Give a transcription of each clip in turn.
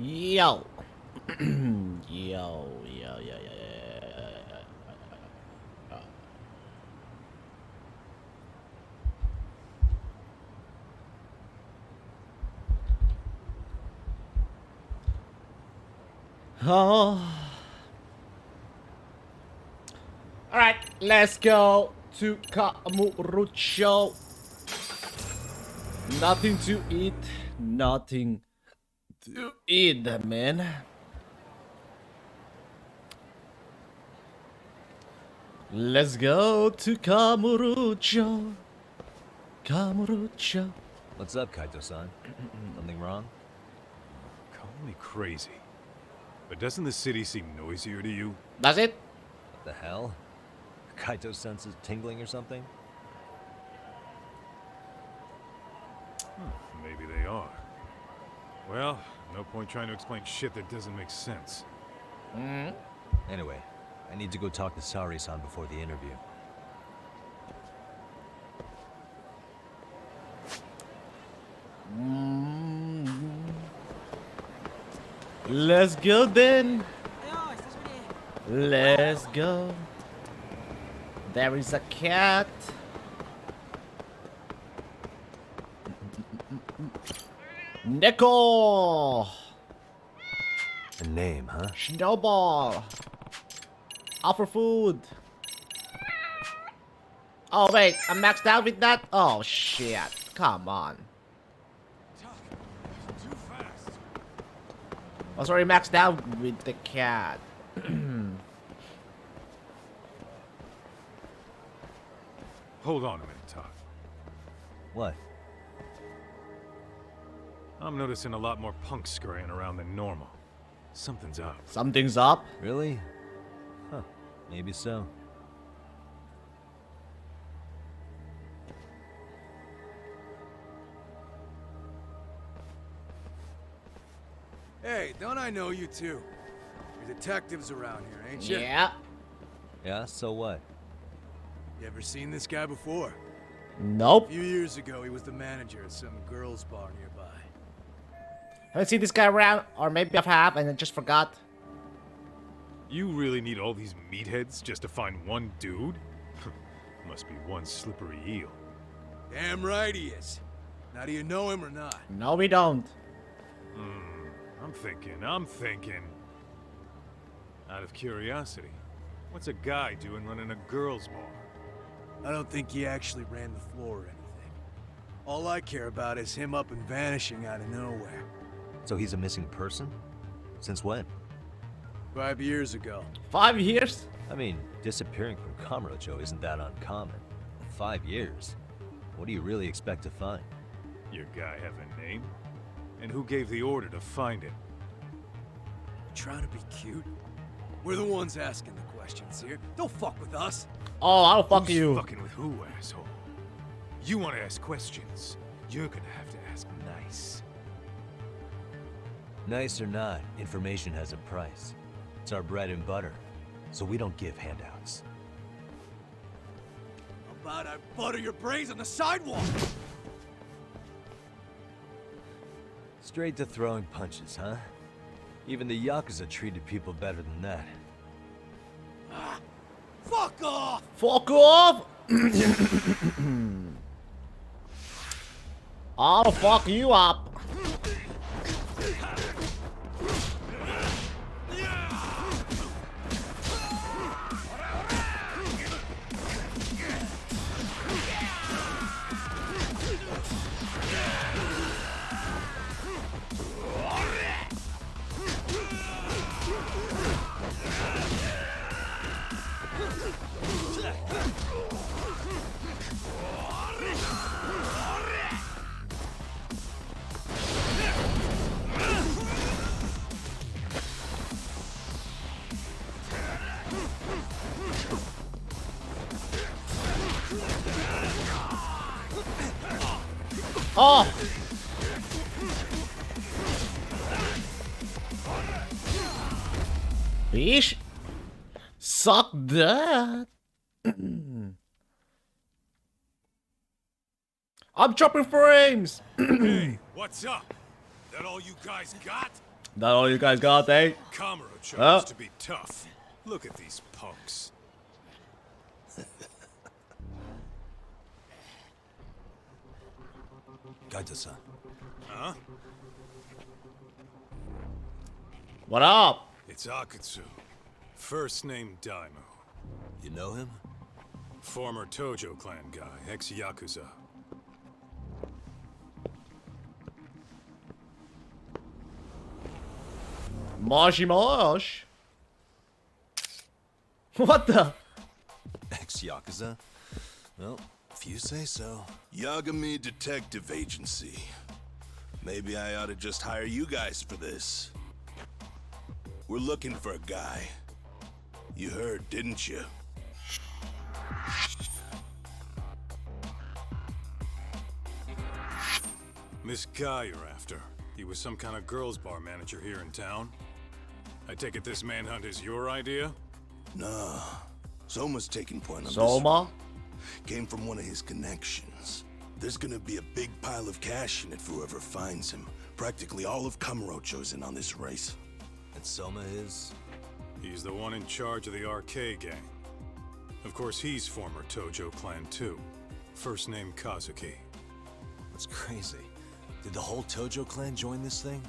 Yo. Yo. Oh. Alright, let's go to Kamurocho. Nothing to eat. Nothing to eat, man. Let's go to Kamurocho. Kamurocho. What's up, Kaito-san? Something wrong? Call me crazy, but doesn't the city seem noisier to you? That's it? What the hell? Kaito senses tingling or something? Maybe they are. Well, no point trying to explain shit that doesn't make sense. Anyway, I need to go talk to Sari-san before the interview. Let's go then. Let's go. There is a cat. Neko. A name, huh? Snowball. Offer food. Oh wait, I'm maxed out with that? Oh shit. Come on. Too fast. I was already maxed out with the cat. Hold on a minute, Todd. What? I'm noticing a lot more punks scurrying around than normal. Something's up. Something's up. Really? Huh. Maybe so. Hey, don't I know you two? You're detectives around here, ain't you? Yeah. Yeah, so what? You ever seen this guy before? Nope. A few years ago, he was the manager at some girls' bar nearby. Haven't seen this guy around, or maybe I have and I just forgot. You really need all these meatheads just to find one dude? Must be one slippery eel. Damn right he is. Now, do you know him or not? No, we don't. I'm thinking. Out of curiosity, what's a guy doing running a girls' bar? I don't think he actually ran the floor or anything. All I care about is him up and vanishing out of nowhere. So he's a missing person? Since when? 5 years ago. 5 years? I mean, disappearing from Kamurocho isn't that uncommon. 5 years? What do you really expect to find? Your guy have a name? And who gave the order to find him? You trying to be cute? We're the ones asking the questions here. Don't fuck with us. Oh, I'll fuck Who's you. fucking with who, asshole? You want to ask questions? You're gonna have to ask nice. Nice or not, information has a price. It's our bread and butter, so we don't give handouts. How about I butter your brains on the sidewalk? Straight to throwing punches, huh? Even the Yakuza treated people better than that. Fuck off! Fuck off! I'll fuck you up. Oh! Bitch! Suck that! I'm dropping frames! Hey, what's up? The That all you guys got? That all you guys got, eh? Kamurocho Huh? used to be tough. Look at these punks. Gaito-san. Huh? What up? It's Akutsu. First name Daimyo. You know him? Former Tojo clan guy, ex-Yakuza. Moshy mosh. What the? Ex-Yakuza? Well, if you say so. Yagami Detective Agency. Maybe I ought to just hire you guys for this. We're looking for a guy. You heard, didn't you? This guy you're after, he was some kind of girls' bar manager here in town? I take it this manhunt is your idea? Nah. Soma's taking point on Soma? this. Came from one of his connections. There's gonna be a big pile of cash in it for whoever finds him. Practically all of Kamurocho's in on this race. And Soma is? He's the one in charge of the RK gang. Of course, he's former Tojo clan too. First name Kazuki. That's crazy. Did the whole Tojo clan join this thing?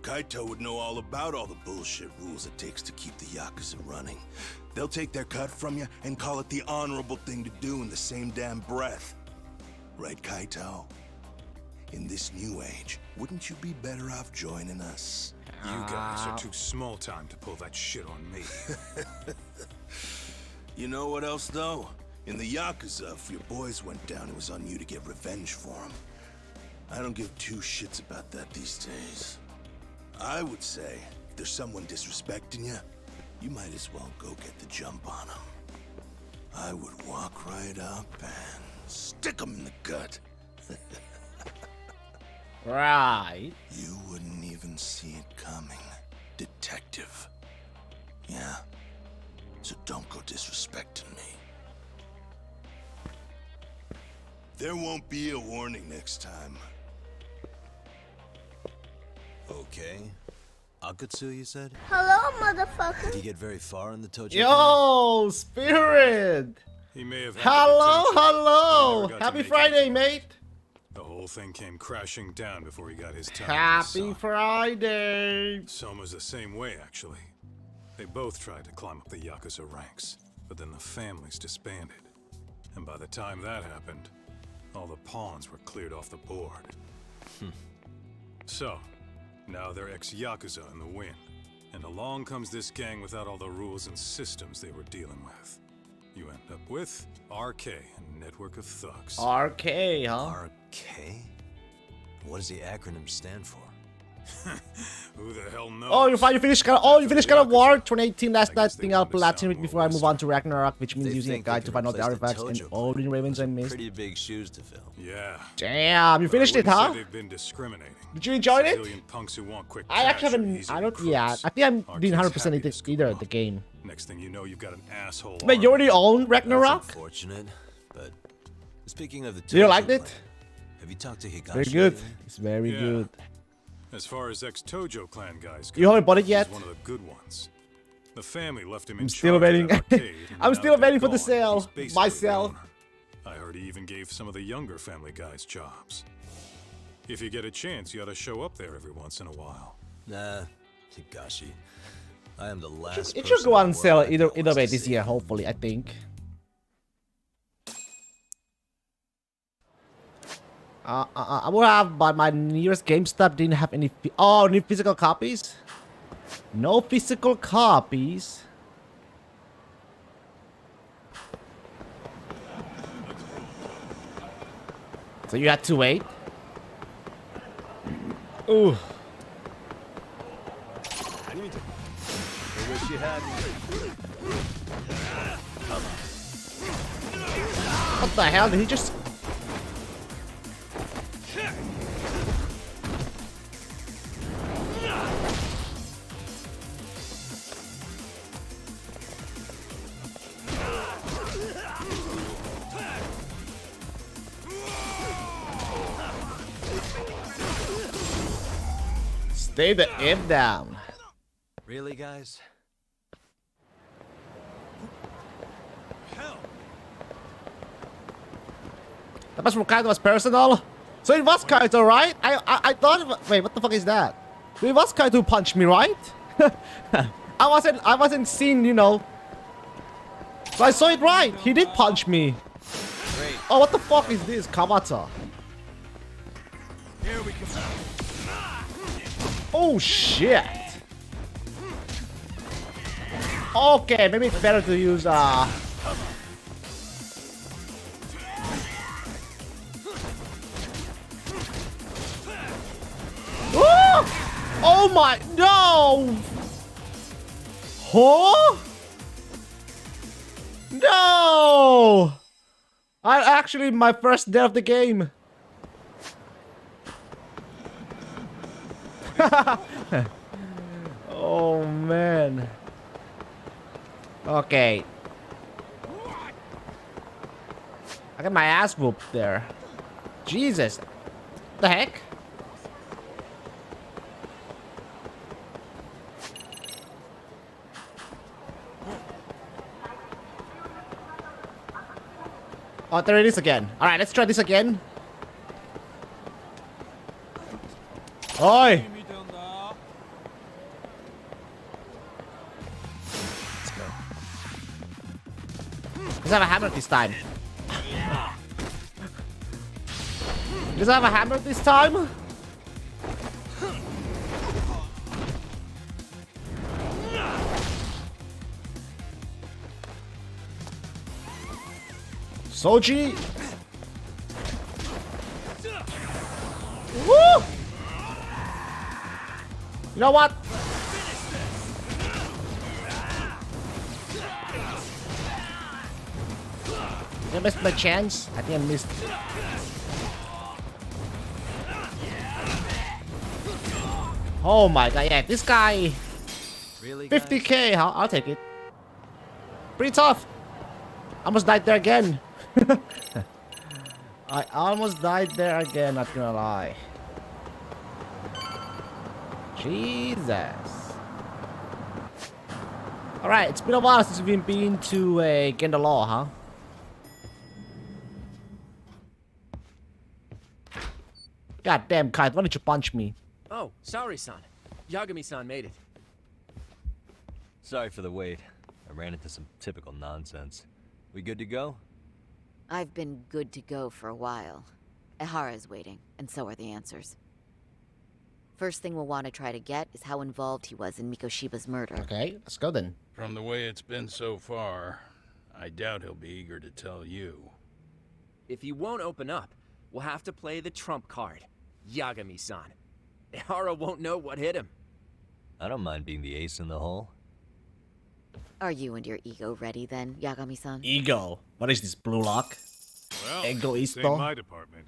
Kaito would know all about all the bullshit rules it takes to keep the Yakuza running. They'll take their cut from you and call it the honorable thing to do in the same damn breath. Right, Kaito? In this new age, wouldn't you be better off joining us? You guys are too small time to pull that shit on me. You know what else, though? In the Yakuza, if your boys went down, it was on you to get revenge for them. I don't give two shits about that these days. I would say, if there's someone disrespecting you, you might as well go get the jump on them. I would walk right up and stick them in the gut. Right. You wouldn't even see it coming, detective. Yeah? So don't go disrespecting me. There won't be a warning next time. Okay. Akutsu, you said? Hello, motherfucker. Did he get very far in the Tojo clan? Yo, Spirit. He may have had Hello, the potential, but hello. never got to Happy make Friday, it. mate. The whole thing came crashing down before he got his time. Happy in the sun. Friday. Soma's the same way, actually. They both tried to climb up the Yakuza ranks, but then the families disbanded. And by the time that happened, all the pawns were cleared off the board. So, now they're ex-Yakuza in the win. And along comes this gang without all the rules and systems they were dealing with. You end up with RK, a network of thugs. RK, huh? RK? What does the acronym stand for? Who the hell knows? Oh, you finished God of War 2018. Last I night guess they thing out wanted to Platinum sound before I more move on to Ragnarok, which means They using a think they guide can to find out the replace the artifacts and Tojo all the ravens I missed. Pretty big shoes to fill. Yeah. Damn, you finished it, I wouldn't huh? say they've been discriminating. Did you enjoy it? Civilian punks who want quick I actually cash are haven't. easy I don't. recruits. Yeah, I think I'm Our doing kid's 100% happy either, to scoop either up. the game. Next thing you know, you've got an asshole. But you already own That's Ragnarok? unfortunate, but speaking of the You Tojo liked clan, it? have you talked to Higashi? Very good. lately? It's very Yeah. good. As far as ex-Tojo clan guys go, You haven't bought it he's yet? one of the good ones. The family left him in I'm still charge of waiting. that arcade, and I'm now still they're waiting for the gone. sale. He's basically My the sale. owner. I heard he even gave some of the younger family guys jobs. If you get a chance, you ought to show up there every once in a while. Nah, Higashi. I am the last. It should person go in on the sale world either that way wants to this see year, it. hopefully. I think. I will have, but my nearest GameStop didn't have any. New physical copies. No physical copies. So you had to wait. Ooh. I wish you had me. What the hell? Did he just? Stay the F down. Really, guys? That must from Kaito was personal. So it was Kaito, right? I thought. Wait, what the fuck is that? It was Kaito who punched me, right? I wasn't seen, you know. So I saw it right. He did punch me. Great. Oh, what the fuck is this, Kamata? Here we go. Oh shit. Okay, maybe it's better to use Oh my no! Huh? No! I actually my first death of the game. Oh man. Okay. I got my ass whooped there. Jesus. The heck? Oh, there it is again. Alright, let's try this again. Oi! Let's have a hammer this time. Let's have a hammer this time. Soji. Woo! You know what? I missed my chance. I think I missed. Oh my god, yeah, this guy. Really, guys? 50k, I'll take it. Pretty tough. Almost died there again. I almost died there again, not gonna lie. Jesus. Alright, it's been a while since we've been to Genda Law, huh? God damn, Kite, why didn't you punch me? Oh, sorry-san. Yagami-san made it. Sorry for the wait. I ran into some typical nonsense. We good to go? I've been good to go for a while. Ehara's waiting, and so are the answers. First thing we'll want to try to get is how involved he was in Mikoshiba's murder. Okay, let's go then. From the way it's been so far, I doubt he'll be eager to tell you. If he won't open up, we'll have to play the trump card. Yagami-san. Ehara won't know what hit him. I don't mind being the ace in the hole. Are you and your ego ready then, Yagami-san? Ego. What is this, Blue Lock? Well, Egoisto. this ain't my department.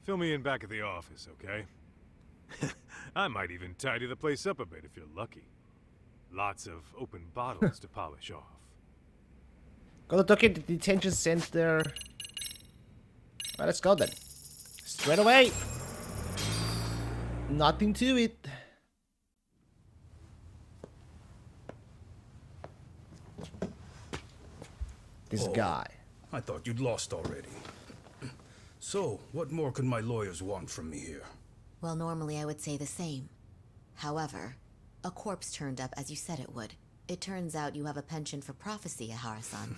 Fill me in back at the office, okay? I might even tidy the place up a bit if you're lucky. Lots of open bottles to polish off. Go to the detention center. Well, let's go then. Straight away. Nothing to it. This guy. I thought you'd lost already. So, what more could my lawyers want from me here? Well, normally I would say the same. However, a corpse turned up as you said it would. It turns out you have a penchant for prophecy, Ehara-san.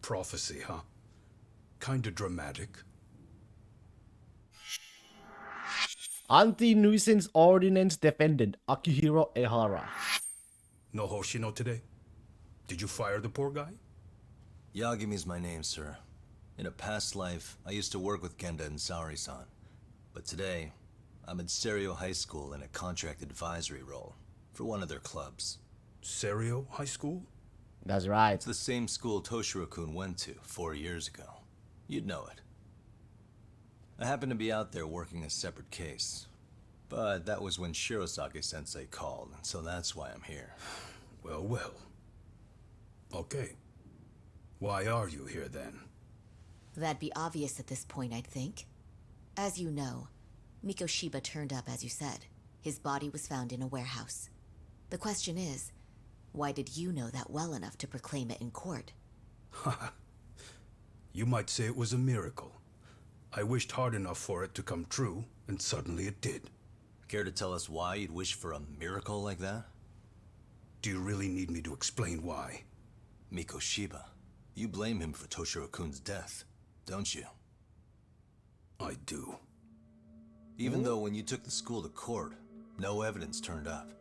Prophecy, huh? Kinda dramatic. Anti-nuisance ordinance defendant Akihiro Ehara. No Hoshino today? Did you fire the poor guy? Yagami's my name, sir. In a past life, I used to work with Genda and Saori-san. But today, I'm at Serio High School in a contract advisory role for one of their clubs. Serio High School? That's right. It's the same school Toshiro-kun went to 4 years ago. You'd know it. I happened to be out there working a separate case. But that was when Shirosake-sensei called, and so that's why I'm here. Well, well. Okay. Why are you here then? That'd be obvious at this point, I'd think. As you know, Mikoshiba turned up as you said. His body was found in a warehouse. The question is, why did you know that well enough to proclaim it in court? You might say it was a miracle. I wished hard enough for it to come true, and suddenly it did. Care to tell us why you'd wish for a miracle like that? Do you really need me to explain why? Mikoshiba, you blame him for Toshiro-kun's death, don't you? I do. Even though when you took the school to court, no evidence turned up.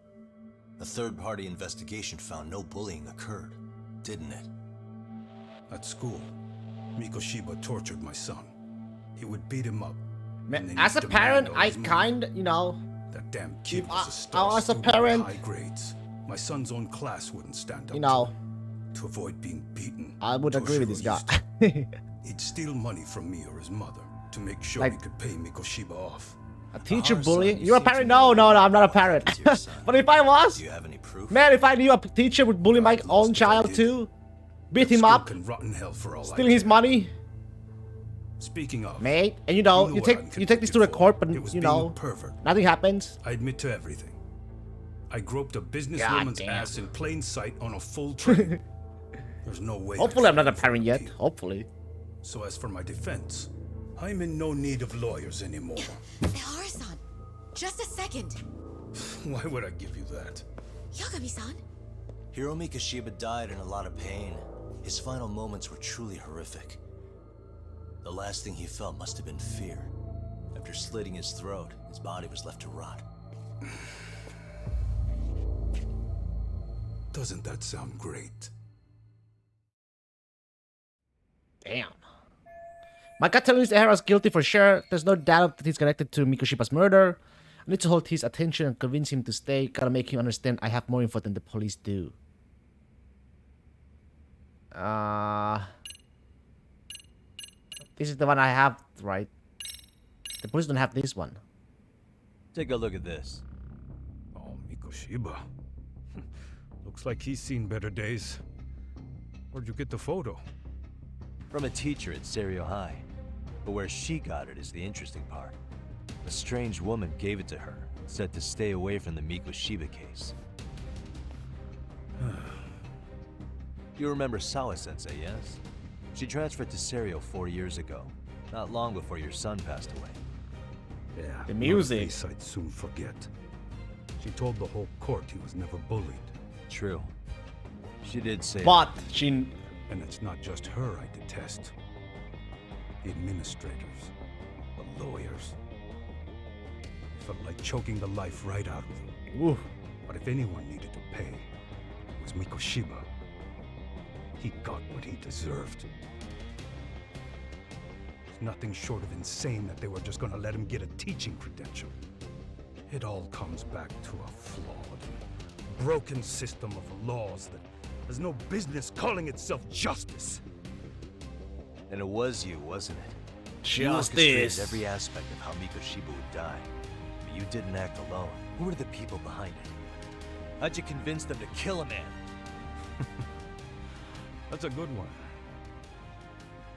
A third-party investigation found no bullying occurred, didn't it? At school, Mikoshiba tortured my son. He would beat him up. Man, and then as he'd a parent, demand all I his money. kind, you know, That damn kid If was I a star was a student with parent- high grades. My son's own class wouldn't stand up you know, to avoid being beaten. I would agree with this Toshiro guy. used He'd steal money from me or his mother to make sure Like- he could pay Mikoshiba off. A teacher Our bully? son, you You're a seem to parent? know No, I'm not a what happened parent. to your son. But if I was, Do you have any proof? man, if I knew a teacher would bully my I'd lost own if I child did. too, beat That him school up, can rot in hell for all I stealing his care. money, Speaking of, mate, and you know, know you what take I'm you take this to the convicted court, for. but It was you being a know, pervert. nothing happens. I admit to everything. I groped a businesswoman's damn. ass in plain sight on a full train. There's no way. Hopefully, I'm not a I'd parent yet. appeal. Hopefully. So as for my defense, I'm in no need of lawyers anymore. Ehara-san, just a second. Why would I give you that? Yagami-san? Hiro Mikoshiba died in a lot of pain. His final moments were truly horrific. The last thing he felt must have been fear. After slitting his throat, his body was left to rot. Doesn't that sound great? Damn. My gut telling me Ehara's guilty for sure. There's no doubt that he's connected to Mikoshiba's murder. I need to hold his attention and convince him to stay. Gotta make him understand I have more info than the police do. This is the one I have, right? The police don't have this one. Take a look at this. Oh, Mikoshiba. Looks like he's seen better days. Where'd you get the photo? From a teacher at Serio High. But where she got it is the interesting part. A strange woman gave it to her, said to stay away from the Mikoshiba case. You remember Sawa-sensei, yes? She transferred to Serio 4 years ago, not long before your son passed away. Yeah. The music. not a face I'd soon forget. She told the whole court he was never bullied. True. She did say But she... And it's not just her I detest. The administrators, the lawyers. It felt like choking the life right out of them. Ooh. But if anyone needed to pay, it was Mikoshiba. He got what he deserved. It's nothing short of insane that they were just gonna let him get a teaching credential. It all comes back to a flawed, broken system of laws that has no business calling itself justice. And it was you, wasn't it? You Justice. orchestrated every aspect of how Mikoshiba would die. But you didn't act alone. Who were the people behind it? How'd you convince them to kill a man? That's a good one.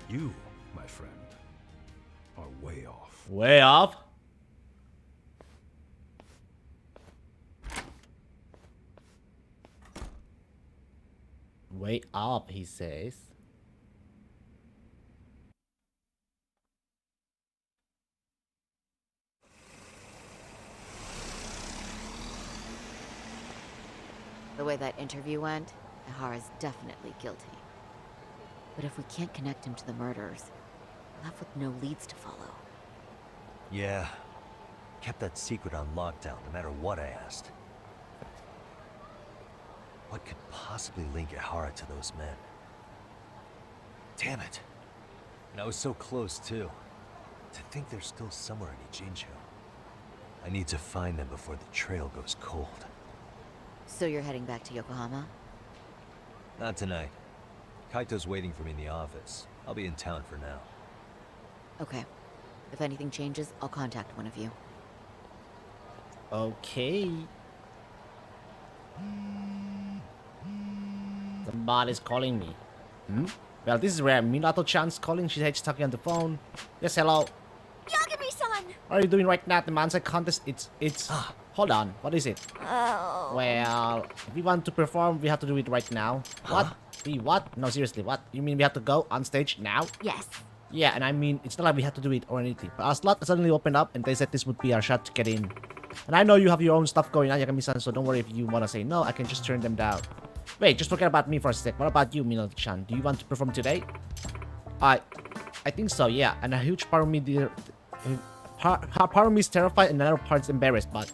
You, my friend, are way off. Way off? Way up, he says. The way that interview went, Ehara's definitely guilty. But if we can't connect him to the murders, we're left with no leads to follow. Yeah. Kept that secret on lockdown, no matter what I asked. What could possibly link Ehara to those men? Damn it. And I was so close, too. To think they're still somewhere in Ijincho. I need to find them before the trail goes cold. So you're heading back to Yokohama? Not tonight. Kaito's waiting for me in the office. I'll be in town for now. Okay. If anything changes, I'll contact one of you. Okay. Somebody's calling me. Hmm? Well, this is rare. Minato-chan's calling. She's talking on the phone. Yes, hello. Yagami-san! What are you doing right now at the Mansai contest? It's. Hold on. What is it? Oh. Well, if we want to perform, we have to do it right now. What? What? No, seriously, what? You mean we have to go on stage now? Yes. Yeah, and I mean, it's not like we have to do it or anything. But our slot suddenly opened up, and they said this would be our shot to get in. And I know you have your own stuff going on, Yagami-san, so don't worry if you want to say no, I can just turn them down. Wait, just forget about me for a sec. What about you, Minato-chan? Do you want to perform today? I think so, yeah. And a huge part of me, part of me is terrified, and another part is embarrassed, but...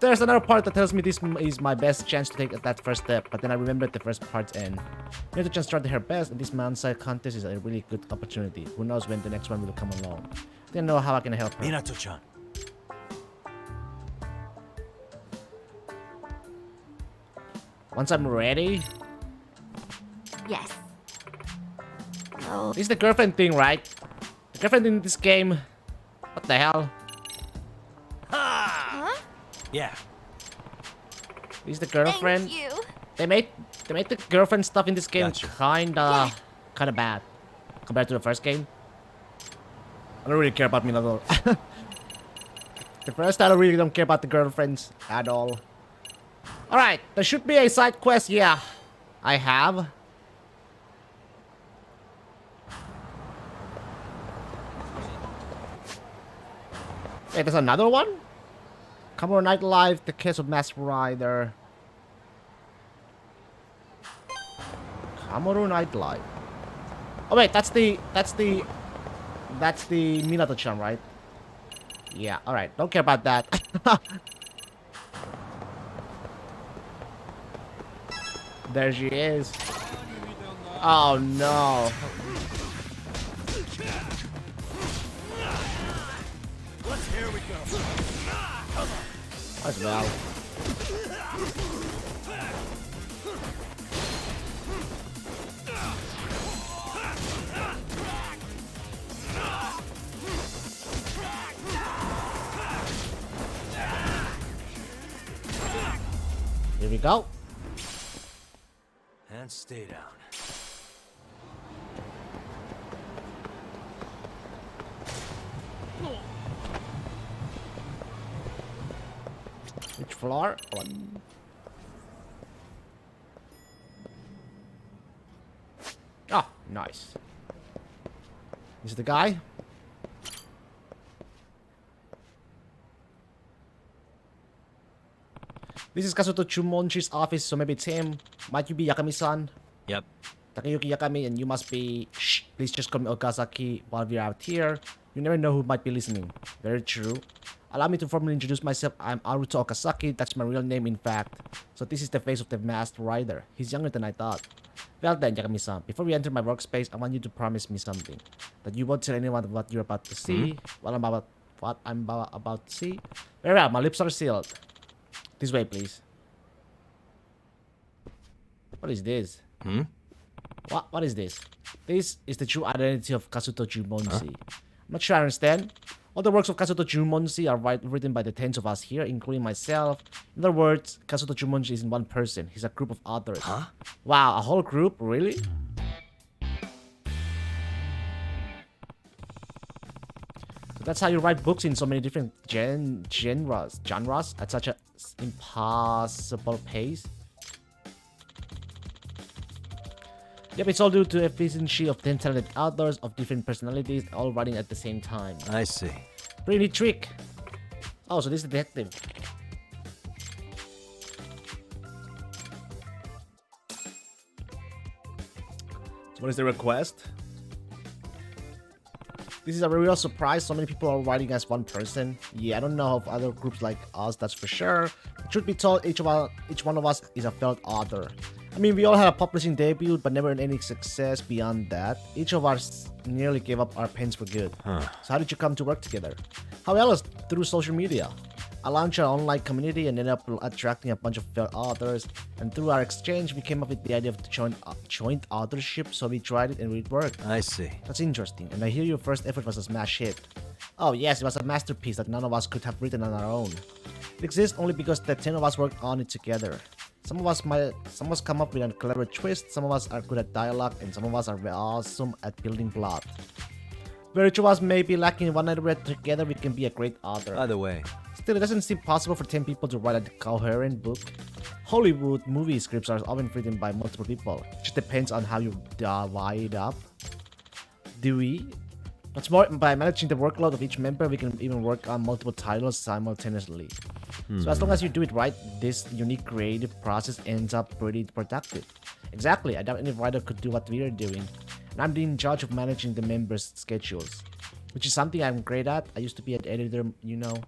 There's another part that tells me this is my best chance to take that first step, but then I remembered the first part's end. Minato-chan started her best, and this Mansai contest is a really good opportunity. Who knows when the next one will come along. Didn't know how I can help her. Minato-chan. Once I'm ready... Yes. Oh. This is the girlfriend thing, right? The girlfriend in this game... What the hell? Huh? Yeah. This is the girlfriend. Thank you. They made the girlfriend stuff in this game Gotcha. kinda bad compared to the first game. I don't really care about Minato. The first I really don't care about the girlfriends at all. Alright, there should be a side quest, yeah. I have. Wait, there's another one? Kamuro Nightlife, The Case of Masked Rider. Kamuro Nightlife. Oh wait, that's the Minato-chan, right? Yeah, alright, don't care about that. There she is. Oh no. Here we go. That's Val. Here we go. And stay down. Which floor? One. Oh, nice. Is the guy? This is Kazuto Chumonshi's office, so maybe it's him. Might you be Yakami-san? Yep. Takayuki Yakami, and you must be... Shh, please just call me Okazaki while we're out here. You never know who might be listening. Very true. Allow me to formally introduce myself. I'm Aruto Okazaki. That's my real name, in fact. So this is the face of the Masked Rider. He's younger than I thought. Well then, Yakami-san, before we enter my workspace, I want you to promise me something. That you won't tell anyone what you're about to see. What I'm about to see. Very well, my lips are sealed. This way, please. What is this? What is this? This is the true identity of Kazuto Jumonshi. I'm not sure I understand. All the works of Kazuto Jumonshi are written by the tens of us here, including myself. In other words, Kazuto Jumonshi isn't one person. He's a group of others. Wow, a whole group? Really? So that's how you write books in so many different genres at such an impossible pace. Yep, it's all due to efficiency of 10 talented authors of different personalities all writing at the same time. I see. Pretty neat trick. Oh, so this is the detective. So what is the request? This is a real surprise. So many people are writing as one person. Yeah, I don't know of other groups like us, that's for sure. Truth be told, each one of us is a failed author. I mean, we all had a publishing debut, but never any success beyond that. Each of us nearly gave up our pens for good. So how did you come to work together? How else? Through social media. I launched our online community and ended up attracting a bunch of failed authors. And through our exchange, we came up with the idea of joint authorship, so we tried it and it worked. I see. That's interesting. And I hear your first effort was a smash hit. Oh yes, it was a masterpiece that none of us could have written on our own. It exists only because the 10 of us worked on it together. Some of us come up with a clever twist, some of us are good at dialogue, and some of us are awesome at building plot. Very true was maybe lacking one night read together, we can be a great author. Either way, Still, it doesn't seem possible for 10 people to write a coherent book. Hollywood movie scripts are often written by multiple people. It just depends on how you divide up. Do we? What's more, by managing the workload of each member, we can even work on multiple titles simultaneously. So as long as you do it right, this unique creative process ends up pretty productive. Exactly, I doubt any writer could do what we are doing. And I'm in charge of managing the members' schedules, which is something I'm great at. I used to be an editor, you know.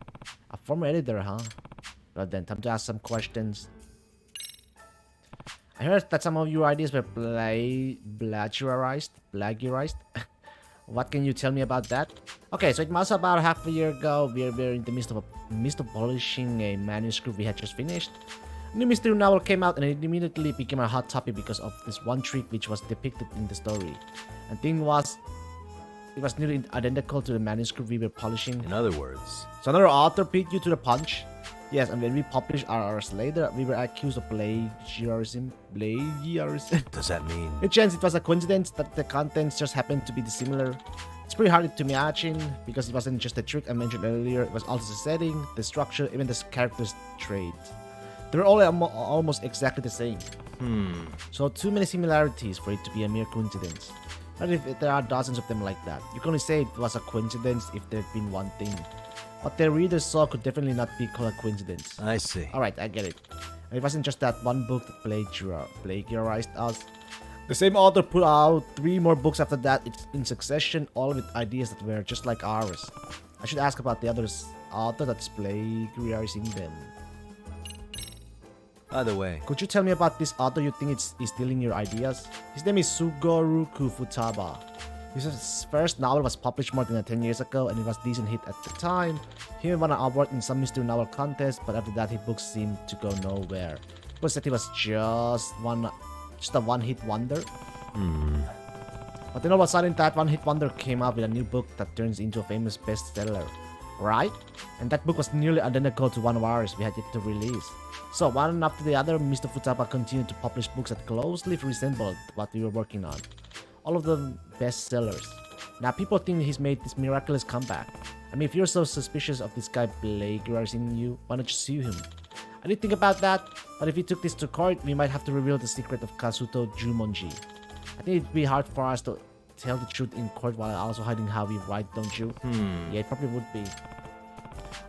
A former editor, huh? But then, time to ask some questions. I heard that some of your ideas were plagiarized. What can you tell me about that? Okay, so it must about half a year ago. We were in the midst of polishing a manuscript we had just finished. A new mystery novel came out and it immediately became a hot topic because of this one trick which was depicted in the story. And thing was, it was nearly identical to the manuscript we were polishing. in other words, So another author beat you to the punch. Yes, and when we published hours later, we were accused of plagiarism. does that mean? A chance it was a coincidence that the contents just happened to be dissimilar. It's pretty hard to imagine because it wasn't just the trick I mentioned earlier. It was also the setting, the structure, even the characters' traits. They were all almost exactly the same. So too many similarities for it to be a mere coincidence. But if there are dozens of them like that, you can only say it was a coincidence if there'd been one thing. What the readers saw could definitely not be called a coincidence. I see. Alright, I get it. And it wasn't just that one book that plagiarized us. The same author put out 3 more books after that in succession, all with ideas that were just like ours. I should ask about the other author that's plagiarizing them. Either way, Could you tell me about this author you think is stealing your ideas? His name is Sugoruku Futaba. His first novel was published more than 10 years ago and it was a decent hit at the time. He even won an award in some mystery novel contest, but after that his books seemed to go nowhere. People said he was just a one-hit wonder. But then all of a sudden that one-hit wonder came out with a new book that turns into a famous bestseller. Right? And that book was nearly identical to one of ours we had yet to release. So one after the other, Mr. Futaba continued to publish books that closely resembled what we were working on. All of them bestsellers. Now people think he's made this miraculous comeback. I mean, if you're so suspicious of this guy plagiarizing you, why not just sue him? I did think about that, but if we took this to court, we might have to reveal the secret of Kazuto Jumonji. I think it'd be hard for us to tell the truth in court while also hiding how we write, don't you? Yeah, it probably would be.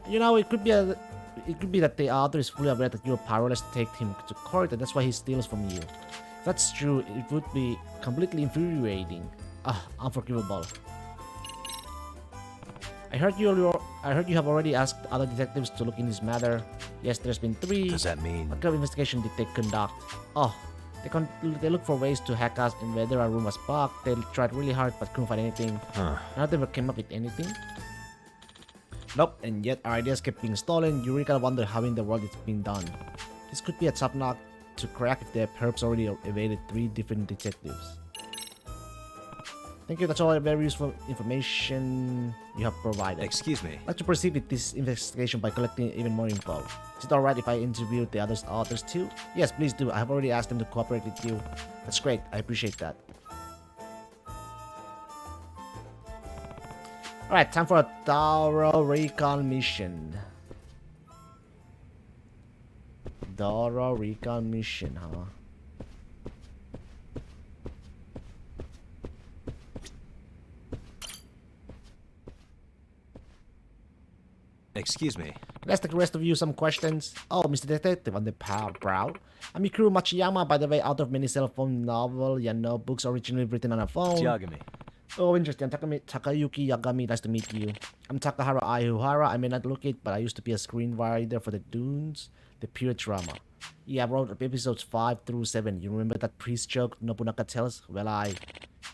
You know, it could be that the author is fully aware that you're powerless to take him to court, and that's why he steals from you. If that's true, it would be completely infuriating. Unforgivable. I heard you have already asked other detectives to look in this matter. Yes, there's been 3. does that mean? What kind of investigation did they conduct? They looked for ways to hack us, and whether our room was bugged. They tried really hard but couldn't find anything. None of them ever came up with anything. Nope, and yet our ideas kept being stolen. You really gotta wonder how in the world it's been done. This could be a top notch to crack if the perps already evaded 3 different detectives. Thank you, that's all the very useful information you have provided. Excuse me. I'd like to proceed with this investigation by collecting even more info. Is it alright if I interview the other authors too? Yes, please do. I have already asked them to cooperate with you. That's great. I appreciate that. Alright, time for a thorough recon mission. Thorough recon mission, huh? Excuse me. Let's ask the rest of you some questions. Oh, Mr. Detective on the brow. I'm Mikuru Machiyama, by the way, author of many cell phone novel, books originally written on a phone. Yagami. Oh, interesting. Takayuki Yagami, nice to meet you. I'm Takahara Aihara. I may not look it, but I used to be a screenwriter for the Dunes, the pure drama. Yeah, I wrote episodes 5 through 7. You remember that priest joke Nobunaga tells? Well,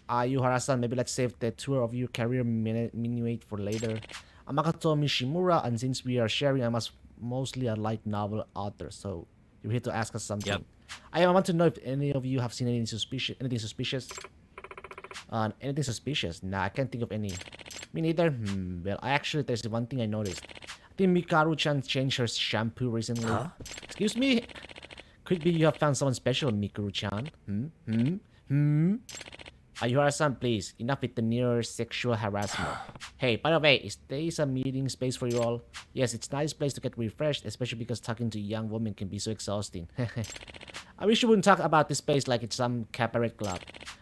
Aihara-san, maybe let's save the tour of your career minuet for later. I'm Makoto Mishimura, and since we are sharing, I'm mostly a light novel author, so you're here to ask us something. Yep. I want to know if any of you have seen anything suspicious. Anything suspicious? Nah, I can't think of any. Me neither. Well, actually, there's one thing I noticed. I think Mikaru-chan changed her shampoo recently. Huh? Excuse me? Could be you have found someone special, Mikaru-chan. Ayura-san, please. Enough with the near sexual harassment. Hey, by the way, is there a meeting space for you all? Yes, it's a nice place to get refreshed, especially because talking to young women can be so exhausting. I wish you wouldn't talk about this space like it's some cabaret club.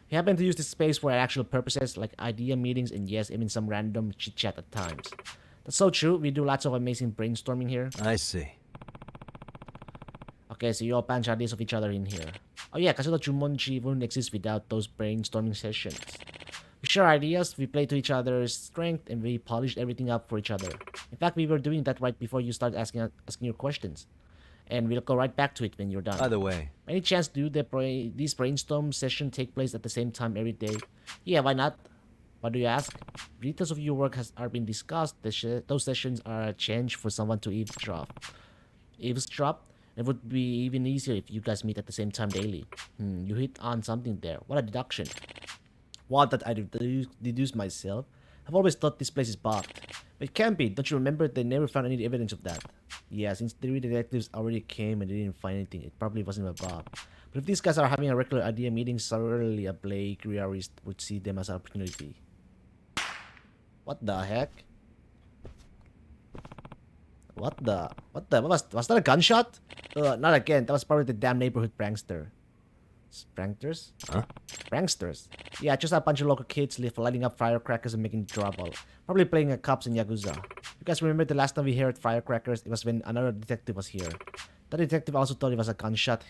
We happen to use this space for actual purposes, like idea meetings and yes, even some random chit-chat at times. That's so true. We do lots of amazing brainstorming here. I see. Okay, so you all punch ideas of each other in here. Oh yeah, Kazuto Jumonji wouldn't exist without those brainstorming sessions. We share ideas, we play to each other's strength, and we polish everything up for each other. In fact, we were doing that right before you started asking your questions. And we'll go right back to it when you're done. By the way, any chance do these brainstorm sessions take place at the same time every day? Yeah, why not? Why do you ask? Details of your work are being discussed. Those sessions are a chance for someone to eavesdrop. It would be even easier if you guys meet at the same time daily. You hit on something there. What a deduction. What that I deduced myself? I've always thought this place is bugged. But it can't be. Don't you remember they never found any evidence of that? Yeah, since the 3 detectives already came and they didn't find anything, it probably wasn't a bug. But if these guys are having a regular idea meeting, certainly a Blake realist would see them as an opportunity. What the heck? What was that a gunshot? Not again. That was probably the damn neighborhood prankster. Pranksters? Huh? Pranksters. Yeah, just a bunch of local kids lighting up firecrackers and making trouble. Probably playing a cops in Yakuza. You guys remember the last time we heard firecrackers? It was when another detective was here. That detective also thought it was a gunshot.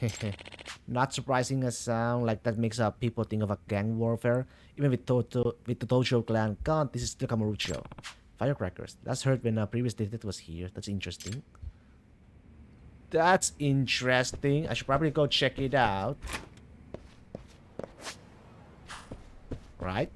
Not surprising, a sound like that makes people think of a gang warfare. Even with the Tojo clan gone, this is still Kamurocho. Firecrackers. Last heard when a previous detective was here. That's interesting. That's interesting. I should probably go check it out. Right?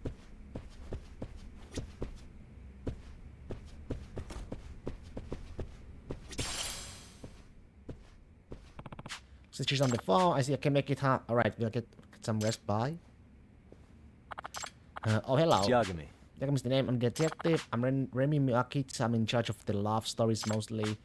Since she's on the phone, I see I can make it, huh? Alright, we'll get some rest by. Oh, hello. Yagami. Yagami's the name. I'm the detective. I'm Remy Miyaki. I'm in charge of the love stories mostly.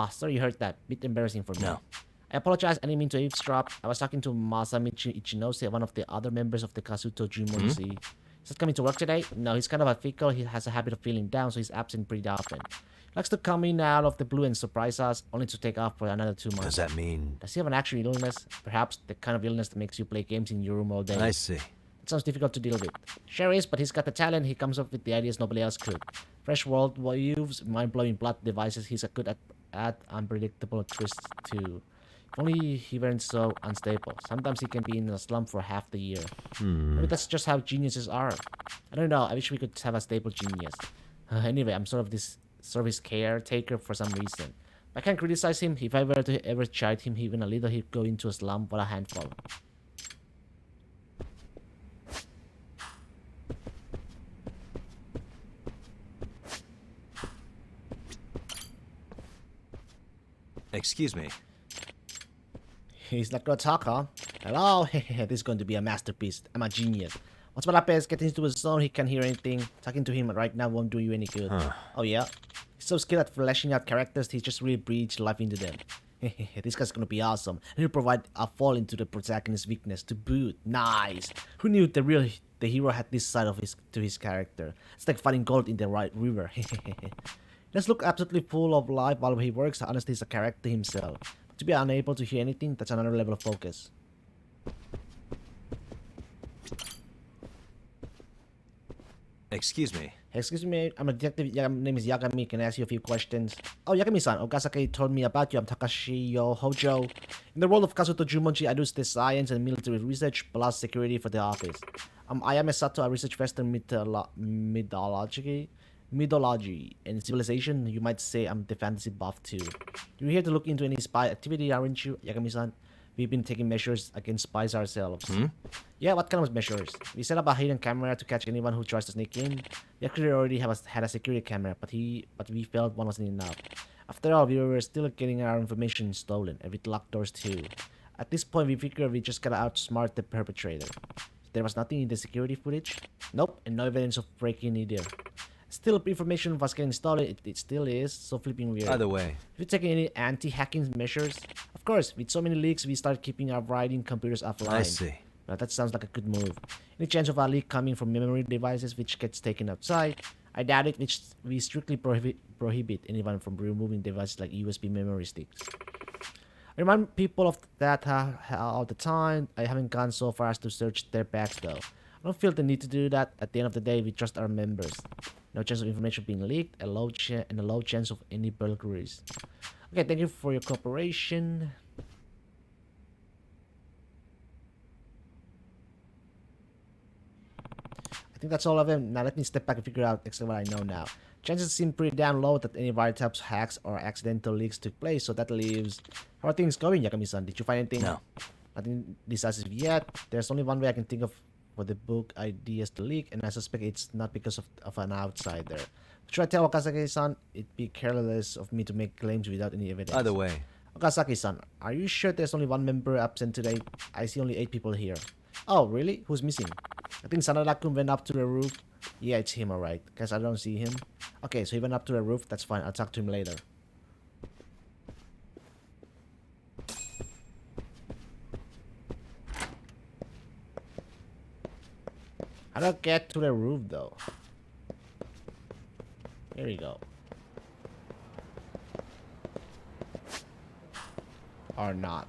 Sorry you heard that. Bit embarrassing for me. No. I apologize. I didn't mean to eavesdrop. I was talking to Masamichi Ichinose, one of the other members of the Kazuto Jumonji. Is he coming to work today? No, he's kind of a fickle. He has a habit of feeling down, so he's absent pretty often. He likes to come in out of the blue and surprise us, only to take off for another 2 months. Does that mean? Does he have an actual illness? Perhaps the kind of illness that makes you play games in your room all day. I see. It sounds difficult to deal with. Sure is, but he's got the talent. He comes up with the ideas nobody else could. Fresh world views, mind-blowing plot devices. He's a good at unpredictable twists too. If only he weren't so unstable. Sometimes he can be in a slump for half the year. Maybe that's just how geniuses are. I don't know. I wish we could have a stable genius. Anyway, I'm sort of his caretaker for some reason. I can't criticize him. If I were to ever chide him even a little, he'd go into a slump. What a handful. Excuse me. He's not gonna talk, huh? Hello? This is going to be a masterpiece. I'm a genius. Once Malapes gets into his zone, he can't hear anything. Talking to him right now won't do you any good. Oh yeah? He's so skilled at fleshing out characters, he just really breathes life into them. This guy's gonna be awesome. And he'll provide a fall into the protagonist's weakness to boot. Nice! Who knew the hero had this side of his character? It's like finding gold in the right river. Let's look absolutely full of life while he works. Honestly, he's a character himself. To be unable to hear anything, that's another level of focus. Excuse me. Excuse me, I'm a detective. My name is Yagami. Can I ask you a few questions? Oh, Yagami-san, Okazaki told me about you. I'm Takashi Hojo. In the world of Kazuto Jumonji, I do the science and military research plus security for the office. I am a Sato. I research Western mythology and civilization. You might say I'm the fantasy buff too. You're here to look into any spy activity, aren't you, Yagami-san? We've been taking measures against spies ourselves. Yeah, what kind of measures? We set up a hidden camera to catch anyone who tries to sneak in. We actually already had a security camera, but we felt one wasn't enough. After all, we were still getting our information stolen, and with locked doors too. At this point, we figured we just gotta outsmart the perpetrator. There was nothing in the security footage? Nope, and no evidence of breaking either. Still, information was getting stolen. It still is, so flipping weird. By the way, have you taken any anti-hacking measures? Of course, with so many leaks, we started keeping our writing computers offline. I see. Well, that sounds like a good move. Any chance of a leak coming from memory devices which gets taken outside? I doubt it, which we strictly prohibit anyone from removing devices like USB memory sticks. I remind people of that all the time. I haven't gone so far as to search their bags though. I don't feel the need to do that. At the end of the day, we trust our members. No chance of information being leaked, and a low chance of any burglaries. Okay, thank you for your cooperation. I think that's all of them. Now let me step back and figure out exactly what I know now. Chances seem pretty damn low that any wiretaps, hacks, or accidental leaks took place, so that leaves... How are things going, Yagami-san? Did you find anything? No. Nothing decisive yet. There's only one way I can think of for the book ideas to leak, and I suspect it's not because of an outsider. Should I tell Okazaki-san? It'd be careless of me to make claims without any evidence. Either way. Okazaki-san, are you sure there's only one member absent today? I see only 8 people here. Oh, really? Who's missing? I think Sanada-kun went up to the roof. Yeah, it's him, alright. Guess I don't see him. Okay, so he went up to the roof. That's fine. I'll talk to him later. How do I get to the roof, though? Here we go. Or not.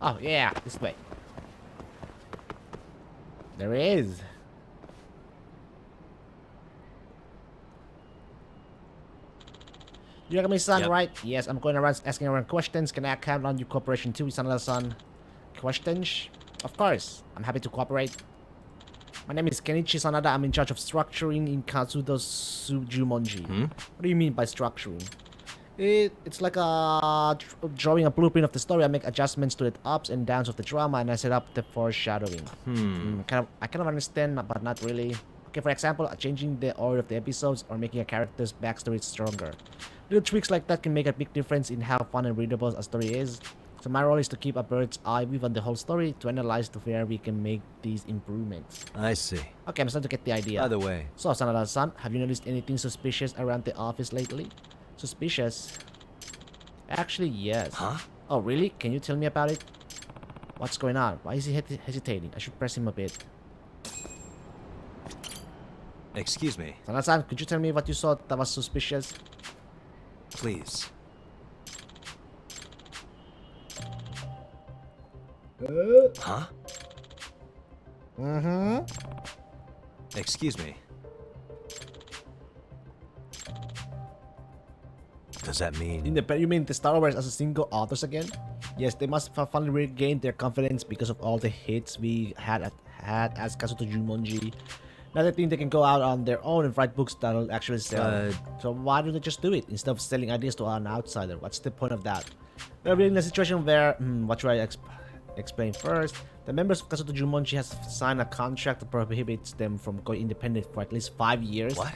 Oh, yeah, this way. There he is. You got me, son, Yep. right? Yes, I'm going around asking around questions. Can I count on your cooperation too, son? Questions? Of course. I'm happy to cooperate. My name is Kenichi Sanada. I'm in charge of structuring in Kazuto Jumonji. What do you mean by structuring? It's like drawing a blueprint of the story. I make adjustments to the ups and downs of the drama, and I set up the foreshadowing. I kind of understand, but not really. Okay, for example, changing the order of the episodes or making a character's backstory stronger. Little tweaks like that can make a big difference in how fun and readable a story is. So my role is to keep a bird's eye view on the whole story to analyze to where we can make these improvements. I see. Okay, I'm starting to get the idea. Either way. So, Sanada-san, have you noticed anything suspicious around the office lately? Suspicious? Actually, yes. Huh? Oh, really? Can you tell me about it? What's going on? Why is he hesitating? I should press him a bit. Excuse me. Sanada-san, could you tell me what you saw that was suspicious? Please. Huh? Mm-hmm. Excuse me. Does that mean... You mean the Star Wars as a single authors again? Yes, they must have finally regained their confidence because of all the hits we had as Kazuto Jumonji. Now they think they can go out on their own and write books that'll actually sell. So why don't they just do it instead of selling ideas to an outsider? What's the point of that? We're in a situation where, what should I explain first? The members of Kazuto Jumonji has signed a contract that prohibits them from going independent for at least 5 years. What?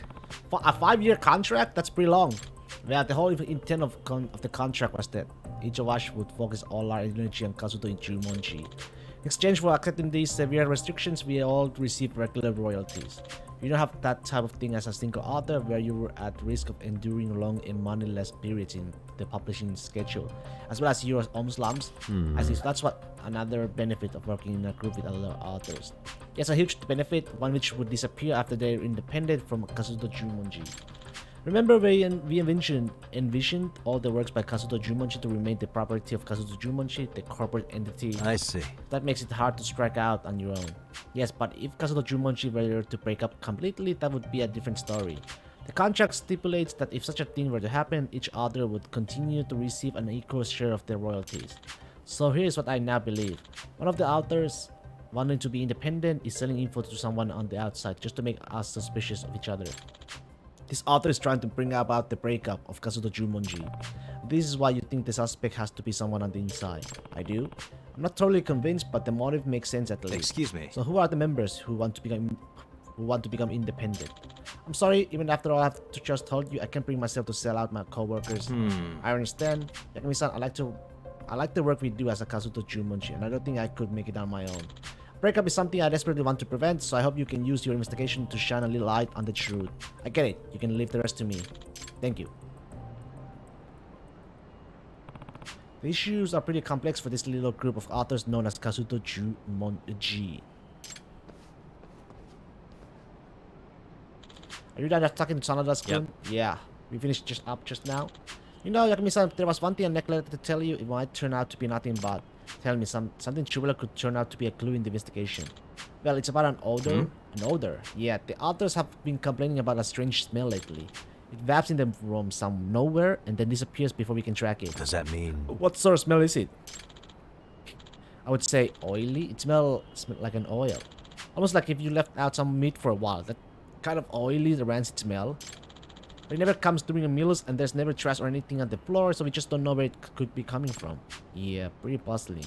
A 5-year contract? That's pretty long. Yeah, the whole intent of the contract was that each of us would focus all our energy on Kazuto in Jumonji. In exchange for accepting these severe restrictions, we all receive regular royalties. You don't have that type of thing as a single author where you were at risk of enduring long and moneyless periods in the publishing schedule, as well as your own slumps. I think that's what another benefit of working in a group with other authors. Yes, a huge benefit, one which would disappear after they're independent from Kazuto Jumonji. Remember, we envisioned all the works by Kazuto Jumonji to remain the property of Kazuto Jumonji, the corporate entity. I see. That makes it hard to strike out on your own. Yes, but if Kazuto Jumonji were to break up completely, that would be a different story. The contract stipulates that if such a thing were to happen, each author would continue to receive an equal share of their royalties. So here's what I now believe. One of the authors wanting to be independent is selling info to someone on the outside just to make us suspicious of each other. This author is trying to bring about the breakup of Kazuto Jumonji. This is why you think the suspect has to be someone on the inside. I do. I'm not totally convinced, but the motive makes sense at least. Excuse me. So who are the members who want to become independent? I'm sorry, even after all I have to just told you, I can't bring myself to sell out my co-workers. I understand. Yagami-san, I like the work we do as a Kazuto Jumonji, and I don't think I could make it on my own. Breakup is something I desperately want to prevent, so I hope you can use your investigation to shine a little light on the truth. I get it. You can leave the rest to me. Thank you. The issues are pretty complex for this little group of authors known as Kazuto Jumonji. Are you done talking to Sanada-kun? Yeah. We finished just now. You know, Yakumi-san, there was one thing I neglected to tell you. It might turn out to be nothing but... Tell me, something trivial could turn out to be a clue in the investigation. Well, it's about an odor. An odor? Yeah, the authors have been complaining about a strange smell lately. It vapes in them from some nowhere and then disappears before we can track it. Does that mean... What sort of smell is it? I would say oily. It smells like an oil. Almost like if you left out some meat for a while. That kind of oily, rancid smell. But it never comes during the meals and there's never trash or anything on the floor, so we just don't know where it could be coming from. Yeah, pretty puzzling.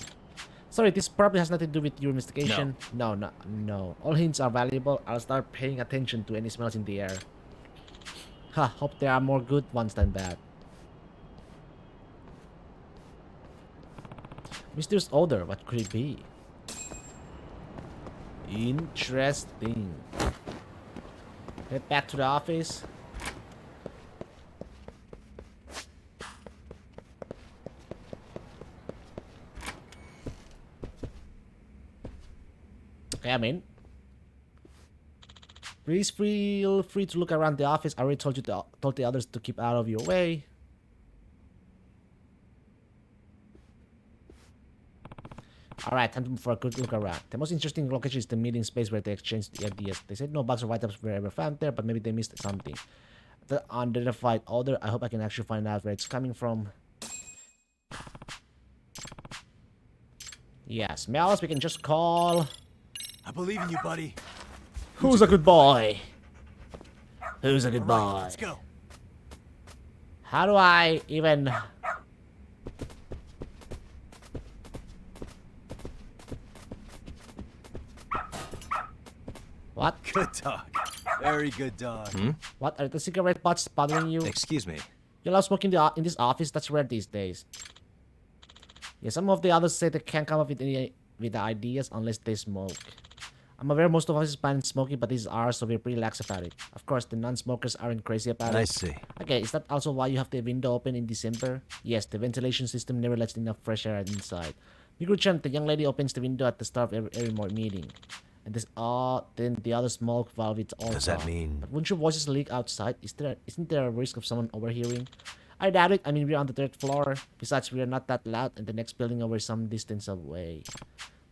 Sorry, this probably has nothing to do with your investigation. No. All hints are valuable. I'll start paying attention to any smells in the air. Ha, hope there are more good ones than bad. Mysterious odor, what could it be? Interesting. Head back to the office. Okay, I'm in. Please feel free to look around the office. I already told the others to keep out of your way. Alright, time for a good look around. The most interesting location is the meeting space where they exchange the ideas. They said no bugs or write-ups were ever found there, but maybe they missed something. The unidentified odor, I hope I can actually find out where it's coming from. Yeah, smells, we can just call... I believe in you, buddy. Who's a good boy? Who's a good boy? Let's go. How do I even... What? Good dog. Very good dog. What? Are the cigarette butts bothering you? Excuse me. You love smoking in this office? That's rare these days. Yeah, some of the others say they can't come up with the ideas unless they smoke. I'm aware most of us is banned smoking, but this is ours, so we're pretty lax about it. Of course, the non-smokers aren't crazy about it. I see. Okay, is that also why you have the window open in December? Yes, the ventilation system never lets enough fresh air inside. Miguru-chan, the young lady opens the window at the start of every more meeting. And this then the other smoke valve is all Does that mean... But wouldn't your voices leak outside? Isn't there a risk of someone overhearing? I doubt it. I mean, we're on the 3rd floor. Besides, we are not that loud, and the next building over is some distance away.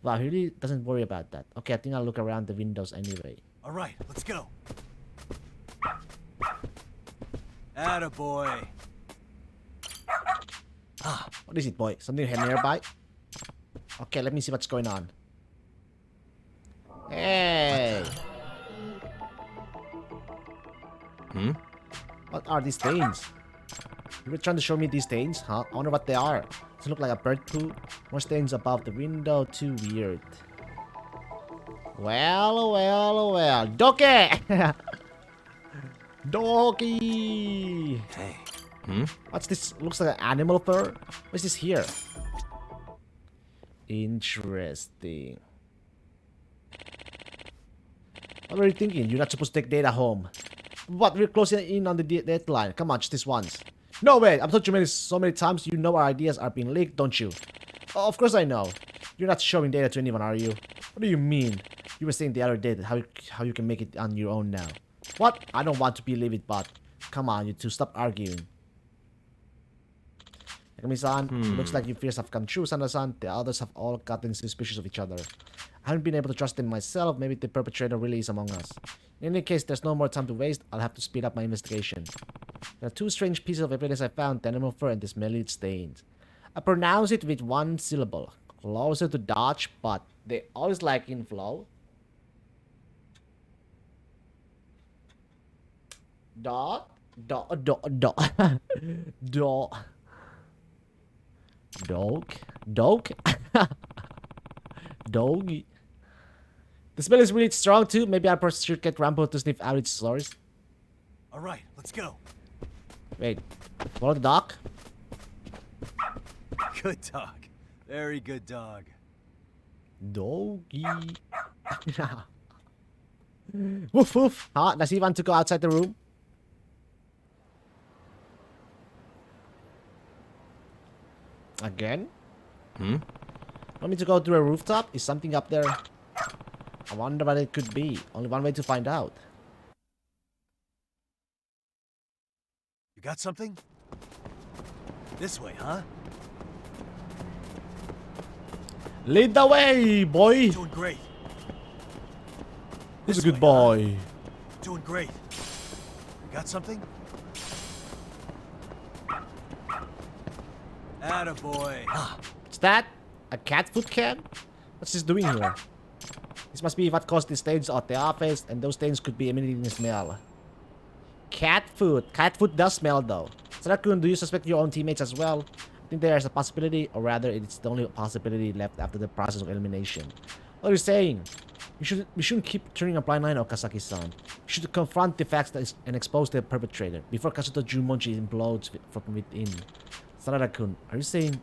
Wow, he really doesn't worry about that. Okay, I think I'll look around the windows anyway. All right, let's go. Attaboy. What is it, boy? Something nearby? Okay, let me see what's going on. Hey! What are these stains? You were trying to show me these stains, huh? I wonder what they are. Does it look like a bird poo? More stains above the window. Too weird. Well. Doke! Doki! Hey. What's this? Looks like an animal fur. What's this here? Interesting. What were you thinking? You're not supposed to take data home. What? We're closing in on the deadline. Come on, just this once. No, wait. I've told you so many times. You know our ideas are being leaked, don't you? Oh, of course I know. You're not showing data to anyone, are you? What do you mean? You were saying the other day that how you can make it on your own now. What? I don't want to believe it, but... Come on, you two. Stop arguing. Yakumi-san, looks like your fears have come true, Sanda-san. The others have all gotten suspicious of each other. I haven't been able to trust them myself. Maybe the perpetrator really is among us. In any case, there's no more time to waste. I'll have to speed up my investigation. There are two strange pieces of evidence I found, the animal fur and the smelly stains. I pronounce it with one syllable. Closer to Dodge, but they always like in flow. Dog. Doggy. The smell is really strong too. Maybe I should get Rambo to sniff out its source. All right, let's go. Wait, follow the dog? Good dog. Very good dog. Doggy. Woof woof. Huh? Does he want to go outside the room? Again? Hmm? Want me to go to a rooftop? Is something up there? I wonder what it could be. Only one way to find out. You got something? This way, huh? Lead the way, boy! Doing great. Who's a This good way, boy? Doing great. You got something? Attaboy. Is that a cat food can? What's this doing here? This must be what caused the stains at the office, and those stains could be emanating the smell. Cat food. Cat food does smell though. Raccoon, do you suspect your own teammates as well? I think there is a possibility, or rather it's the only possibility left after the process of elimination. What are you saying? We shouldn't keep turning a blind eye, Okazaki-san. We should confront the facts and expose the perpetrator before Kazuto Jumonji implodes from within. Sarada-kun, are you saying...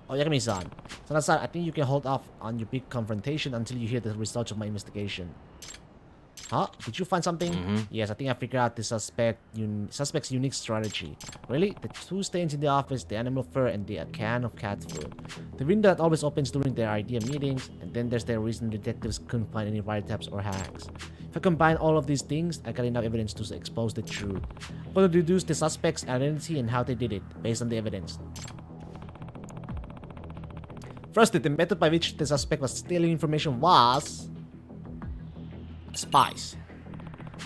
Oh, Yagami-san. Sarada-san, I think you can hold off on your big confrontation until you hear the results of my investigation. Huh? Did you find something? Yes, I think I figured out the suspect's unique strategy. Really? The two stains in the office, the animal fur, and the can of cat food. The window that always opens during their idea meetings, and then there's the reason detectives couldn't find any wiretaps or hacks. If I combine all of these things, I got enough evidence to expose the truth. I'm going to deduce the suspect's identity and how they did it, based on the evidence. Firstly, the method by which the suspect was stealing information was... spies.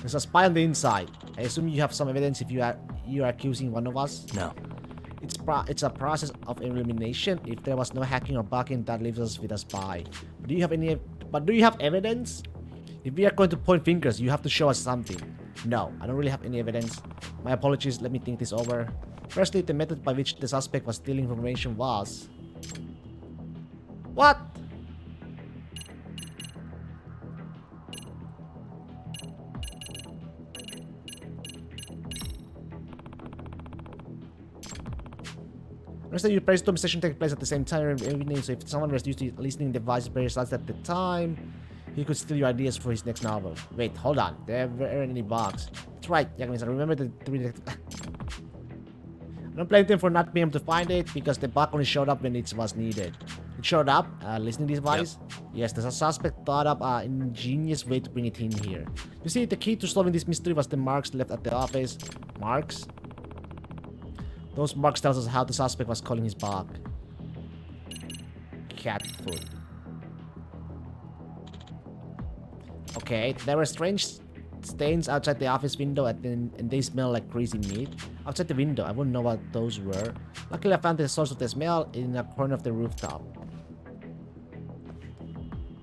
There's a spy on the inside. I assume you have some evidence if you are accusing one of us? No. It's a process of elimination. If there was no hacking or bugging, that leaves us with a spy. But do you have evidence? If we are going to point fingers, you have to show us something. No, I don't really have any evidence. My apologies, let me think this over. Firstly, the method by which the suspect was stealing information was... What? Understand your brainstorm session takes place at the same time every evening, so if someone was used to listening device various slots at the time, he could steal your ideas for his next novel. Wait, hold on. There weren't any bugs. That's right, Yagami-san. Remember the three... I don't blame them for not being able to find it, because the bug only showed up when it was needed. It showed up, listening device. Yep. Yes, the suspect thought up an ingenious way to bring it in here. You see, the key to solving this mystery was the marks left at the office. Marks? Those marks tells us how the suspect was calling his bug. Cat food. Okay, there were strange stains outside the office window and they smell like greasy meat. Outside the window, I wouldn't know what those were. Luckily, I found the source of the smell in a corner of the rooftop.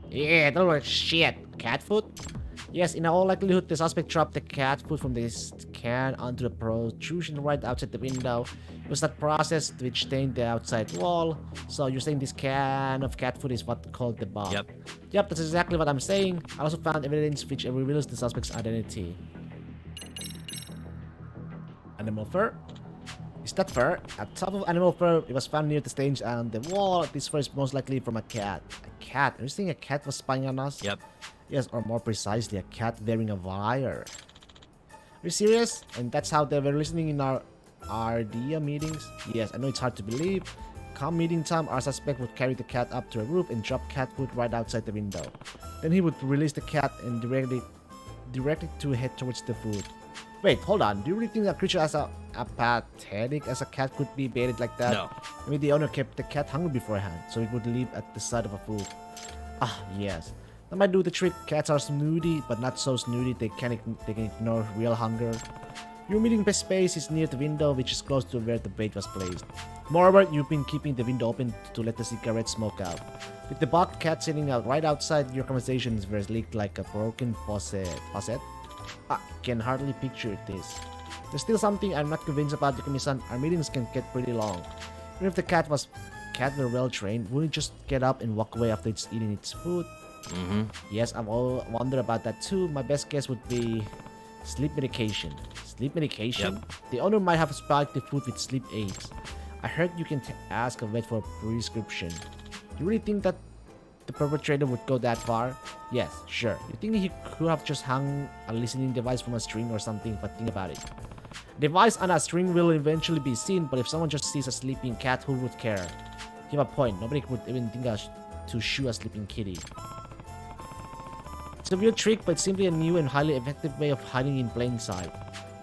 Yeah, that looks like shit. Cat food? Yes, in all likelihood, the suspect dropped the cat food from this can onto the protrusion right outside the window. It was that process which stained the outside wall. So you're saying this can of cat food is what called the bug? Yep, that's exactly what I'm saying. I also found evidence which reveals the suspect's identity. Animal fur? Is that fur? A top of animal fur, it was found near the stains on the wall. This fur is most likely from a cat. A cat? Are you saying a cat was spying on us? Yep. Yes, or more precisely, a cat wearing a wire. Are you serious? And that's how they were listening in our RDA meetings? Yes, I know it's hard to believe. Come meeting time, our suspect would carry the cat up to a roof and drop cat food right outside the window. Then he would release the cat and direct it to head towards the food. Wait, hold on. Do you really think a creature as apathetic as a cat could be baited like that? No. Maybe the owner kept the cat hungry beforehand, so it would leave at the side of a food. Ah, yes. That might do the trick. Cats are snooty, but not so snooty they can ignore real hunger. Your meeting space is near the window, which is close to where the bait was placed. Moreover, you've been keeping the window open to let the cigarette smoke out. With the bugged cat sitting out right outside, your conversation is very leaked like a broken faucet. Faucet? I can hardly picture this. There's still something I'm not convinced about, Yukimi-san. Our meetings can get pretty long. Even if the cat were well trained, wouldn't it just get up and walk away after it's eating its food? Yes, I've all wondered about that too. My best guess would be sleep medication. Sleep medication? Yep. The owner might have spiked the food with sleep aids. I heard you can ask a vet for a prescription. Do you really think that the perpetrator would go that far? Yes, sure. You think he could have just hung a listening device from a string or something, but think about it. Device on a string will eventually be seen, but if someone just sees a sleeping cat, who would care? You have a point. Nobody would even think to shoot a sleeping kitty. It's a weird trick, but it's simply a new and highly effective way of hiding in plain sight.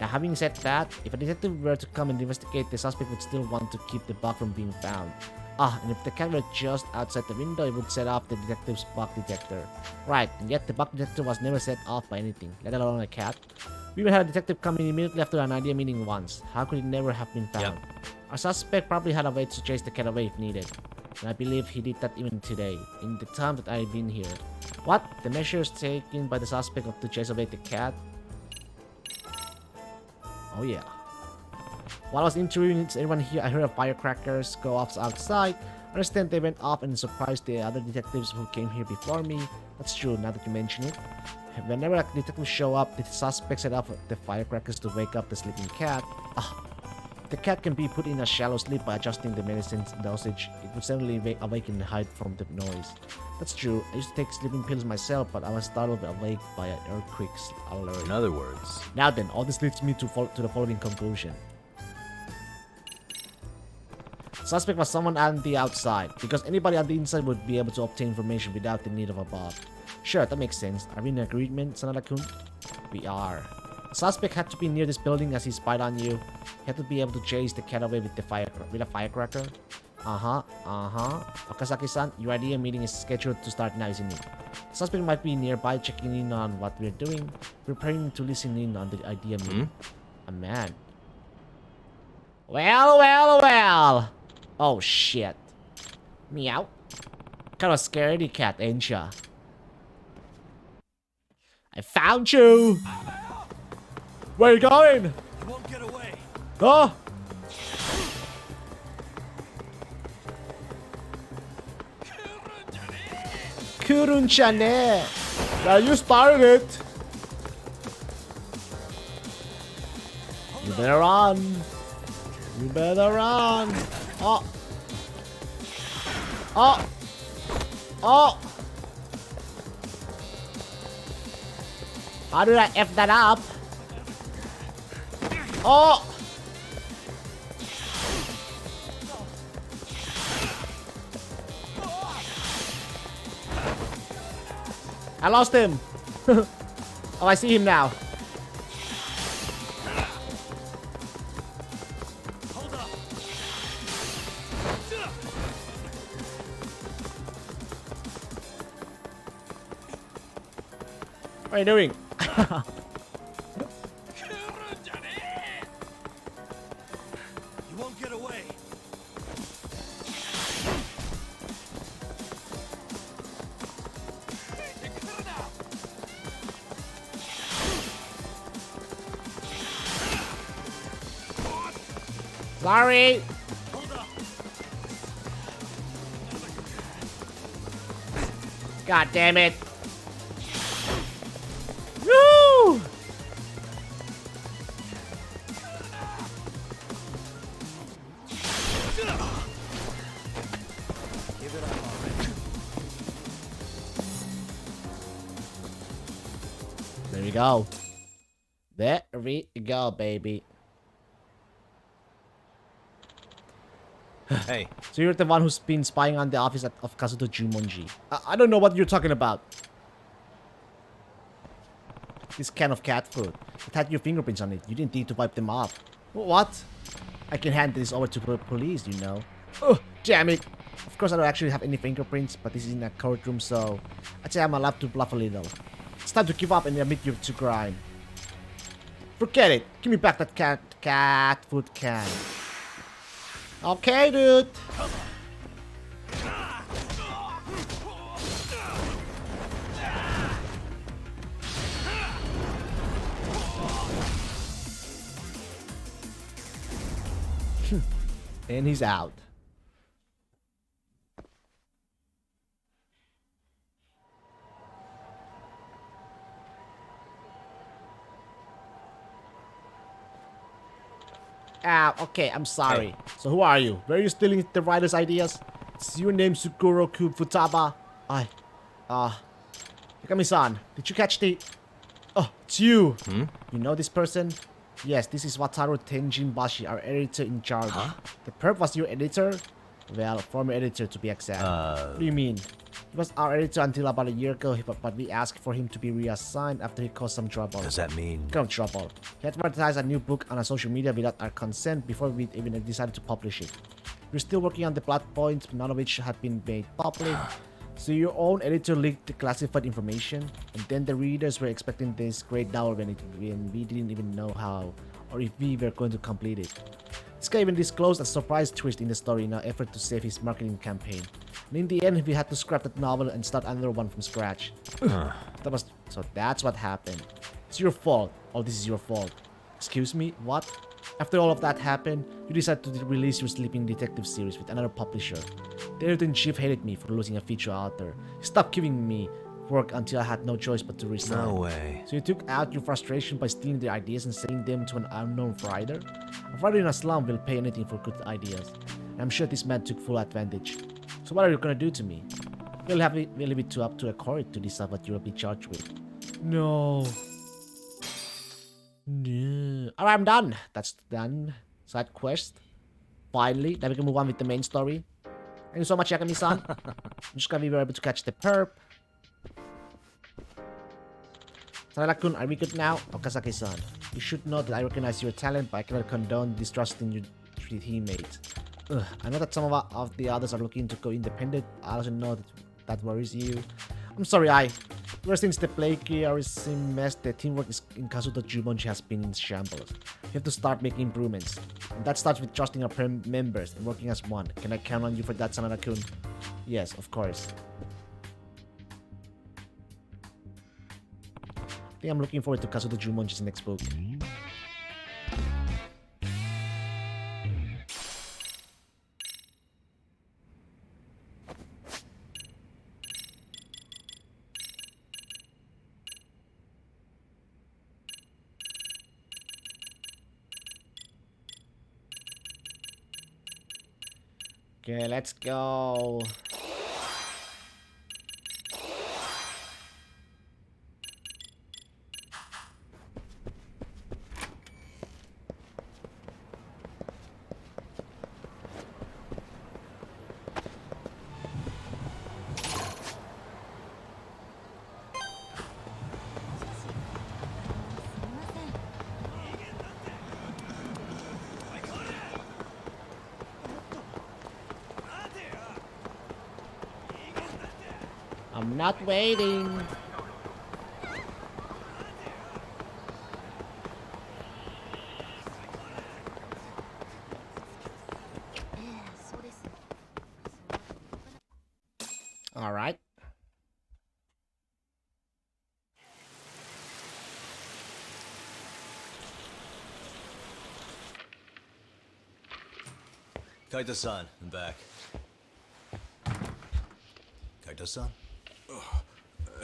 Now, having said that, if a detective were to come and investigate, the suspect would still want to keep the bug from being found. And if the cat were just outside the window, it would set off the detective's bug detector. Right, and yet the bug detector was never set off by anything, let alone a cat. We even had a detective come in immediately after an idea meeting once. How could it never have been found? Our suspect probably had a way to chase the cat away if needed. And I believe he did that even today, in the time that I've been here. What? The measures taken by the suspect to chase away the cat? Oh yeah. While I was interviewing everyone here, I heard firecrackers go off outside. I understand they went off and surprised the other detectives who came here before me. That's true, now that you mention it. Whenever a detective show up, the suspect set off the firecrackers to wake up the sleeping cat. The cat can be put in a shallow sleep by adjusting the medicine's dosage. It would suddenly awaken and hide from the noise. That's true. I used to take sleeping pills myself, but I was startled awake by an earthquake alert. In other words... Now then, all this leads me to the following conclusion. Suspect was someone on the outside, because anybody on the inside would be able to obtain information without the need of a bot. Sure, that makes sense. Are we in agreement, Sanada-kun? We are. The suspect had to be near this building as he spied on you. He had to be able to chase the cat away with a firecracker. Okazaki-san, your idea meeting is scheduled to start now, isn't it? The suspect might be nearby checking in on what we're doing, preparing to listen in on the idea meeting. A man. Well. Oh shit. Meow. Kind of scaredy cat, ain't ya? I found you! Where you going? You won't get away. Oh! Kurun-chane! Now you started it! You better run! You better run! Oh! Oh! Oh! How did I F that up? Oh! I lost him! Oh, I see him now. Hold up. What are you doing? You won't get away. Sorry! Hold up. God damn it! Woo! Give it up already. There we go. There we go, baby. Hey, So you're the one who's been spying on the office of Kazuto Jumonji. I don't know what you're talking about. This can of cat food. It had your fingerprints on it. You didn't need to wipe them off. What? I can hand this over to the police, you know. Oh, damn it. Of course I don't actually have any fingerprints, but this is in a courtroom, so I'd say I'm allowed to bluff a little. It's time to give up and admit you to crime. Forget it. Give me back that cat food can. Okay, dude. And he's out. Okay, I'm sorry. Hey. So who are you? Were you stealing the writer's ideas? Is your name Suguro Futaba? Yagami-san, did you catch the... Oh, it's you. You know this person? Yes, this is Wataru Tenjinbashi, our editor in charge. The perp was your editor? Well, former editor to be exact. What do you mean? He was our editor until about a year ago, but we asked for him to be reassigned after he caused some trouble. Does that mean? Kind of trouble. He advertised a new book on our social media without our consent before we even decided to publish it. We're still working on the plot points, none of which had been made public. So your own editor leaked the classified information, and then the readers were expecting this great novel when we didn't even know how or if we were going to complete it. This guy even disclosed a surprise twist in the story in an effort to save his marketing campaign. And in the end, we had to scrap that novel and start another one from scratch. So that's what happened. It's your fault. All this is your fault. Excuse me? What? After all of that happened, you decided to release your Sleeping Detective series with another publisher. The editor-in-chief hated me for losing a feature author. He stopped giving me work until I had no choice but to resign. No way. So you took out your frustration by stealing their ideas and selling them to an unknown writer? A writer in a slum will pay anything for good ideas. And I'm sure this man took full advantage. So what are you gonna do to me? We'll leave it up to a court to decide what you'll be charged with. No. No. Alright, I'm done. That's done. Side quest. Finally, then we can move on with the main story. Thank you so much, Yakami-san. I'm just glad we were able to catch the perp. Sarada-kun, are we good now? Okazaki-san, you should know that I recognize your talent, but I cannot condone distrusting your teammates. I know that some of the others are looking to go independent. I also know that worries you. I'm sorry, ever since the Plague mess, the teamwork in Kazuto Jumonji has been in shambles. We have to start making improvements. And that starts with trusting our members and working as one. Can I count on you for that, Sanada-kun? Yes, of course. I think I'm looking forward to Kazuto Jumonji's next book. Okay, let's go. I'm not waiting. All right. Kaito-san, I'm back. Kaito-san?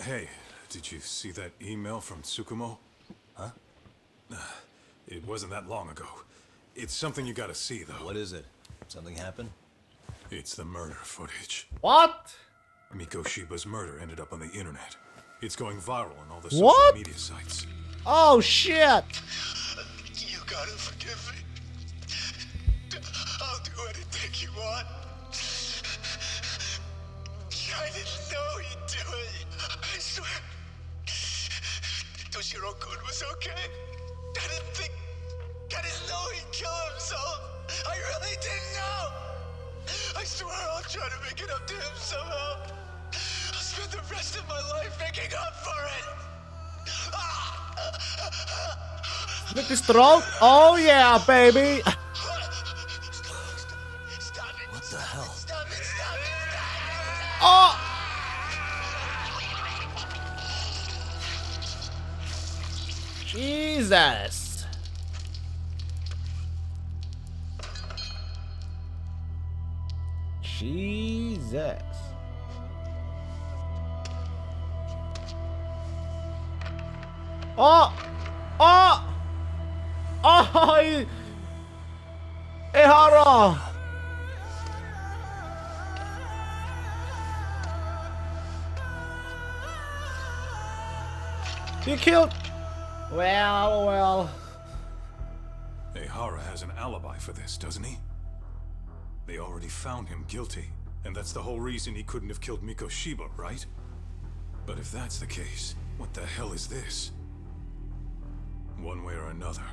Hey, did you see that email from Tsukumo? Huh? It wasn't that long ago. It's something you gotta see, though. What is it? Something happened? It's the murder footage. What? Mikoshiba's murder ended up on the internet. It's going viral on all the What? social media sites. Oh shit! You gotta forgive me. I'll do anything you want. I didn't know he'd do it. I swear. Toshiro-kun was okay. I didn't know he'd kill himself. I really didn't know. I swear I'll try to make it up to him somehow. I'll spend the rest of my life making up for it. Slit his throat? Oh yeah, baby! What the hell? Oh! Jesus! Jesus. Oh! Oh! Oh! Ehara! You killed... Well. has an alibi for this, doesn't he? They already found him guilty, and that's the whole reason he couldn't have killed Mikoshiba, right? But if that's the case, what the hell is this? One way or another,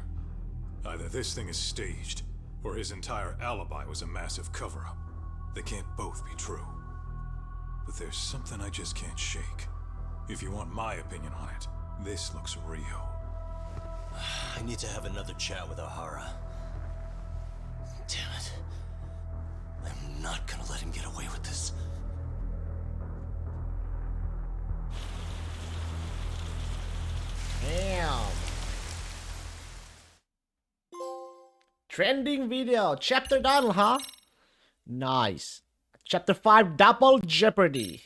either this thing is staged, or his entire alibi was a massive cover-up. They can't both be true. But there's something I just can't shake. If you want my opinion on it, this looks real. I need to have another chat with O'Hara. Damn it. I'm not gonna let him get away with this. Damn. Trending video. Chapter done, huh? Nice. Chapter 5, Double Jeopardy.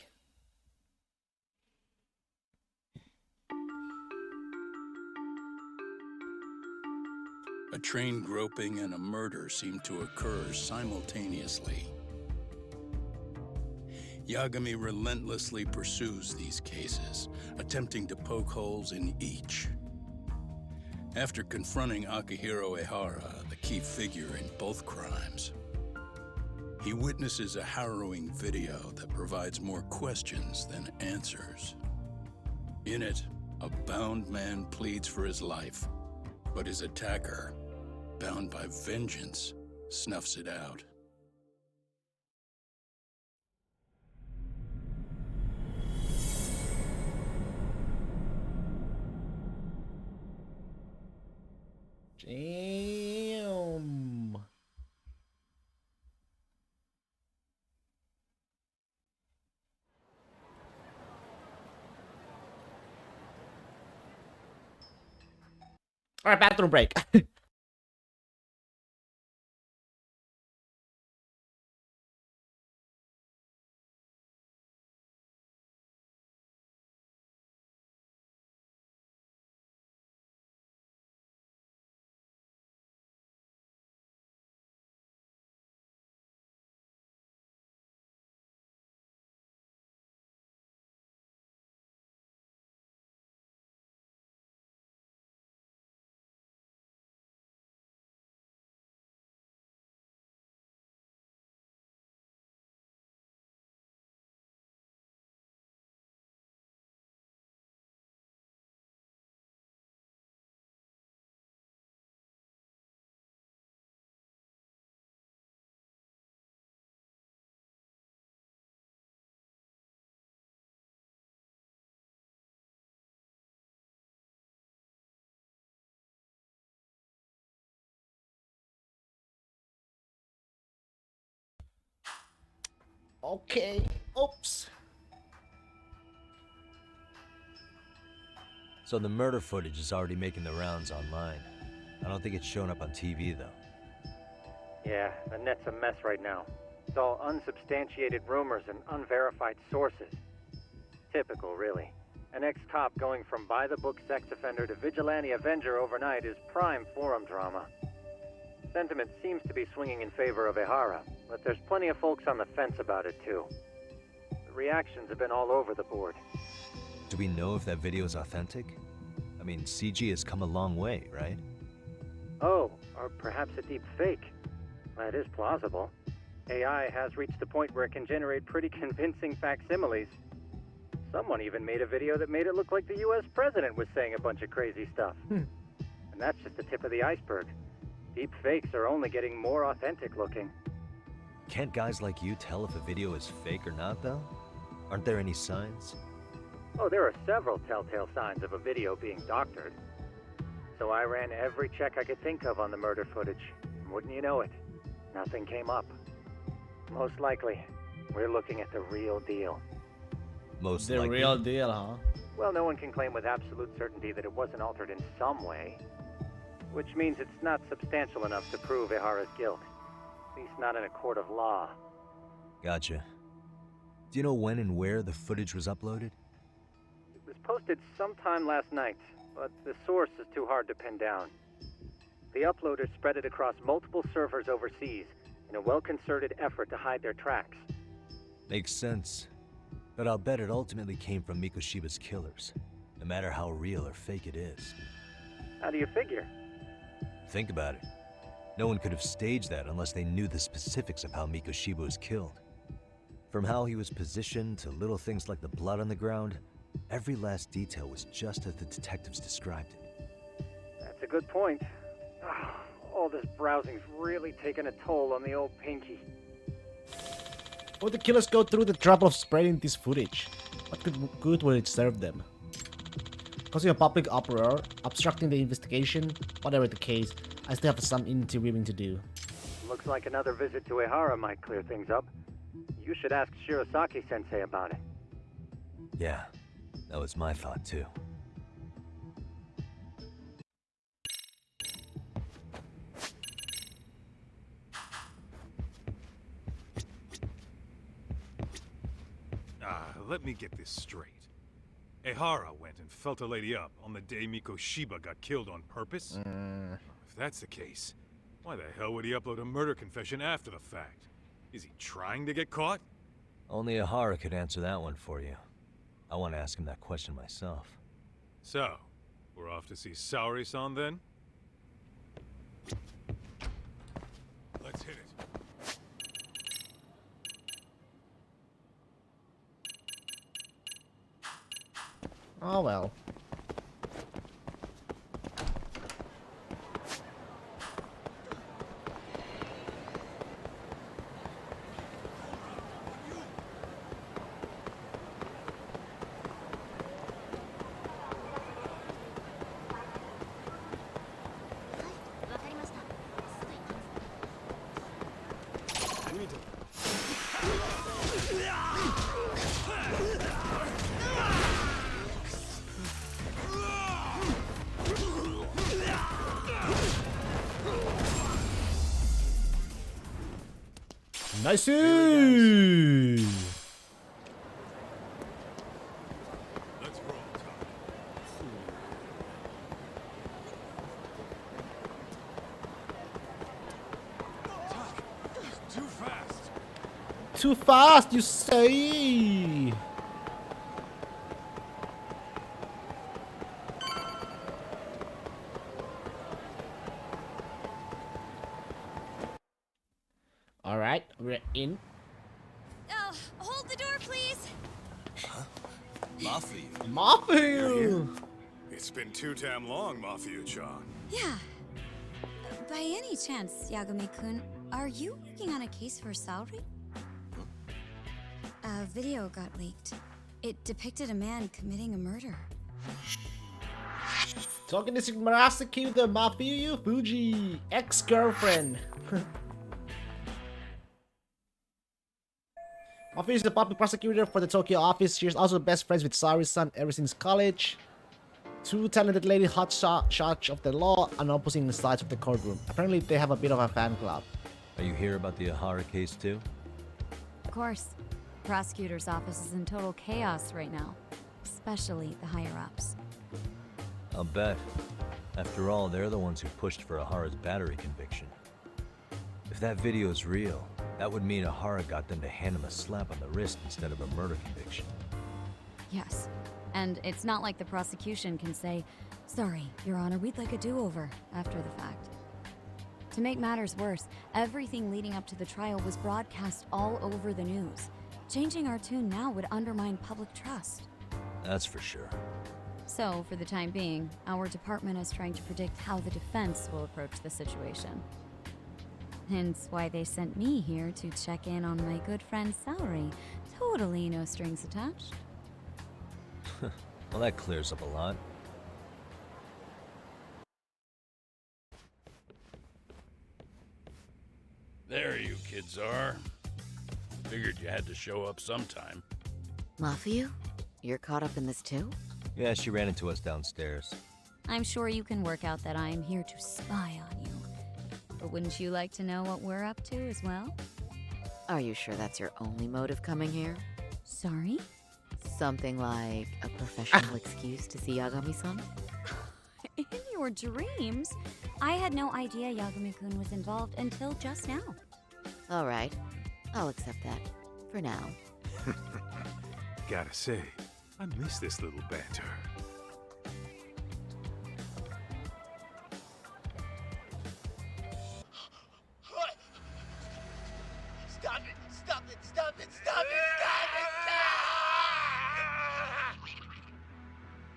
A train groping and a murder seem to occur simultaneously. Yagami relentlessly pursues these cases, attempting to poke holes in each. After confronting Akihiro Ehara, the key figure in both crimes, he witnesses a harrowing video that provides more questions than answers. In it, a bound man pleads for his life, but his attacker, bound by vengeance, snuffs it out. Damn. All right, bathroom break. Okay. Oops. So the murder footage is already making the rounds online. I don't think it's showing up on TV, though. Yeah, the net's a mess right now. It's all unsubstantiated rumors and unverified sources. Typical, really. An ex-cop going from by-the-book sex offender to vigilante avenger overnight is prime forum drama. Sentiment seems to be swinging in favor of Ehara, but there's plenty of folks on the fence about it, too. The reactions have been all over the board. Do we know if that video is authentic? I mean, CG has come a long way, right? Oh, or perhaps a deep fake. That is plausible. AI has reached the point where it can generate pretty convincing facsimiles. Someone even made a video that made it look like the US president was saying a bunch of crazy stuff. And that's just the tip of the iceberg. Deep fakes are only getting more authentic looking. Can't guys like you tell if a video is fake or not, though? Aren't there any signs? Oh, there are several telltale signs of a video being doctored. So I ran every check I could think of on the murder footage. And wouldn't you know it, nothing came up. Most likely, we're looking at the real deal. Most The likely. real deal, huh? Well, no one can claim with absolute certainty that it wasn't altered in some way. Which means it's not substantial enough to prove Ehara's guilt. At least not in a court of law. Gotcha. Do you know when and where the footage was uploaded? It was posted sometime last night, but the source is too hard to pin down. The uploaders spread it across multiple servers overseas in a well-concerted effort to hide their tracks. Makes sense. But I'll bet it ultimately came from Mikoshiba's killers, no matter how real or fake it is. How do you figure? Think about it. No one could have staged that unless they knew the specifics of how Mikoshiba was killed. From how he was positioned to little things like the blood on the ground, every last detail was just as the detectives described it. That's a good point. All this browsing's really taken a toll on the old pinky. Would the killers go through the trouble of spreading this footage? What good would it serve them? Causing a public uproar, obstructing the investigation, whatever the case, I still have some interviewing to do. Looks like another visit to Ehara might clear things up. You should ask Shirosaki-sensei about it. Yeah, that was my thought too. Let me get this straight. Ehara went and felt a lady up on the day Mikoshiba got killed on purpose? If that's the case, why the hell would he upload a murder confession after the fact? Is he trying to get caught? Only Ehara could answer that one for you. I want to ask him that question myself. So, we're off to see Saori-san then? Let's hit it. Oh well. Nice. Let's roll, Too fast. Too fast, you say? All right, we're in. Oh, hold the door, please. Mafia. Mafia. It's been too damn long, Mafia-chan. Yeah. By any chance, Yagami-kun, are you working on a case for Saori? A video got leaked. It depicted a man committing a murder. Talking to Murasaki, the Mafia Fuji ex-girlfriend. Mafia is the public prosecutor for the Tokyo office. She's also best friends with Saori-san ever since college. Two talented lady hotshots of the law on opposing sides of the courtroom. Apparently they have a bit of a fan club. Are you here about the Ehara case too? Of course. The prosecutor's office is in total chaos right now. Especially the higher-ups. I'll bet. After all, they're the ones who pushed for Ehara's battery conviction. If that video is real, that would mean Ehara got them to hand him a slap on the wrist instead of a murder conviction. Yes. And it's not like the prosecution can say, "Sorry, Your Honor, we'd like a do-over," after the fact. To make matters worse, everything leading up to the trial was broadcast all over the news. Changing our tune now would undermine public trust. That's for sure. So, for the time being, our department is trying to predict how the defense will approach the situation. Hence why they sent me here to check in on my good friend Saori. Totally no strings attached. Well, that clears up a lot. There you kids are. Figured you had to show up sometime. Mafia? You're caught up in this too? Yeah, she ran into us downstairs. I'm sure you can work out that I am here to spy on you. But wouldn't you like to know what we're up to as well? Are you sure that's your only motive coming here? Sorry? Something like a professional excuse to see Yagami-san? In your dreams? I had no idea Yagami-kun was involved until just now. Alright, I'll accept that. For now. Gotta say, I miss this little banter.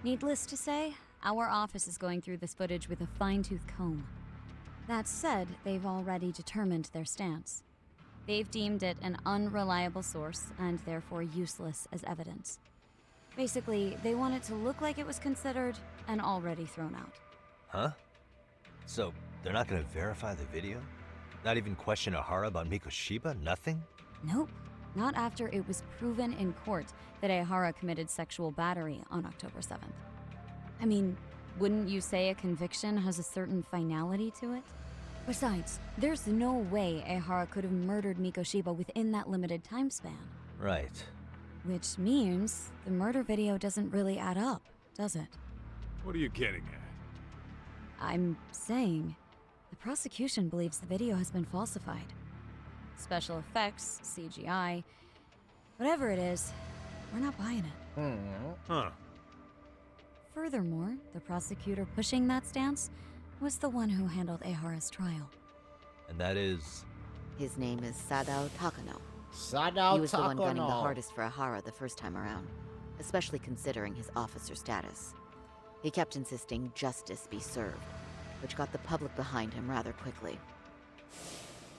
Needless to say, our office is going through this footage with a fine-tooth comb. That said, they've already determined their stance. They've deemed it an unreliable source and therefore useless as evidence. Basically, they want it to look like it was considered and already thrown out. Huh? So, they're not gonna verify the video? Not even question Ehara about Mikoshiba? Nothing? Nope. Not after it was proven in court that Ehara committed sexual battery on October 7th. I mean, wouldn't you say a conviction has a certain finality to it? Besides, there's no way Ehara could have murdered Mikoshiba within that limited time span. Right. Which means the murder video doesn't really add up, does it? What are you getting at? I'm saying the prosecution believes the video has been falsified. Special effects, CGI, whatever it is, we're not buying it. Huh. Furthermore, the prosecutor pushing that stance was the one who handled Ehara's trial. And that is... His name is Sadao Takano. Sadao He was the one gunning the Takano. hardest for Ehara the first time around, especially considering his officer status. He kept insisting justice be served, which got the public behind him rather quickly.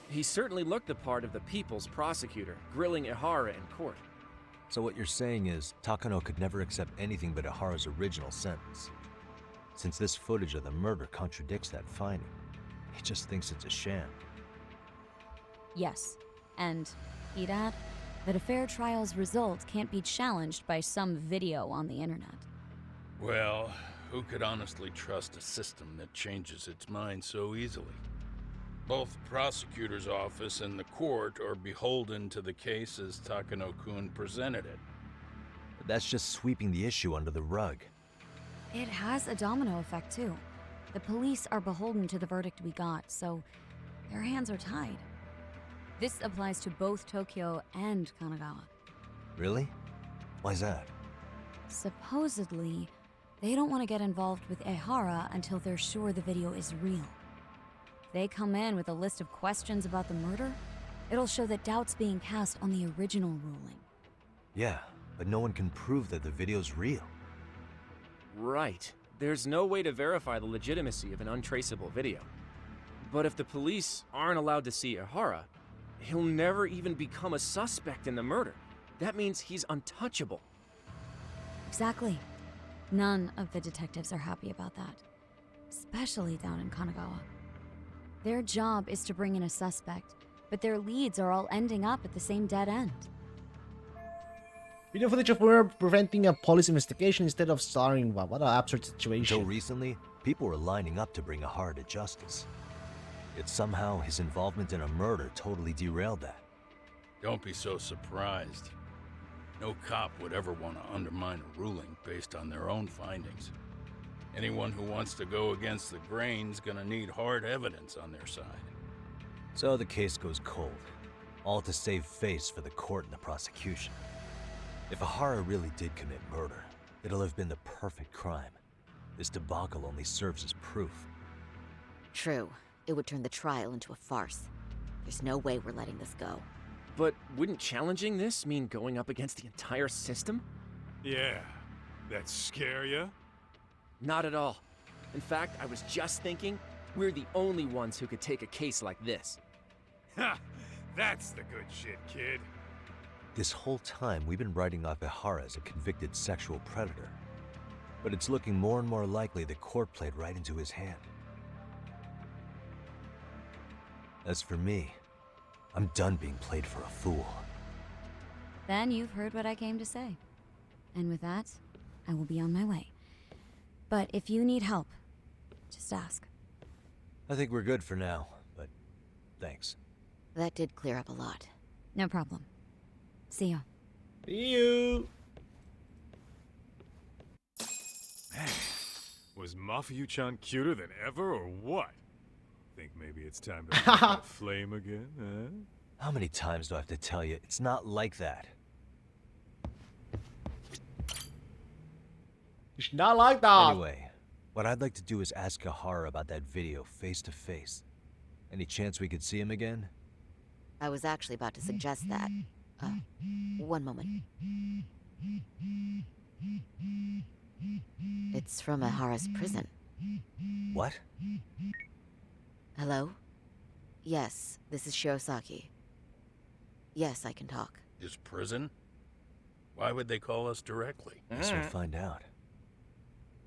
He certainly looked the part of the people's prosecutor, grilling Ehara in court. So what you're saying is, Takano could never accept anything but Ehara's original sentence. Since this footage of the murder contradicts that finding, he just thinks it's a sham. Yes, and he'd add that a fair trial's result can't be challenged by some video on the internet. Well, who could honestly trust a system that changes its mind so easily? Both the prosecutor's office and the court are beholden to the case as Takano-kun presented it. But that's just sweeping the issue under the rug. It has a domino effect, too. The police are beholden to the verdict we got, so their hands are tied. This applies to both Tokyo and Kanagawa. Really? Why's that? Supposedly, they don't want to get involved with Ehara until they're sure the video is real. If they come in with a list of questions about the murder, it'll show that doubt's being cast on the original ruling. Yeah, but no one can prove that the video's real. Right. There's no way to verify the legitimacy of an untraceable video. But if the police aren't allowed to see Ehara, he'll never even become a suspect in the murder. That means he's untouchable. Exactly. None of the detectives are happy about that. Especially down in Kanagawa. Their job is to bring in a suspect, but their leads are all ending up at the same dead end. Video footage of murder preventing a police investigation instead of starring one. What an absurd situation. Until recently, people were lining up to bring Ehara to justice. Yet somehow his involvement in a murder totally derailed that. Don't be so surprised. No cop would ever want to undermine a ruling based on their own findings. Anyone who wants to go against the grain's gonna need hard evidence on their side. So the case goes cold, all to save face for the court and the prosecution. If Ehara really did commit murder, it'll have been the perfect crime. This debacle only serves as proof. True. It would turn the trial into a farce. There's no way we're letting this go. But wouldn't challenging this mean going up against the entire system? Yeah. That scare ya? Not at all. In fact, I was just thinking, we're the only ones who could take a case like this. Ha! That's the good shit, kid. This whole time, we've been writing off Ehara as a convicted sexual predator. But it's looking more and more likely the court played right into his hand. As for me, I'm done being played for a fool. Then you've heard what I came to say. And with that, I will be on my way. But if you need help, just ask. I think we're good for now, but thanks. That did clear up a lot. No problem. See ya. See you. Man, was Mafuyu-chan cuter than ever, or what? Think maybe it's time to light a flame again, huh? How many times do I have to tell you? It's not like that. It's not like that. Anyway, what I'd like to do is ask Ehara about that video face to face. Any chance we could see him again? I was actually about to suggest that. One moment. It's from Ehara's prison. What? Hello? Yes, this is Shirosaki. Yes, I can talk. His prison? Why would they call us directly? Guess we'll find out.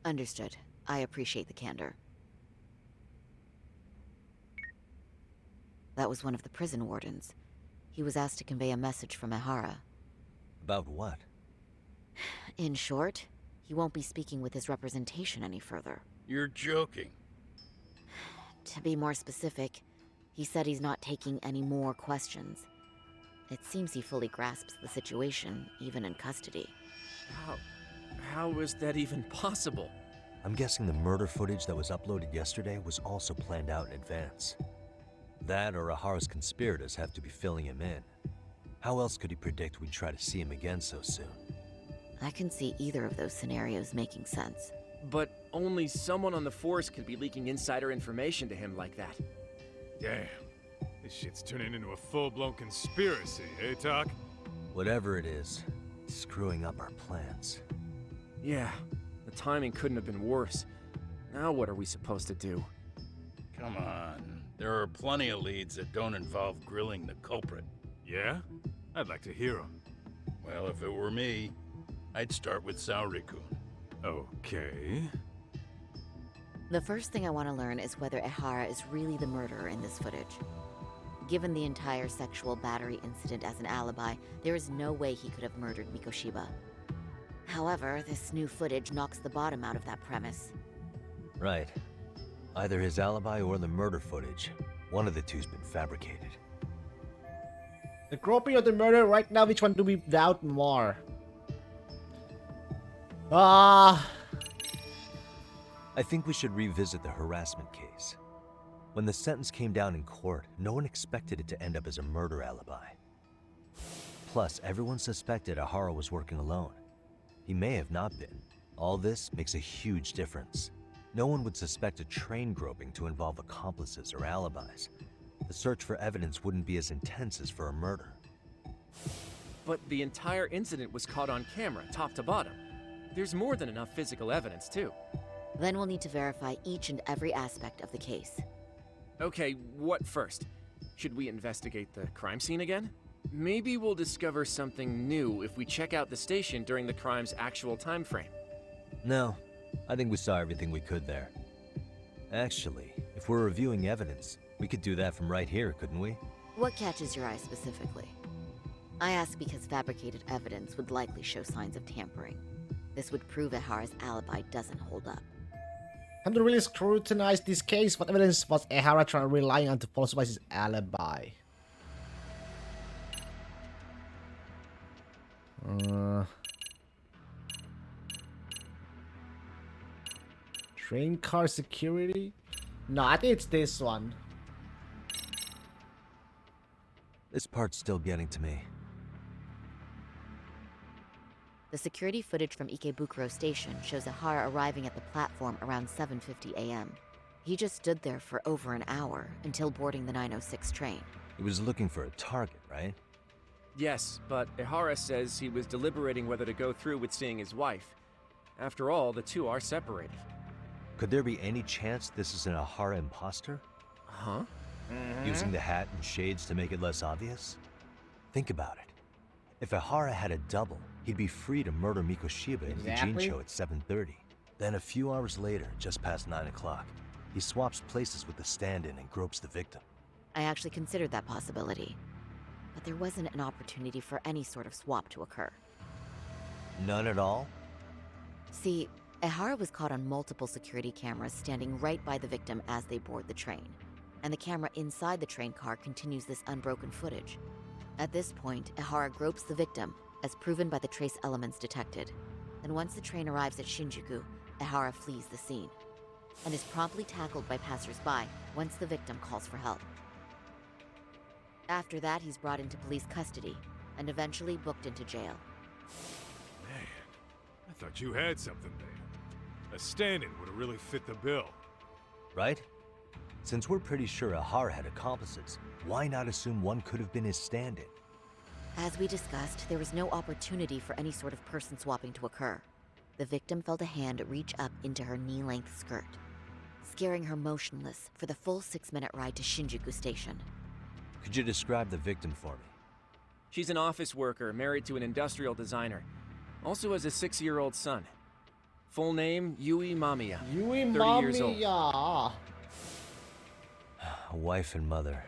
Understood. I appreciate the candor. That was one of the prison wardens. He was asked to convey a message from Ehara. About what? In short, he won't be speaking with his representation any further. You're joking. To be more specific, he said he's not taking any more questions. It seems he fully grasps the situation, even in custody. How is that even possible? I'm guessing the murder footage that was uploaded yesterday was also planned out in advance. That or Ehara's conspirators have to be filling him in. How else could he predict we'd try to see him again so soon? I can see either of those scenarios making sense. But only someone on the force could be leaking insider information to him like that. Damn. This shit's turning into a full-blown conspiracy, eh, Talk? Whatever it is, it's screwing up our plans. Yeah, the timing couldn't have been worse. Now what are we supposed to do? Come on. There are plenty of leads that don't involve grilling the culprit. Yeah? I'd like to hear them. Well, if it were me, I'd start with Saori-kun. Okay. The first thing I want to learn is whether Ehara is really the murderer in this footage. Given the entire sexual battery incident as an alibi, there is no way he could have murdered Mikoshiba. However, this new footage knocks the bottom out of that premise. Right. Either his alibi or the murder footage. One of the two's been fabricated. The groping or the murder right now, which one do we doubt more? I think we should revisit the harassment case. When the sentence came down in court, no one expected it to end up as a murder alibi. Plus, everyone suspected Ehara was working alone. He may have not been. All this makes a huge difference. No one would suspect a train groping to involve accomplices or alibis. The search for evidence wouldn't be as intense as for a murder. But the entire incident was caught on camera, top to bottom. There's more than enough physical evidence, too. Then we'll need to verify each and every aspect of the case. Okay, what first? Should we investigate the crime scene again? Maybe we'll discover something new if we check out the station during the crime's actual time frame. No, I think we saw everything we could there. Actually, if we're reviewing evidence, we could do that from right here, couldn't we? What catches your eye specifically? I ask because fabricated evidence would likely show signs of tampering. This would prove Ehara's alibi doesn't hold up. Time to really scrutinize this case. What evidence was Ehara trying to rely on to falsify his alibi? Train car security? No, I think it's this one. This part's still getting to me. The security footage from Ikebukuro Station shows Ehara arriving at the platform around 7:50 a.m. He just stood there for over an hour until boarding the 906 train. He was looking for a target, right? Yes, but Ehara says he was deliberating whether to go through with seeing his wife. After all, the two are separated. Could there be any chance this is an Ehara imposter? Huh? Using the hat and shades to make it less obvious? Think about it. If Ehara had a double, he'd be free to murder Mikoshiba in Fujincho at 7:30. Then a few hours later, just past 9 o'clock, he swaps places with the stand-in and gropes the victim. I actually considered that possibility, but there wasn't an opportunity for any sort of swap to occur. None at all? See, Ehara was caught on multiple security cameras standing right by the victim as they board the train, and the camera inside the train car continues this unbroken footage. At this point, Ehara gropes the victim, as proven by the trace elements detected. Then once the train arrives at Shinjuku, Ehara flees the scene, and is promptly tackled by passers-by once the victim calls for help. After that, he's brought into police custody, and eventually booked into jail. Man, I thought you had something there. A stand-in would have really fit the bill. Right? Since we're pretty sure Ehara had accomplices, why not assume one could have been his stand-in? As we discussed, there was no opportunity for any sort of person swapping to occur. The victim felt a hand reach up into her knee-length skirt, scaring her motionless for the full 6-minute ride to Shinjuku Station. Could you describe the victim for me? She's an office worker married to an industrial designer. Also has a 6-year-old son. Full name, Yui Mamiya. Yui 30 years old. Mamiya. A wife and mother.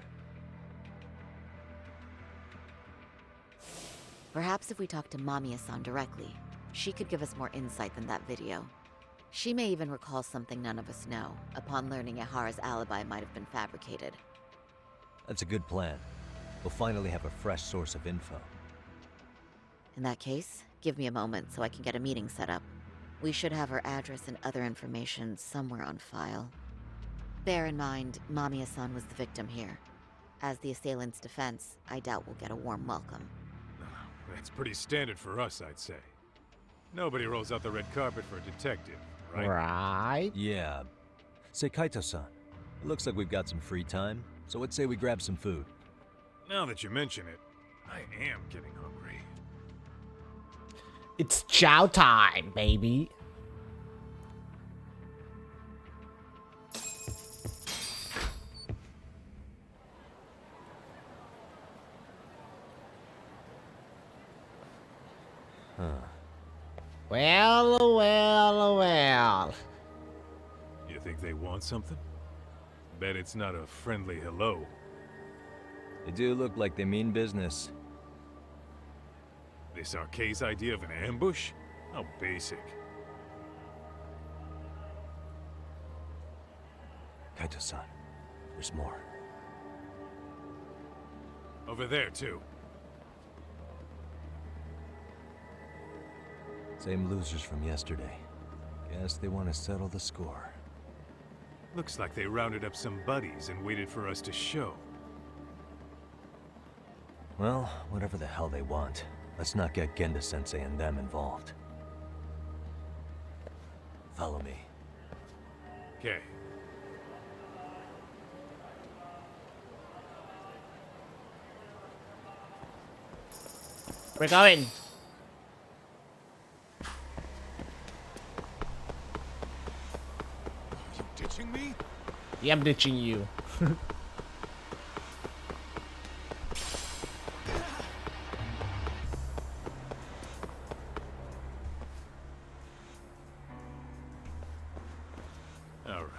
Perhaps if we talk to Mamiya-san directly, she could give us more insight than that video. She may even recall something none of us know, upon learning Ehara's alibi might have been fabricated. That's a good plan. We'll finally have a fresh source of info. In that case, give me a moment so I can get a meeting set up. We should have her address and other information somewhere on file. Bear in mind, Mamiya-san was the victim here. As the assailant's defense, I doubt we'll get a warm welcome. That's pretty standard for us, I'd say. Nobody rolls out the red carpet for a detective, right? Right. Yeah. Say, Kaito-san, it looks like we've got some free time, so let's say we grab some food. Now that you mention it, I am getting hungry. It's chow time, baby. Huh. Well. You think they want something? Bet it's not a friendly hello. They do look like they mean business. This Arcade's idea of an ambush? How basic. Kaito-san, there's more. Over there, too. Same losers from yesterday. Guess they want to settle the score. Looks like they rounded up some buddies and waited for us to show. Well, whatever the hell they want, let's not get Genda-sensei and them involved. Follow me. Okay. We're going. You ditching me? Yeah, I'm ditching you. Alright,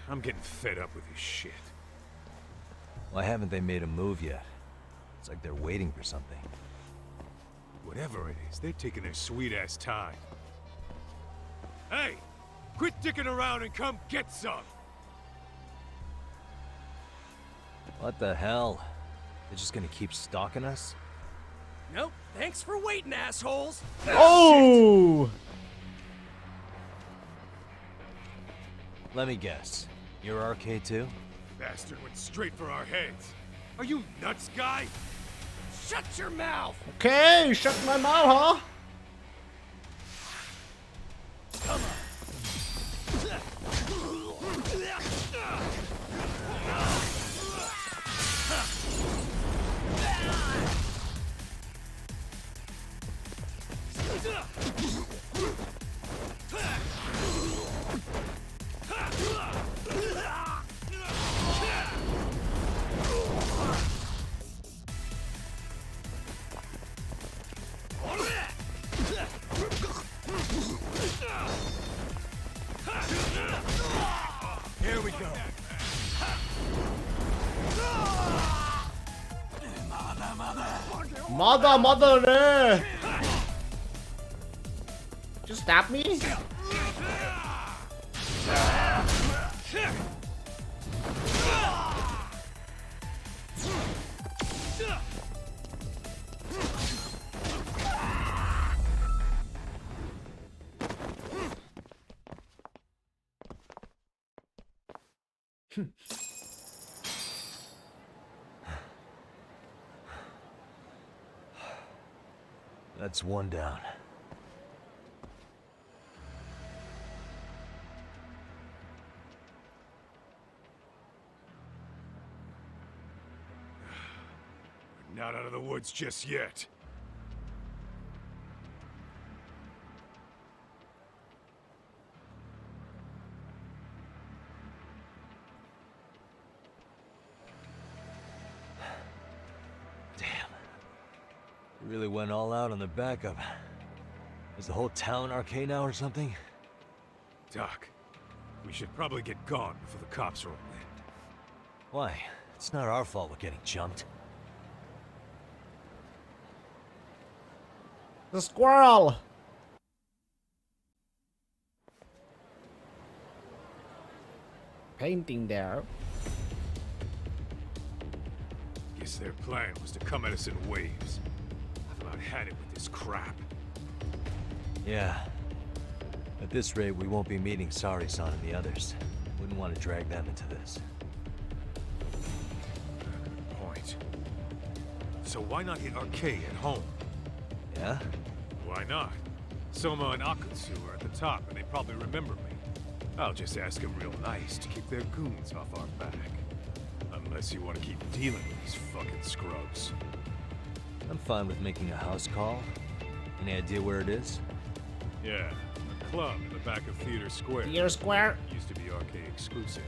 I'm getting fed up with this shit. Why haven't they made a move yet? It's like they're waiting for something. Whatever it is, they're taking their sweet-ass time. Hey! Quit dicking around and come get some! What the hell? They're just gonna keep stalking us? Nope. Thanks for waiting, assholes. Oh! Let me guess. You're RK too? Bastard went straight for our heads. Are you nuts, guy? Shut your mouth. Okay, shut my mouth, huh? Come on. Here we go. Mother, just stab me? That's one down. Not out of the woods just yet. Really went all out on the backup. Is the whole town arcade now or something? Doc, we should probably get gone before the cops roll in. Why? It's not our fault we're getting jumped. The squirrel! Painting there. Guess their plan was to come at us in waves. I've about had it with this crap. Yeah. At this rate, we won't be meeting Sari-san and the others. Wouldn't want to drag them into this. Good point. So why not hit Arcade at home? Yeah? Why not? Soma and Akutsu are at the top, and they probably remember me. I'll just ask them real nice to keep their goons off our back. Unless you want to keep dealing with these fucking scrubs. I'm fine with making a house call. Any idea where it is? Yeah, a club in the back of Theater Square. Theater Square? Used to be arcade exclusive.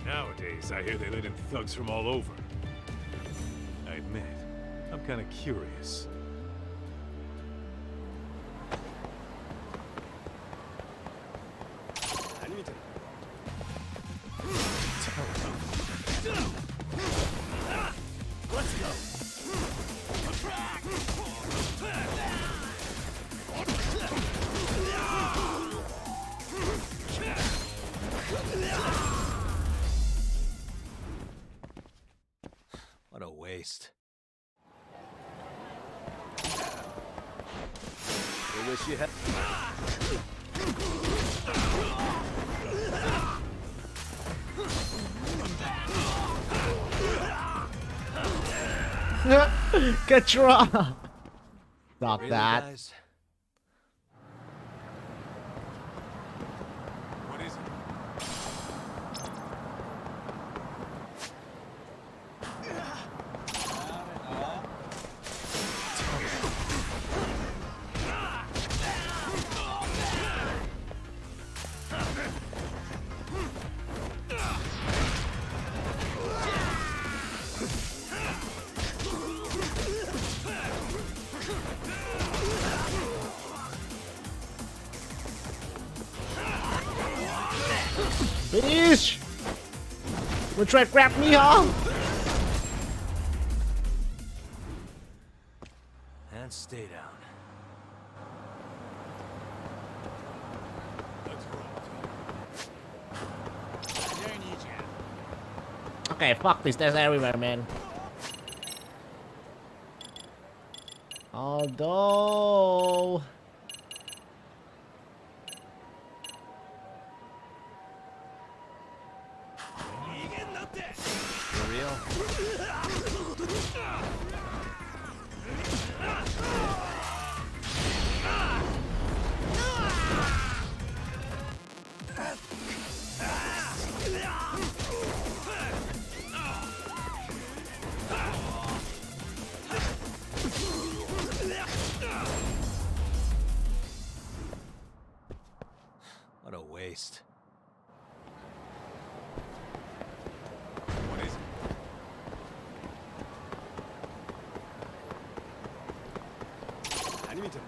Nowadays, I hear they let in thugs from all over. I admit, I'm kind of curious. Let's go. What a waste. I wish you had... Katra! Stop Really, that. guys? What is it? Finish! Wanna try to grab me, huh? And stay down. Okay, fuck this. There's everywhere, man. Although... For real? What a waste. What is it?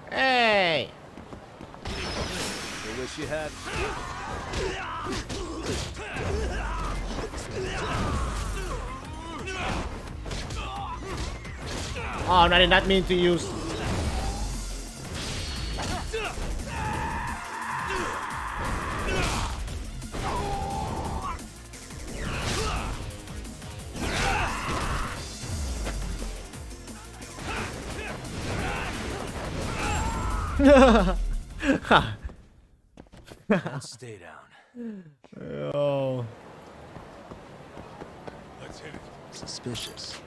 Hey! I wish you had... Oh, no, I did not mean to use... And stay down. Oh. Let's hit it. Suspicious.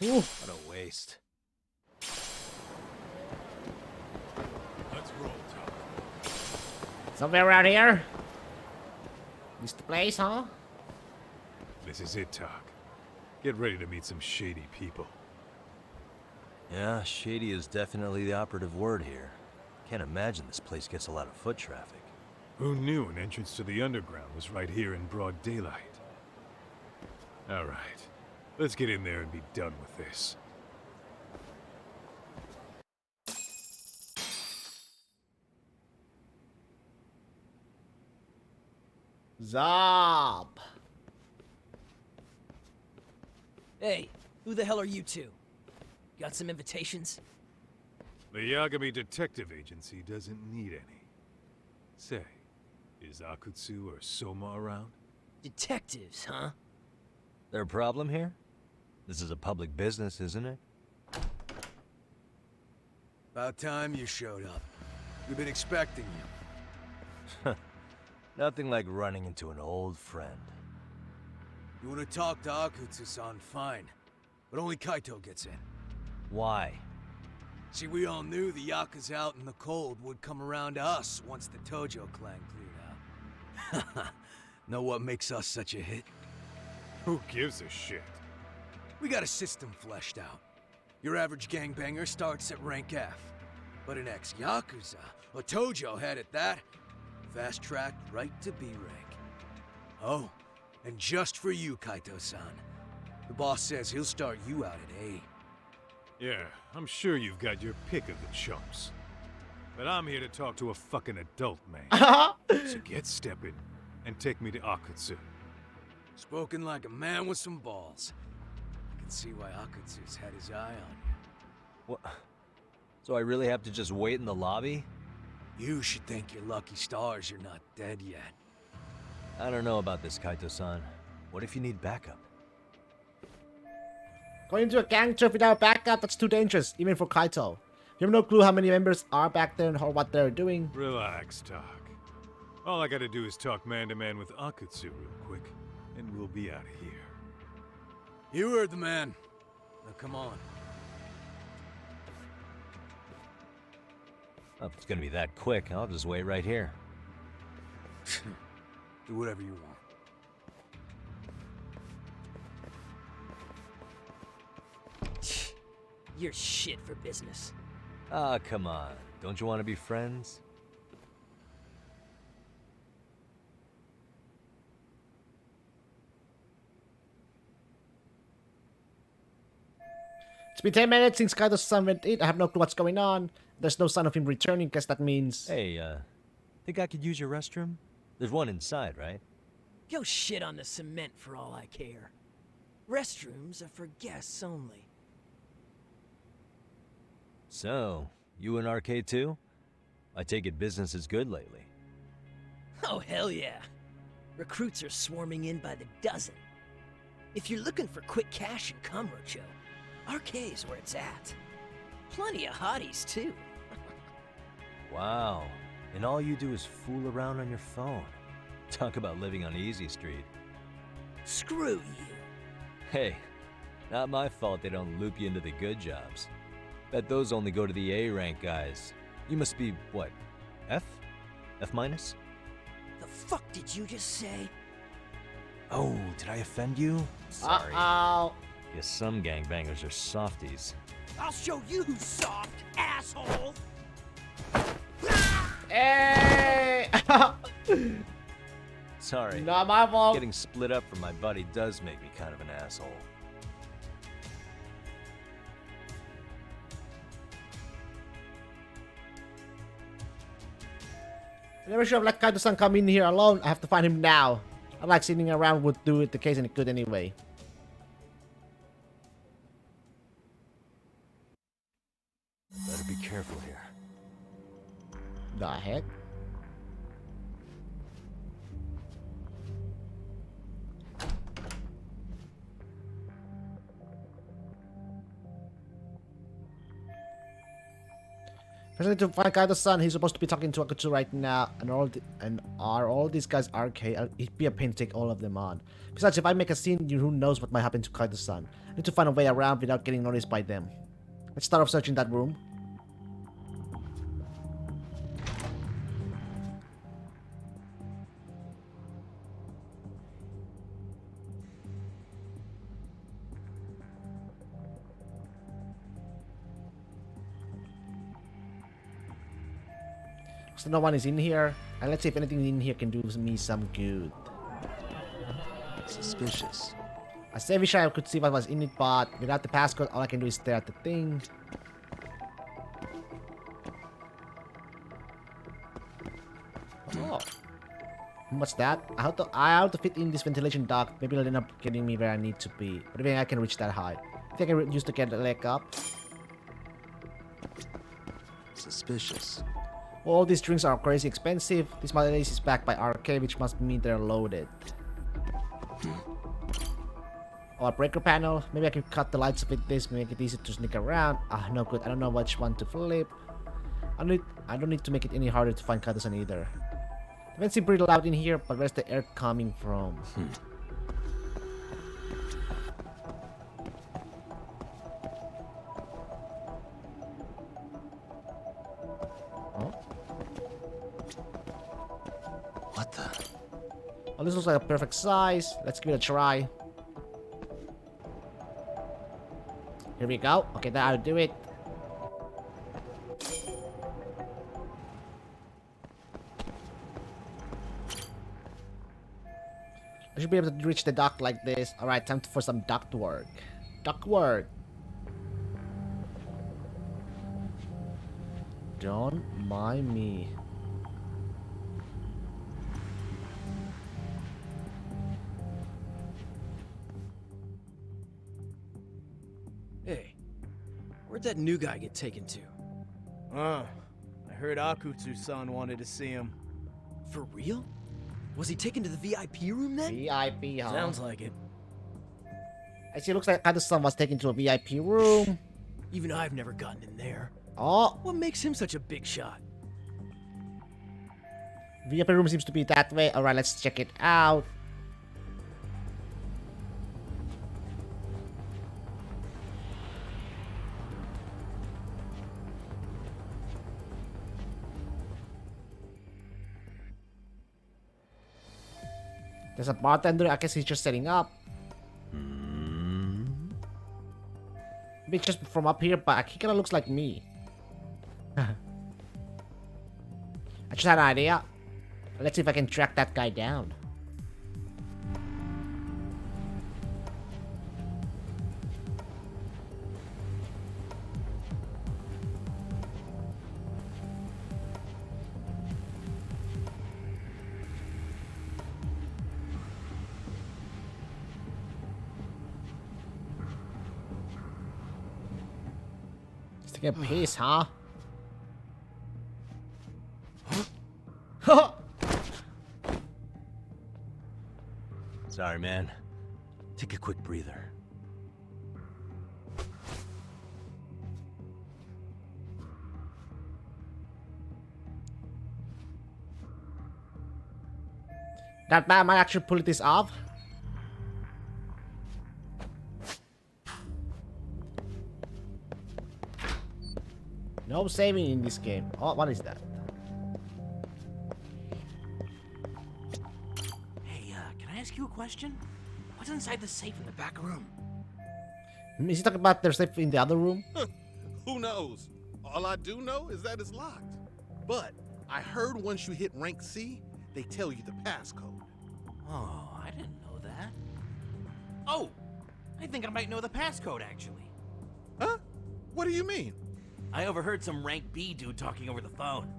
Ooh. What a waste. Let's roll, Tom. Somewhere around here? This the place, huh? This is it, Talk. Get ready to meet some shady people. Yeah, shady is definitely the operative word here. Can't imagine this place gets a lot of foot traffic. Who knew an entrance to the underground was right here in broad daylight? All right, let's get in there and be done with this. Zob. Hey, who the hell are you two? Got some invitations? The Yagami Detective Agency doesn't need any. Say, is Akutsu or Soma around? Detectives, huh? There a problem here? This is a public business, isn't it? About time you showed up. We've been expecting you. Nothing like running into an old friend. You want to talk to Akutsu-san, fine. But only Kaito gets in. Why? See, we all knew the Yakuza out in the cold would come around to us once the Tojo clan cleared out. Know what makes us such a hit? Who gives a shit? We got a system fleshed out. Your average gangbanger starts at rank F. But an ex-Yakuza, a Tojo head at that, fast-tracked right to B rank. Oh, and just for you, Kaito-san. The boss says he'll start you out at A. Yeah, I'm sure you've got your pick of the chumps. But I'm here to talk to a fucking adult man. So get stepping and take me to Akutsu. Spoken like a man with some balls. I can see why Akutsu's had his eye on you. What? So I really have to just wait in the lobby? You should thank your lucky stars you're not dead yet. I don't know about this, Kaito-san. What if you need backup? Going into a gang trip without backup, that's too dangerous, even for Kaito. You have no clue how many members are back there or what they're doing. Relax, Talk. All I gotta do is talk man-to-man with Akutsu real quick, and we'll be out of here. You heard the man. Now come on. Well, if it's gonna be that quick, I'll just wait right here. Do whatever you want. You're shit for business. Ah, come on. Don't you want to be friends? It's been 10 minutes since Kaito-san went in. I have no clue what's going on. There's no sign of him returning, guess that means... Hey, think I could use your restroom? There's one inside, right? Go shit on the cement for all I care. Restrooms are for guests only. So, you in Arcade too? I take it business is good lately. Oh, hell yeah. Recruits are swarming in by the dozen. If you're looking for quick cash and Kamurocho, Arcade's where it's at. Plenty of hotties, too. Wow. And all you do is fool around on your phone. Talk about living on Easy Street. Screw you. Hey, not my fault they don't loop you into the good jobs. Bet those only go to the A-rank guys. You must be, what, F? F minus? The fuck did you just say? Oh, did I offend you? Sorry. Uh-oh. Guess some gangbangers are softies. I'll show you who's soft, asshole! Hey! Sorry. Not my fault. Getting split up from my buddy does make me kind of an asshole. I never should have let Kaito-san come in here alone. I have to find him now. I like sitting around would do it the case any good anyway. Better be careful here. The heck? I need to find Kaito-san. He's supposed to be talking to Akutsu right now. And are all these guys RK? It'd be a pain to take all of them on. Besides, if I make a scene, who knows what might happen to Kaito-san. I need to find a way around without getting noticed by them. Let's start off searching that room. So no one is in here, and let's see if anything in here can do me some good. Suspicious. I wish I could see what was in it, but without the passcode, all I can do is stare at the thing. Oh. What's that? I have to fit in this ventilation duct. Maybe it'll end up getting me where I need to be. But I think I can reach that high. I think I can use to get the leg up. Suspicious. All these drinks are crazy expensive. This mayonnaise is backed by RK, which must mean they're loaded. Oh, a breaker panel. Maybe I can cut the lights with this, make it easy to sneak around. Ah, no good. I don't know which one to flip. I don't need to make it any harder to find Kaito-san either. The vents seem pretty loud in here, but where's the air coming from? What the? Oh, this looks like a perfect size. Let's give it a try. Here we go. Okay, that'll do it. I should be able to reach the duct like this. Alright, time for some duct work. Duct work. Don't mind me. Hey, where'd that new guy get taken to? I heard Akutsu-san wanted to see him. For real? Was he taken to the VIP room then? VIP, huh? Sounds like it. I see, it looks like Kaito-san was taken to a VIP room. Even I've never gotten in there. Oh! What makes him such a big shot? VIP room seems to be that way. Alright, let's check it out. There's a bartender. I guess he's just setting up. Maybe just from up here, but he kind of looks like me. I just had an idea. Let's see if I can track that guy down. Get a piece, huh? Sorry, man. Take a quick breather. That man might actually pull this off. No saving in this game. Oh, what is that? Hey, can I ask you a question? What's inside the safe in the back room? Is he talking about their safe in the other room? Who knows? All I do know is that it's locked. But I heard once you hit rank C, they tell you the passcode. Oh, I didn't know that. Oh, I think I might know the passcode, actually. Huh? What do you mean? I overheard some rank B dude talking over the phone.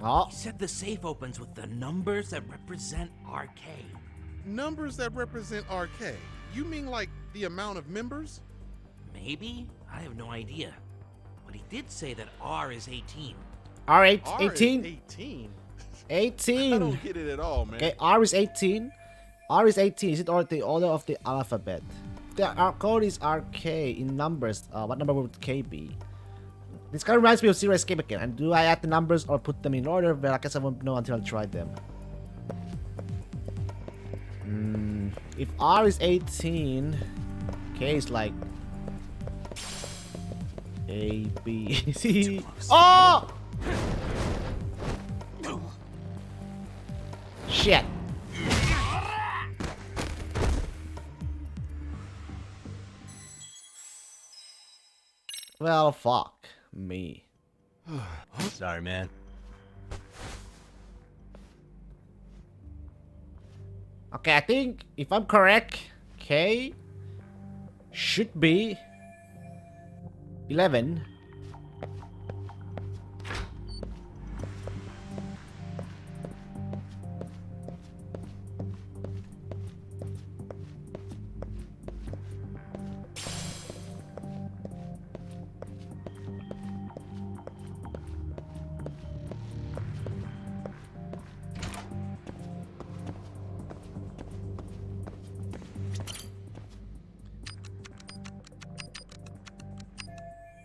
Oh. He said the safe opens with the numbers that represent RK. Numbers that represent RK? You mean like the amount of members? Maybe? I have no idea. But he did say that R is 18. R8, R 18? Is 18? 18. I don't get it at all, man. Okay, R is 18. R is 18. Is it the order of the alphabet? The code is RK in numbers. What number would K be? This kind of reminds me of Zero Escape again. And do I add the numbers or put them in order? Well, I guess I won't know until I try them. If R is 18, K is like A, B, C. Oh! Shit. Well, fuck me. Sorry, man. Okay, I think if I'm correct, K should be 11.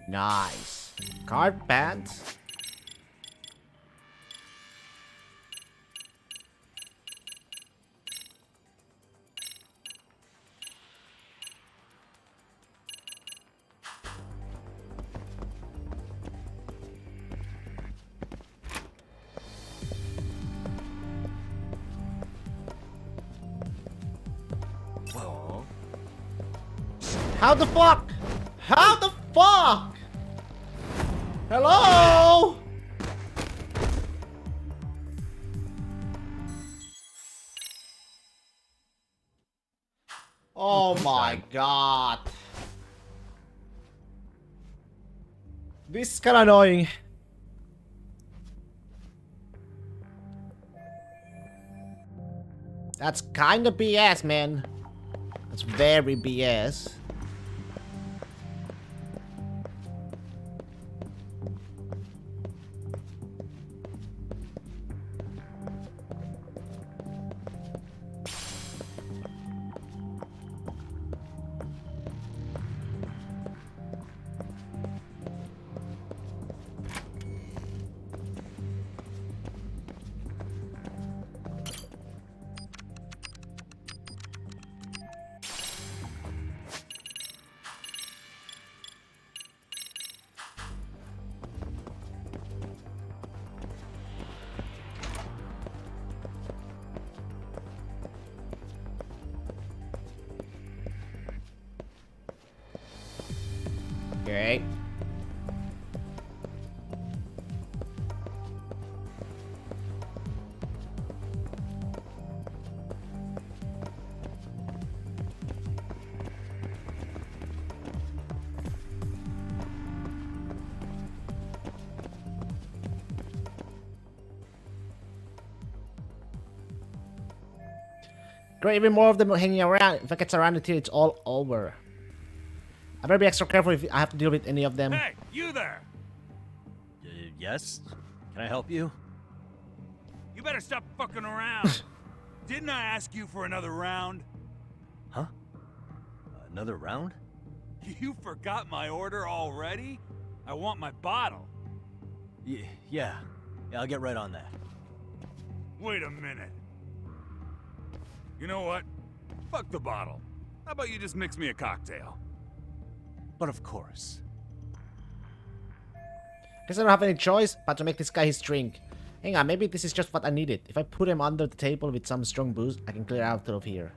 Nice. Card pants. Whoa. How the fuck? How the fuck? Hello? Oh my god. This is kinda annoying. That's kinda BS, man. That's very BS. Okay. Great, even more of them hanging around. If I get around until it's all over. I better be extra careful if I have to deal with any of them. Hey, you there! Yes? Can I help you? You better stop fucking around. Didn't I ask you for another round? Huh? Another round? You forgot my order already? I want my bottle. Yeah, I'll get right on that. Wait a minute. You know what? Fuck the bottle. How about you just mix me a cocktail? But of course. Guess I don't have any choice but to make this guy his drink. Hang on, maybe this is just what I needed. If I put him under the table with some strong booze, I can clear out of here.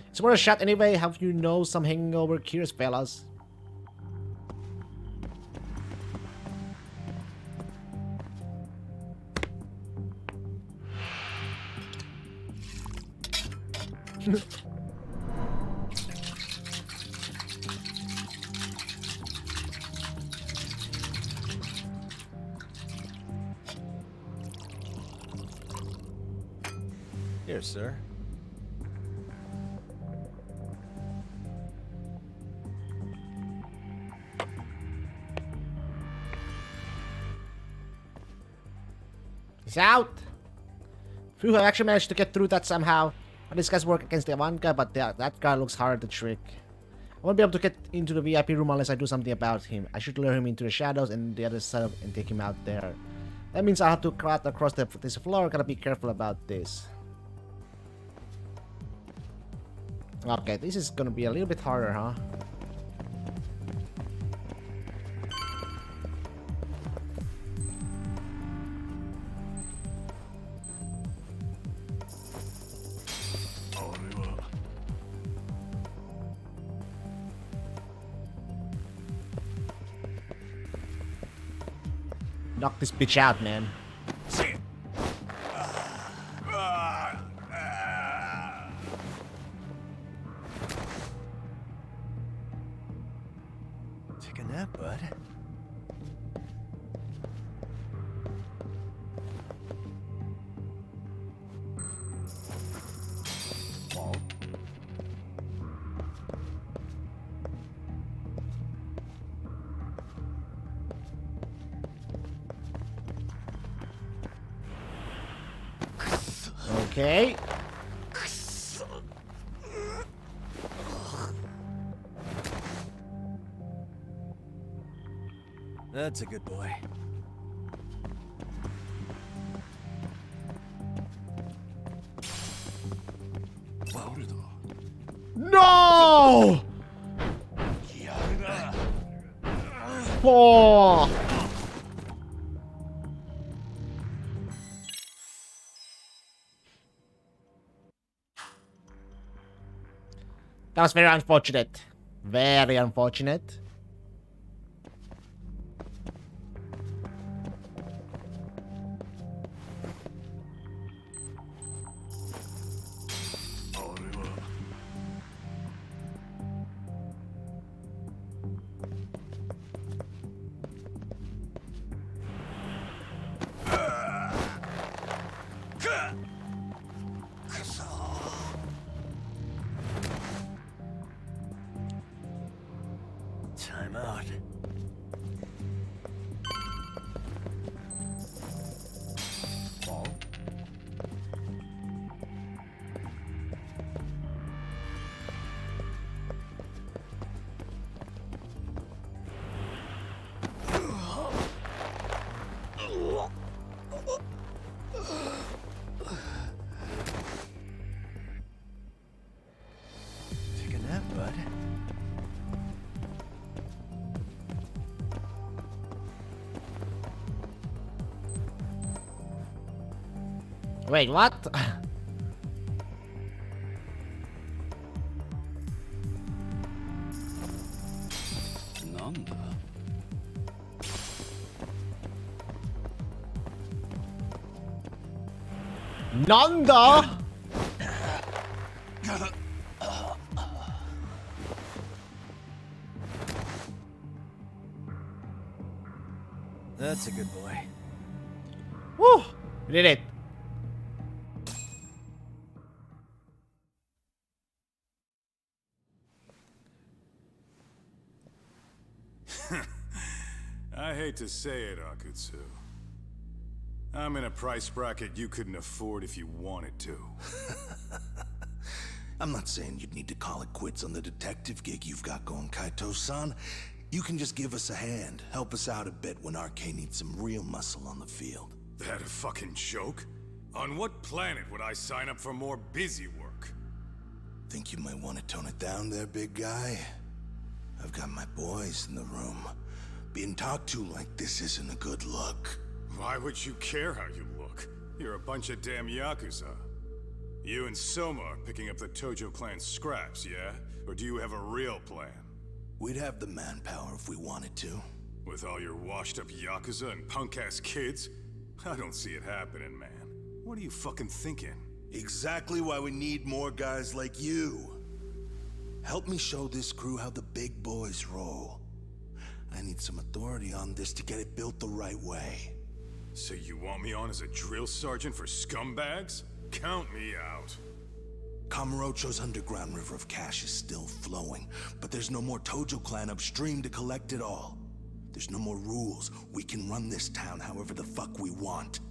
It's worth a shot anyway. Have you know some hangover cures, fellas? Here, sir. He's out. Phew, I actually managed to get through that somehow. These guys work against the one guy, but that guy looks hard to trick. won't be able to get into the VIP room unless I do something about him. I should lure him into the shadows and the other side and take him out there. That means I have to cut across this floor. Gotta be careful about this. Okay, this is gonna be a little bit harder, huh? Knock this bitch out, man. Take a nap, bud. Okay. That's a good boy. No! Oh! That was very unfortunate. Very unfortunate. Time out. Take a nap, bud. Wait, what? Nanda. Nanda? That's a good boy. Woo! We did it. I hate to say it, Akutsu. I'm in a price bracket you couldn't afford if you wanted to. I'm not saying you'd need to call it quits on the detective gig you've got going, Kaito-san. You can just give us a hand, help us out a bit when RK needs some real muscle on the field. That a fucking joke? On what planet would I sign up for more busy work? Think you might want to tone it down there, big guy? I've got my boys in the room. Being talked to like this isn't a good look. Why would you care how you look? You're a bunch of damn Yakuza. You and Soma are picking up the Tojo clan scraps, yeah? Or do you have a real plan? We'd have the manpower if we wanted to. With all your washed-up Yakuza and punk-ass kids? I don't see it happening, man. What are you fucking thinking? Exactly why we need more guys like you. Help me show this crew how the big boys roll. I need some authority on this to get it built the right way. So you want me on as a drill sergeant for scumbags? Count me out. Kamurocho's underground river of cash is still flowing, but there's no more Tojo clan upstream to collect it all. There's no more rules. We can run this town however the fuck we want.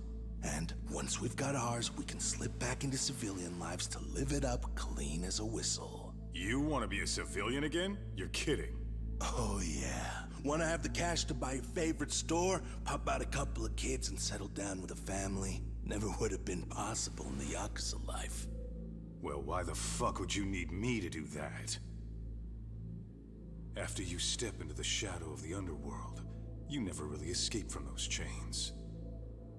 And once we've got ours, we can slip back into civilian lives to live it up clean as a whistle. You want to be a civilian again? You're kidding. Oh, yeah. Want to have the cash to buy your favorite store, pop out a couple of kids, and settle down with a family? Never would have been possible in the Yakuza life. Well, why the fuck would you need me to do that? After you step into the shadow of the underworld, you never really escape from those chains.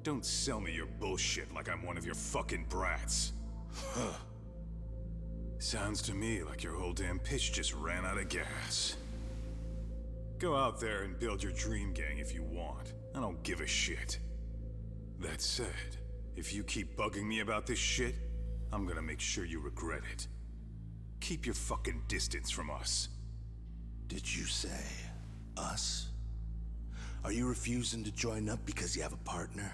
Don't sell me your bullshit like I'm one of your fucking brats. Huh. Sounds to me like your whole damn pitch just ran out of gas. Go out there and build your dream gang if you want. I don't give a shit. That said, if you keep bugging me about this shit, I'm gonna make sure you regret it. Keep your fucking distance from us. Did you say us? Are you refusing to join up because you have a partner?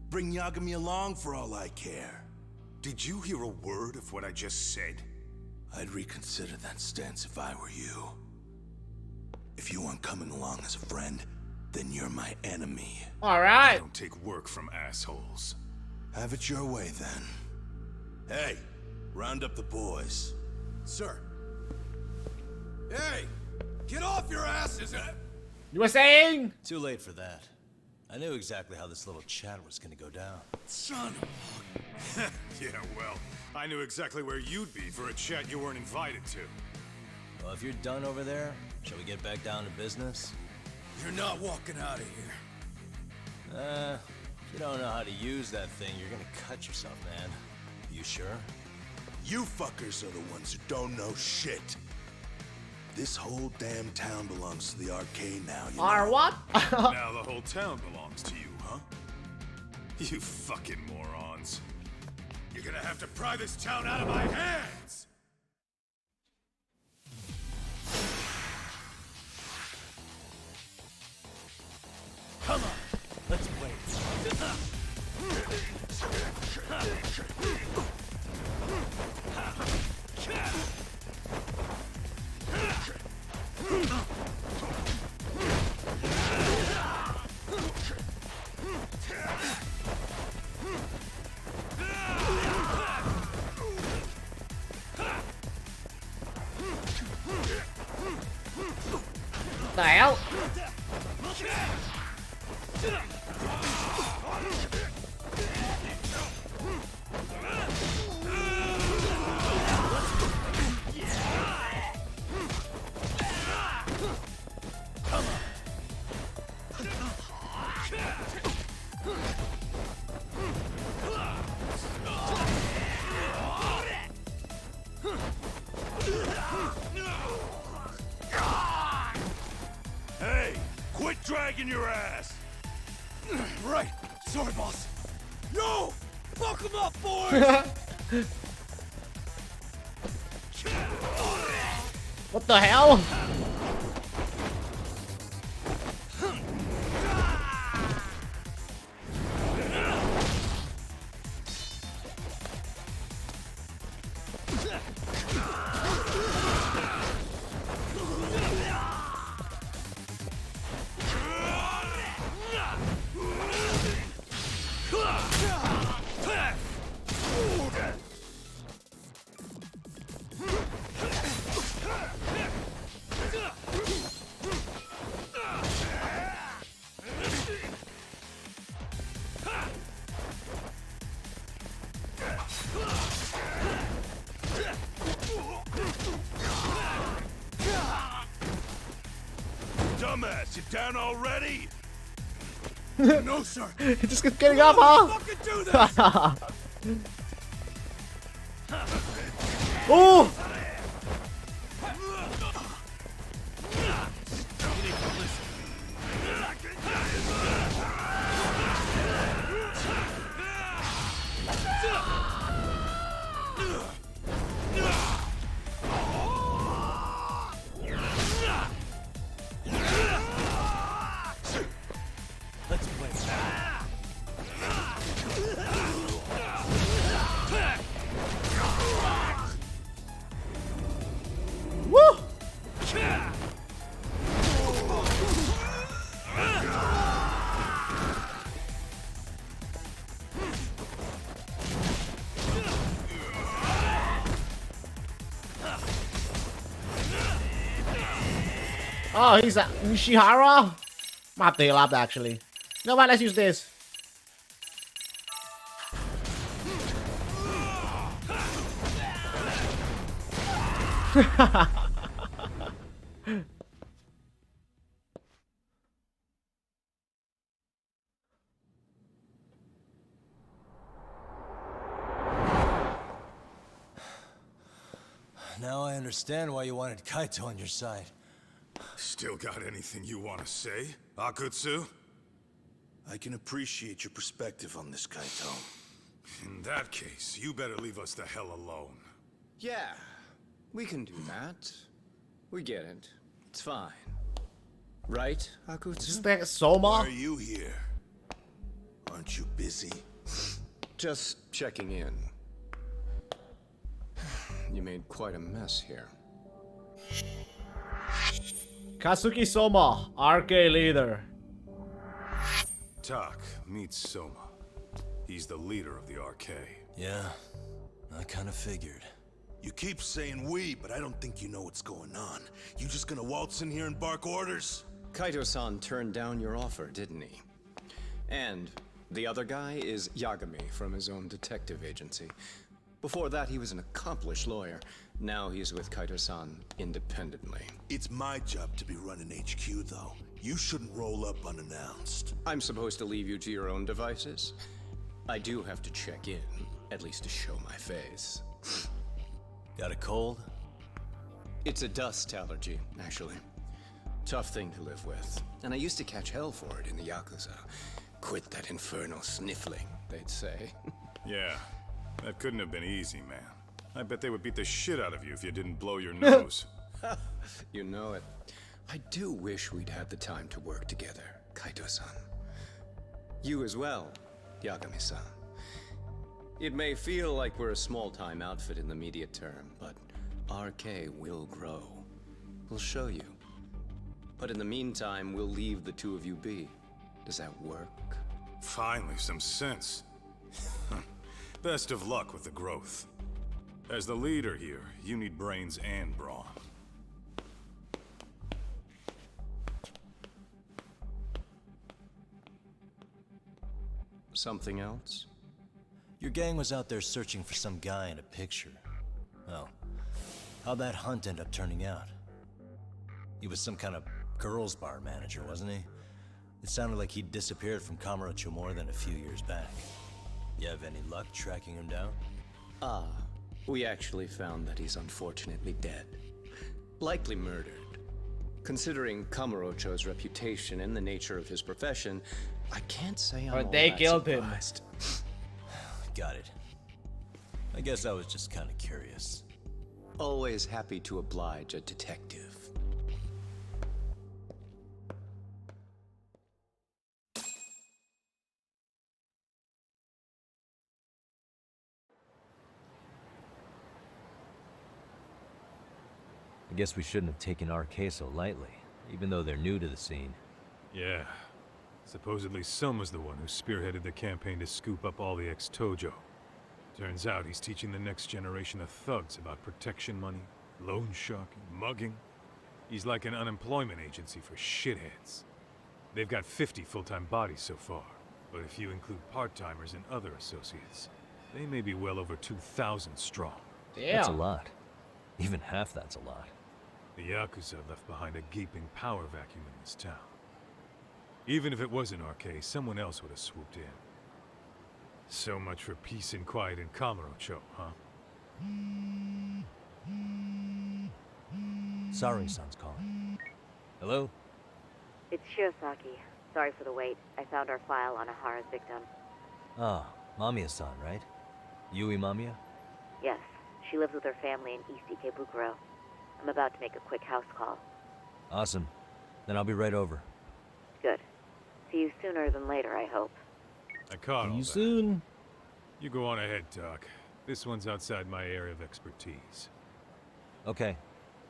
Bring Yagami along for all I care. Did you hear a word of what I just said? I'd reconsider that stance if I were you. If you aren't coming along as a friend, then you're my enemy. Alright. I don't take work from assholes. Have it your way then. Hey, round up the boys. Sir. Hey! Get off your asses! You were saying? Too late for that. I knew exactly how this little chat was gonna go down. Son of Yeah, well, I knew exactly where you'd be for a chat you weren't invited to. Well, if you're done over there, shall we get back down to business? You're not walking out of here. If you don't know how to use that thing, you're gonna cut yourself, man. You sure? You fuckers are the ones who don't know shit. This whole damn town belongs to the arcade now, you know? What? Now the whole town belongs to you, huh? You fucking morons. You're gonna have to pry this town out of my hands! Come on, let's play. The hell? Hey, quit dragging your ass! Right, sorry, boss. Yo, fuck him up, boys! What the hell? Dumbass, you down already? No, sir. It just keeps getting up, huh? Fucking do this! Oh! Let's play. Oh, he's a Nishihara? Might have to heal up actually. You know what? Let's use this. Now I understand why you wanted Kaito on your side. Still got anything you want to say, Akutsu? I can appreciate your perspective on this, Kaito. In that case, you better leave us the hell alone. Yeah, we can do that. We get it. It's fine. Right, Akutsu? Just like Soma? Why are you here? Aren't you busy? Just checking in. You made quite a mess here. Kazuki Soma, RK leader. Tak, meet Soma. He's the leader of the RK. Yeah, I kind of figured. You keep saying we, but I don't think you know what's going on. You just gonna waltz in here and bark orders? Kaito-san turned down your offer, didn't he? And the other guy is Yagami from his own detective agency. Before that, he was an accomplished lawyer. Now he's with Kaito-san independently. It's my job to be running HQ, though. You shouldn't roll up unannounced. I'm supposed to leave you to your own devices? I do have to check in, at least to show my face. Got a cold? It's a dust allergy, actually. Tough thing to live with. And I used to catch hell for it in the Yakuza. Quit that infernal sniffling, they'd say. Yeah, that couldn't have been easy, man. I bet they would beat the shit out of you if you didn't blow your nose. You know it. I do wish we'd had the time to work together, Kaito-san. You as well, Yagami-san. It may feel like we're a small-time outfit in the immediate term, but RK will grow. We'll show you. But in the meantime, we'll leave the two of you be. Does that work? Finally, some sense. Best of luck with the growth. As the leader here, you need brains and brawn. Something else? Your gang was out there searching for some guy in a picture. Oh, how'd that hunt end up turning out? He was some kind of girls' bar manager, wasn't he? It sounded like he'd disappeared from Kamurocho more than a few years back. You have any luck tracking him down? Ah, we actually found that he's unfortunately dead. Likely murdered. Considering Kamurocho's reputation and the nature of his profession, I can't say I'm all they that killed him. surprised. Got it. I guess I was just kind of curious. Always happy to oblige a detective. I guess we shouldn't have taken RK so lightly, even though they're new to the scene. Yeah. Supposedly Soma's the one who spearheaded the campaign to scoop up all the ex-Tojo. Turns out he's teaching the next generation of thugs about protection money, loan sharking, mugging. He's like an unemployment agency for shitheads. They've got 50 full-time bodies so far, but if you include part-timers and other associates, they may be well over 2,000 strong. Damn. That's a lot. Even half that's a lot. The Yakuza left behind a gaping power vacuum in this town. Even if it wasn't RK, someone else would have swooped in. So much for peace and quiet in Kamurocho, huh? Sari-san's calling. Hello? It's Shirosaki. Sorry for the wait. I found our file on Ahara's victim. Ah, Mamiya-san, right? Yui Mamiya? Yes, she lives with her family in East Ikebukuro. I'm about to make a quick house call. Awesome. Then I'll be right over. Good. See you sooner than later, I hope. I caught all See you that. soon. You go on ahead, Doc. This one's outside my area of expertise. Okay.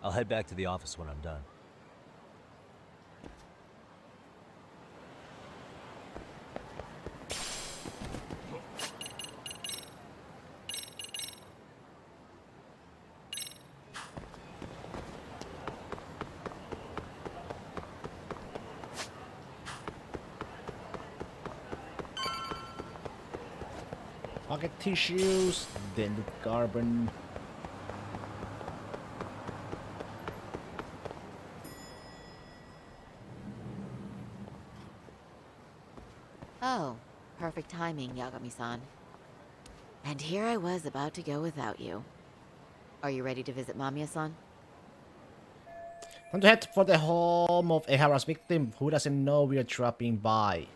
I'll head back to the office when I'm done. Pocket tissues, then the carbon. Oh, perfect timing, Yagami-san. And here I was about to go without you. Are you ready to visit Mamiya-san? Time to head for the home of Ehara's victim, who doesn't know we are dropping by.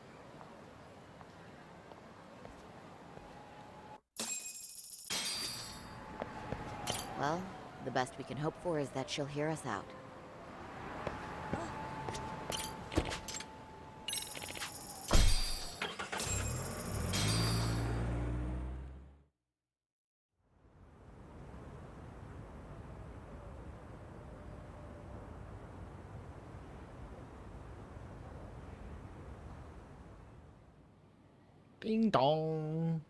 Well, the best we can hope for is that she'll hear us out. Ding dong.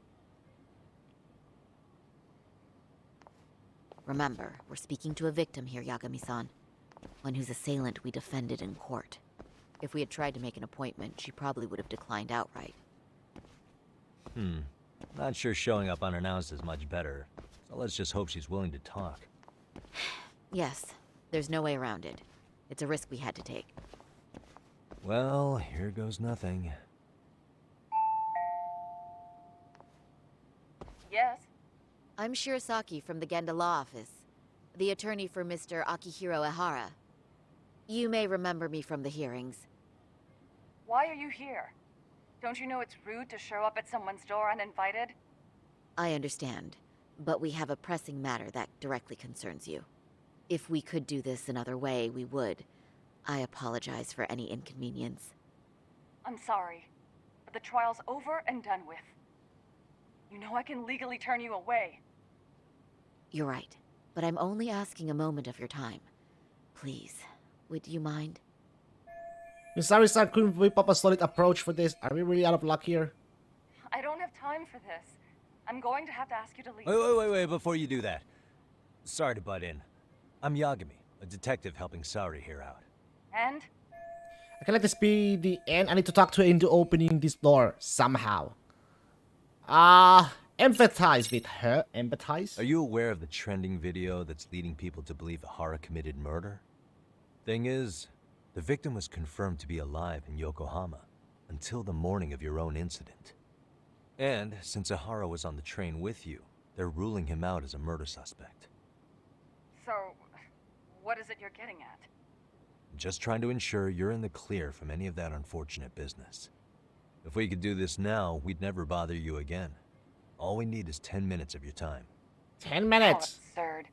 Remember, we're speaking to a victim here, Yagami-san. One whose assailant we defended in court. If we had tried to make an appointment, she probably would have declined outright. Not sure showing up unannounced is much better. So let's just hope she's willing to talk. Yes, there's no way around it. It's a risk we had to take. Well, here goes nothing. Yes? I'm Shirosaki from the Genda Law Office, the attorney for Mr. Akihiro Ehara. You may remember me from the hearings. Why are you here? Don't you know it's rude to show up at someone's door uninvited? I understand, but we have a pressing matter that directly concerns you. If we could do this another way, we would. I apologize for any inconvenience. I'm sorry, but the trial's over and done with. You know I can legally turn you away. You're right, but I'm only asking a moment of your time. Please, would you mind? Misari-san, couldn't whip up a solid approach for this? Are we really out of luck here? I don't have time for this. I'm going to have to ask you to leave. Wait, before you do that. Sorry to butt in. I'm Yagami, a detective helping Saori here out. And? I can let this be the end. I need to talk to her into opening this door somehow. Empathize with her. Empathize? Are you aware of the trending video that's leading people to believe Ehara committed murder? Thing is, the victim was confirmed to be alive in Yokohama until the morning of your own incident. And since Ehara was on the train with you, they're ruling him out as a murder suspect. So, what is it you're getting at? Just trying to ensure you're in the clear from any of that unfortunate business. If we could do this now, we'd never bother you again. All we need is 10 minutes of your time. 10 minutes? Oh, absurd.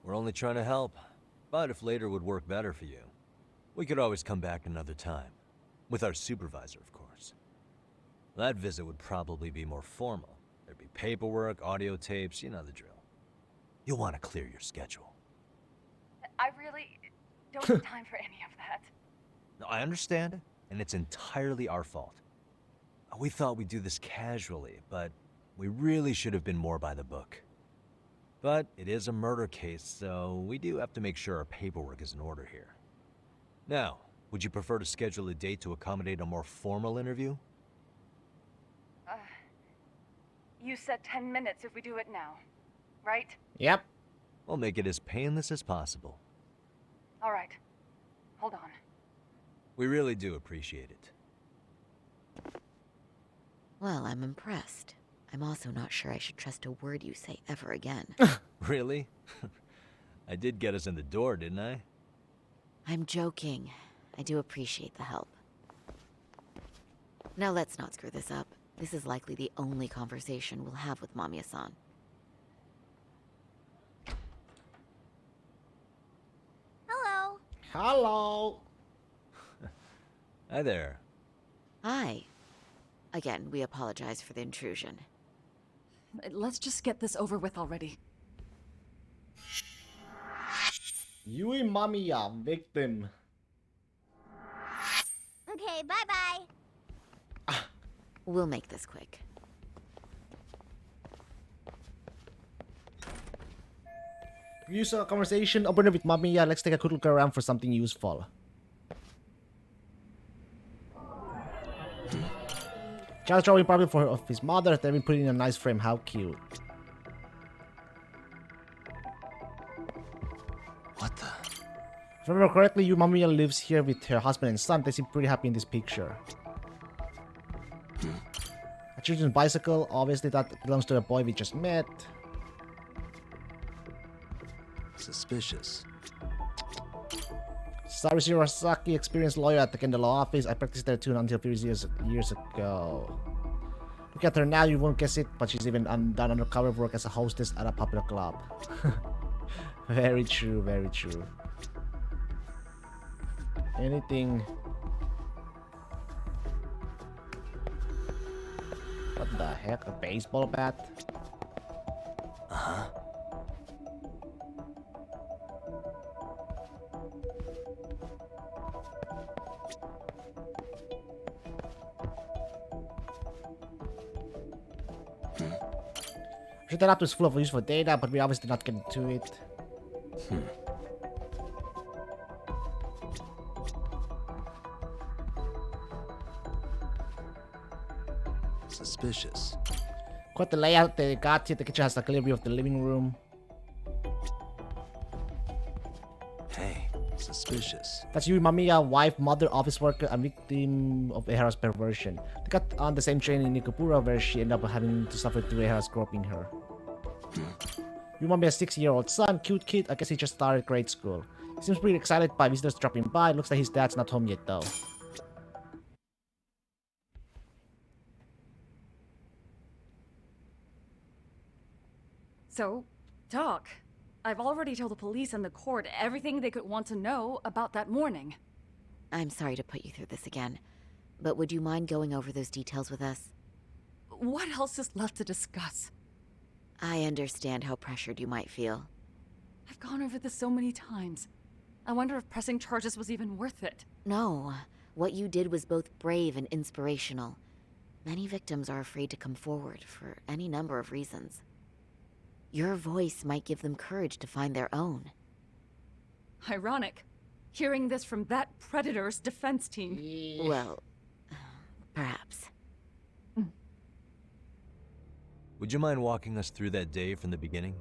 We're only trying to help. But if later would work better for you, we could always come back another time. With our supervisor, of course. That visit would probably be more formal. There'd be paperwork, audio tapes, you know the drill. You'll want to clear your schedule. I really don't have time for any of that. No, I understand, and it's entirely our fault. We thought we'd do this casually, but we really should have been more by the book. But it is a murder case, so we do have to make sure our paperwork is in order here. Now, would you prefer to schedule a date to accommodate a more formal interview? You said 10 minutes if we do it now, right? Yep. We'll make it as painless as possible. All right. Hold on. We really do appreciate it. Well, I'm impressed. I'm also not sure I should trust a word you say ever again. Really? I did get us in the door, didn't I? I'm joking. I do appreciate the help. Now let's not screw this up. This is likely the only conversation we'll have with Mamiya-san. Hello. Hello. Hi there. Hi. Again, we apologize for the intrusion. Let's just get this over with already. Yui Mamiya, victim. Okay, bye-bye. We'll make this quick. Use a conversation opener with Mamiya. Let's take a quick look around for something useful. Child drawing probably of his mother. They've been put in a nice frame. How cute. What the? If I remember correctly, Mamiya lives here with her husband and son. They seem pretty happy in this picture. A children's bicycle. Obviously that belongs to a boy we just met. Suspicious. Saru Shirosaki, experienced lawyer at the Kendall law office. I practiced there too until a few years ago. Look at her now, you won't guess it, but she's even done undercover work as a hostess at a popular club. Very true, very true. Anything... What the heck? A baseball bat? Uh-huh. The laptop is full of useful data, but we obviously not get into it. Suspicious. Quite the layout they got here. The kitchen has a clear view of the living room. Hey, suspicious. That's Yui Mamiya, wife, mother, office worker, and victim of Ehara's perversion. They got on the same train in Nikopura where she ended up having to suffer through Ehara's groping her. Yui Mamiya's 6-year-old son, cute kid, I guess he just started grade school. He seems pretty excited by visitors dropping by. Looks like his dad's not home yet though. So, Doc, I've already told the police and the court everything they could want to know about that morning. I'm sorry to put you through this again, but would you mind going over those details with us? What else is left to discuss? I understand how pressured you might feel. I've gone over this so many times. I wonder if pressing charges was even worth it. No, what you did was both brave and inspirational. Many victims are afraid to come forward for any number of reasons. Your voice might give them courage to find their own. Ironic, hearing this from that predator's defense team. Well, perhaps. Would you mind walking us through that day from the beginning?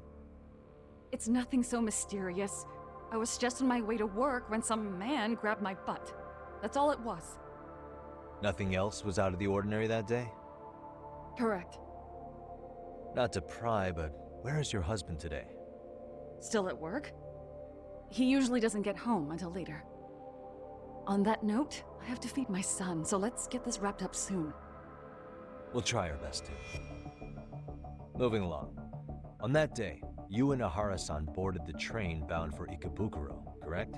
It's nothing so mysterious. I was just on my way to work when some man grabbed my butt. That's all it was. Nothing else was out of the ordinary that day? Correct. Not to pry, but where is your husband today? Still at work? He usually doesn't get home until later. On that note, I have to feed my son, so let's get this wrapped up soon. We'll try our best to. Moving along. On that day, you and Ahara-san boarded the train bound for Ikebukuro, correct?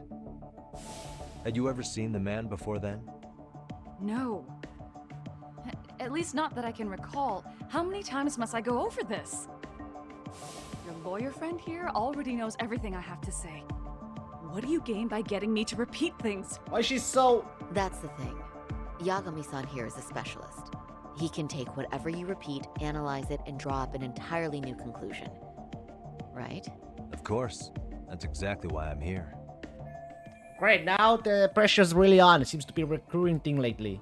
Had you ever seen the man before then? No. At least not that I can recall. How many times must I go over this? Your lawyer friend here already knows everything I have to say. What do you gain by getting me to repeat things? Why she's so... That's the thing. Yagami-san here is a specialist. He can take whatever you repeat, analyze it, and draw up an entirely new conclusion. Right? Of course. That's exactly why I'm here. Great, now the pressure's really on. It seems to be a recurring thing lately.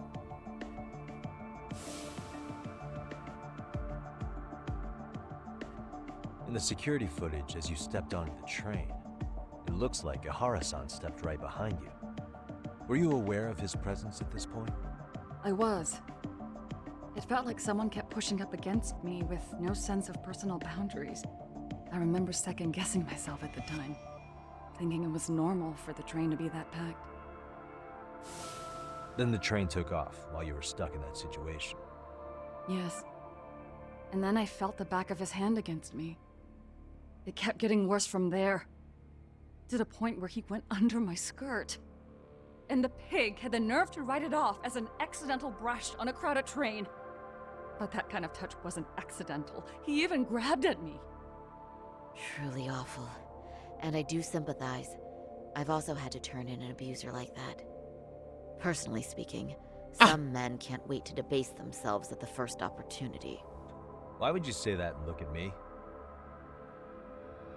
In the security footage as you stepped onto the train, it looks like Ahara-san stepped right behind you. Were you aware of his presence at this point? I was. It felt like someone kept pushing up against me with no sense of personal boundaries. I remember second-guessing myself at the time, thinking it was normal for the train to be that packed. Then the train took off while you were stuck in that situation. Yes. And then I felt the back of his hand against me. It kept getting worse from there, to the point where he went under my skirt. And the pig had the nerve to write it off as an accidental brush on a crowded train. But that kind of touch wasn't accidental. He even grabbed at me. Truly awful. And I do sympathize. I've also had to turn in an abuser like that. Personally speaking, some men can't wait to debase themselves at the first opportunity. Why would you say that and look at me?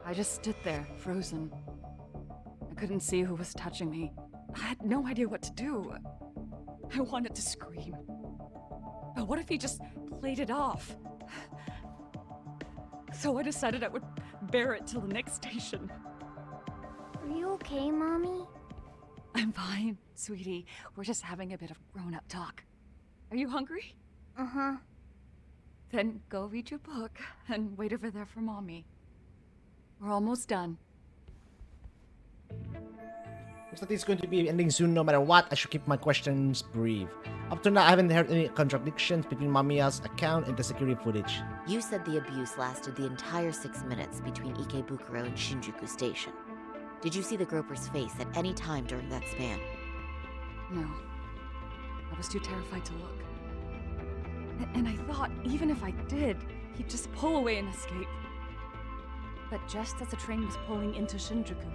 I just stood there, frozen. I couldn't see who was touching me. I had no idea what to do. I wanted to scream. But what if he just played it off? So I decided I would bear it till the next station. Are you okay, Mommy? I'm fine, sweetie. We're just having a bit of grown-up talk. Are you hungry? Uh-huh. Then go read your book and wait over there for Mommy. We're almost done. Looks like it's going to be ending soon no matter what. I should keep my questions brief. Up to now, I haven't heard any contradictions between Mamiya's account and the security footage. You said the abuse lasted the entire 6 minutes between Ikebukuro and Shinjuku Station. Did you see the groper's face at any time during that span? No. I was too terrified to look. And I thought, even if I did, he'd just pull away and escape. But just as the train was pulling into Shinjuku,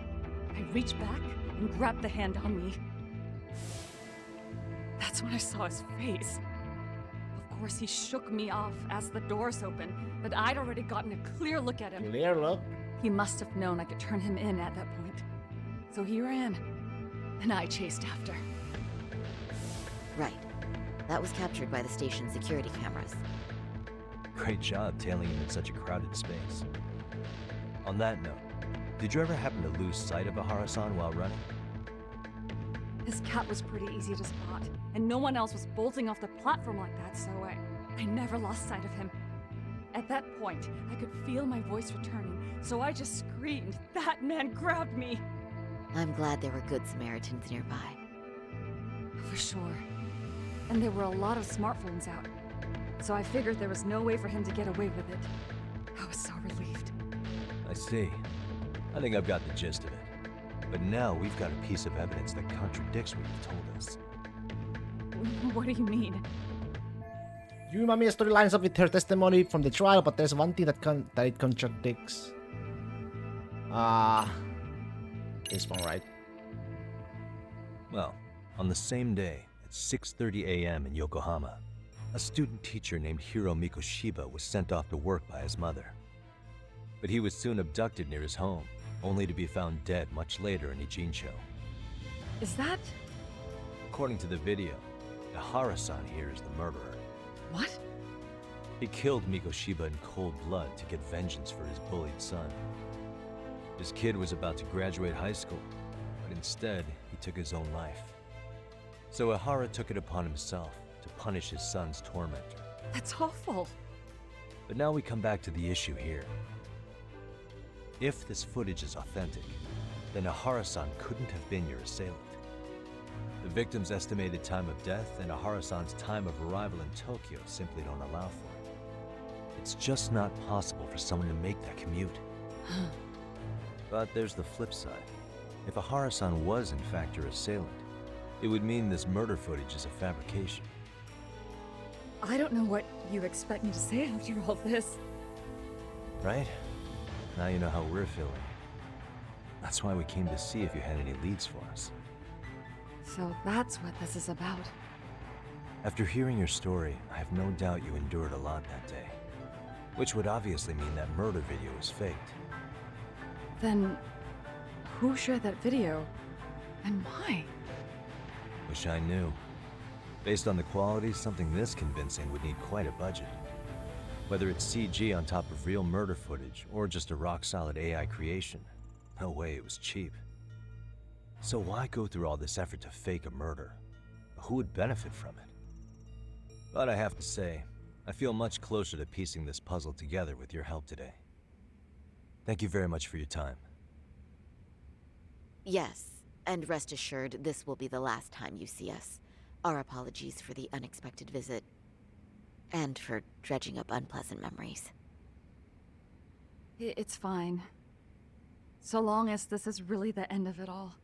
I reached back and grabbed the hand on me. That's when I saw his face. Of course, he shook me off as the doors opened, but I'd already gotten a clear look at him. Clear look? He must have known I could turn him in at that point. So he ran, and I chased after. Right. That was captured by the station's security cameras. Great job tailing him in such a crowded space. On that note, did you ever happen to lose sight of Ahara-san while running? His cat was pretty easy to spot, and no one else was bolting off the platform like that, so I never lost sight of him. At that point, I could feel my voice returning, so I just screamed. That man grabbed me! I'm glad there were good Samaritans nearby. For sure. And there were a lot of smartphones out. So I figured there was no way for him to get away with it. I was so relieved. I see. I think I've got the gist of it. But now we've got a piece of evidence that contradicts what you've told us. What do you mean? You Mamiya's story lines up with her testimony from the trial, but there's one thing that it contradicts. This one, right? Well, on the same day, at 6:30 a.m. in Yokohama, a student teacher named Hiro Mikoshiba was sent off to work by his mother. But he was soon abducted near his home, only to be found dead much later in Ijincho. Is that... According to the video, Ahara-san here is the murderer. What? He killed Mikoshiba in cold blood to get vengeance for his bullied son. His kid was about to graduate high school, but instead, he took his own life. So Ahara took it upon himself to punish his son's tormentor. That's awful. But now we come back to the issue here. If this footage is authentic, then Ahara-san couldn't have been your assailant. The victim's estimated time of death and Ahara-san's time of arrival in Tokyo simply don't allow for it. It's just not possible for someone to make that commute. But there's the flip side. If Ahara-san was in fact your assailant, it would mean this murder footage is a fabrication. I don't know what you expect me to say after all this. Right? Now you know how we're feeling. That's why we came to see if you had any leads for us. So that's what this is about. After hearing your story, I have no doubt you endured a lot that day. Which would obviously mean that murder video was faked. Then, who shared that video? And why? Wish I knew. Based on the quality, something this convincing would need quite a budget. Whether it's CG on top of real murder footage, or just a rock-solid AI creation, no way it was cheap. So why go through all this effort to fake a murder? Who would benefit from it? But I have to say, I feel much closer to piecing this puzzle together with your help today. Thank you very much for your time. Yes, and rest assured, this will be the last time you see us. Our apologies for the unexpected visit, and for dredging up unpleasant memories. It's fine. So long as this is really the end of it all.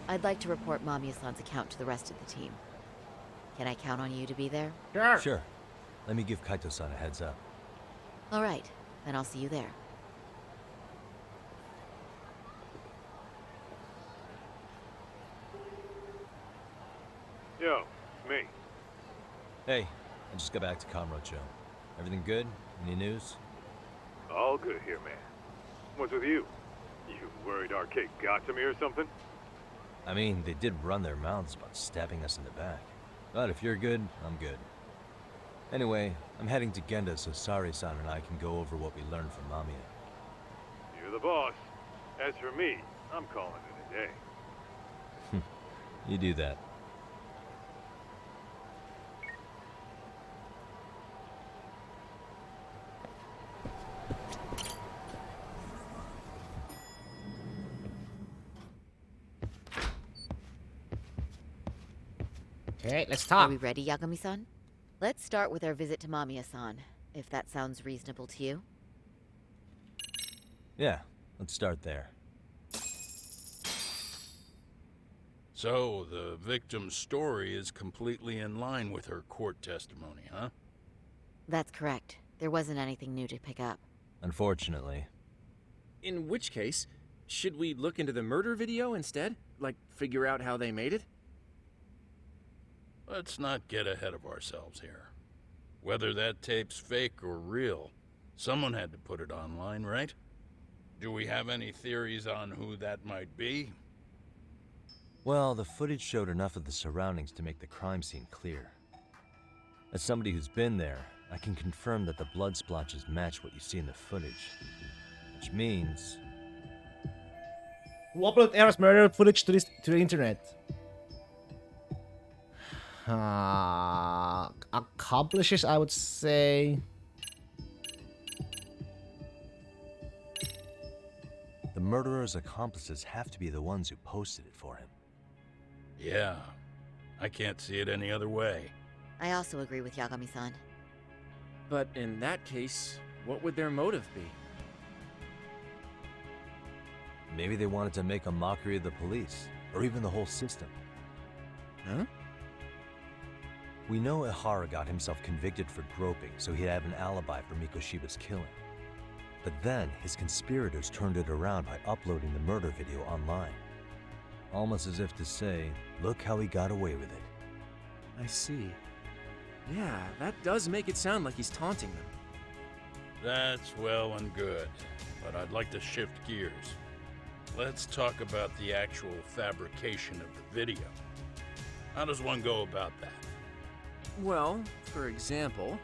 I'd like to report Mamiya-san's account to the rest of the team. Can I count on you to be there? Sure. Let me give Kaito-san a heads up. All right, then I'll see you there. Yo, it's me. Hey, I just got back to Kamurocho. Everything good? Any news? All good here, man. What's with you? You worried Arcade got to me or something? I mean, they did run their mouths about stabbing us in the back. But if you're good, I'm good. Anyway, I'm heading to Genda so Sari-san and I can go over what we learned from Mamiya. You're the boss. As for me, I'm calling it a day. You do that. Okay, let's Are talk. we ready, Yagami-san? Let's start with our visit to Mamiya-san, if that sounds reasonable to you. Yeah, let's start there. So, the victim's story is completely in line with her court testimony, huh? That's correct. There wasn't anything new to pick up. Unfortunately. In which case, should we look into the murder video instead? Like, figure out how they made it? Let's not get ahead of ourselves here. Whether that tape's fake or real, someone had to put it online, right? Do we have any theories on who that might be? Well, the footage showed enough of the surroundings to make the crime scene clear. As somebody who's been there, I can confirm that the blood splotches match what you see in the footage. Which means... Who uploaded Era's murder footage to the internet? Accomplices, I would say. The murderer's accomplices have to be the ones who posted it for him. Yeah, I can't see it any other way. I also agree with Yagami-san. But in that case, what would their motive be? Maybe they wanted to make a mockery of the police, or even the whole system. Huh? We know Ihara got himself convicted for groping, so he'd have an alibi for Mikoshiba's killing. But then, his conspirators turned it around by uploading the murder video online. Almost as if to say, look how he got away with it. I see. Yeah, that does make it sound like he's taunting them. That's well and good, but I'd like to shift gears. Let's talk about the actual fabrication of the video. How does one go about that? Well, for example,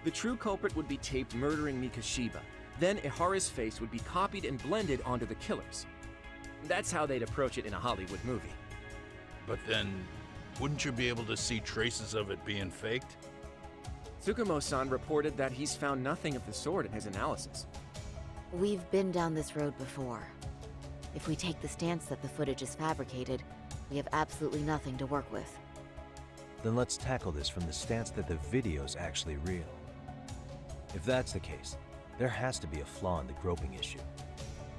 the true culprit would be taped murdering Mikoshiba. Then Ihara's face would be copied and blended onto the killers. That's how they'd approach it in a Hollywood movie. But then, wouldn't you be able to see traces of it being faked? Tsukumo-san reported that he's found nothing of the sort in his analysis. We've been down this road before. If we take the stance that the footage is fabricated, we have absolutely nothing to work with. Then let's tackle this from the stance that the video's actually real. If that's the case, there has to be a flaw in the groping issue.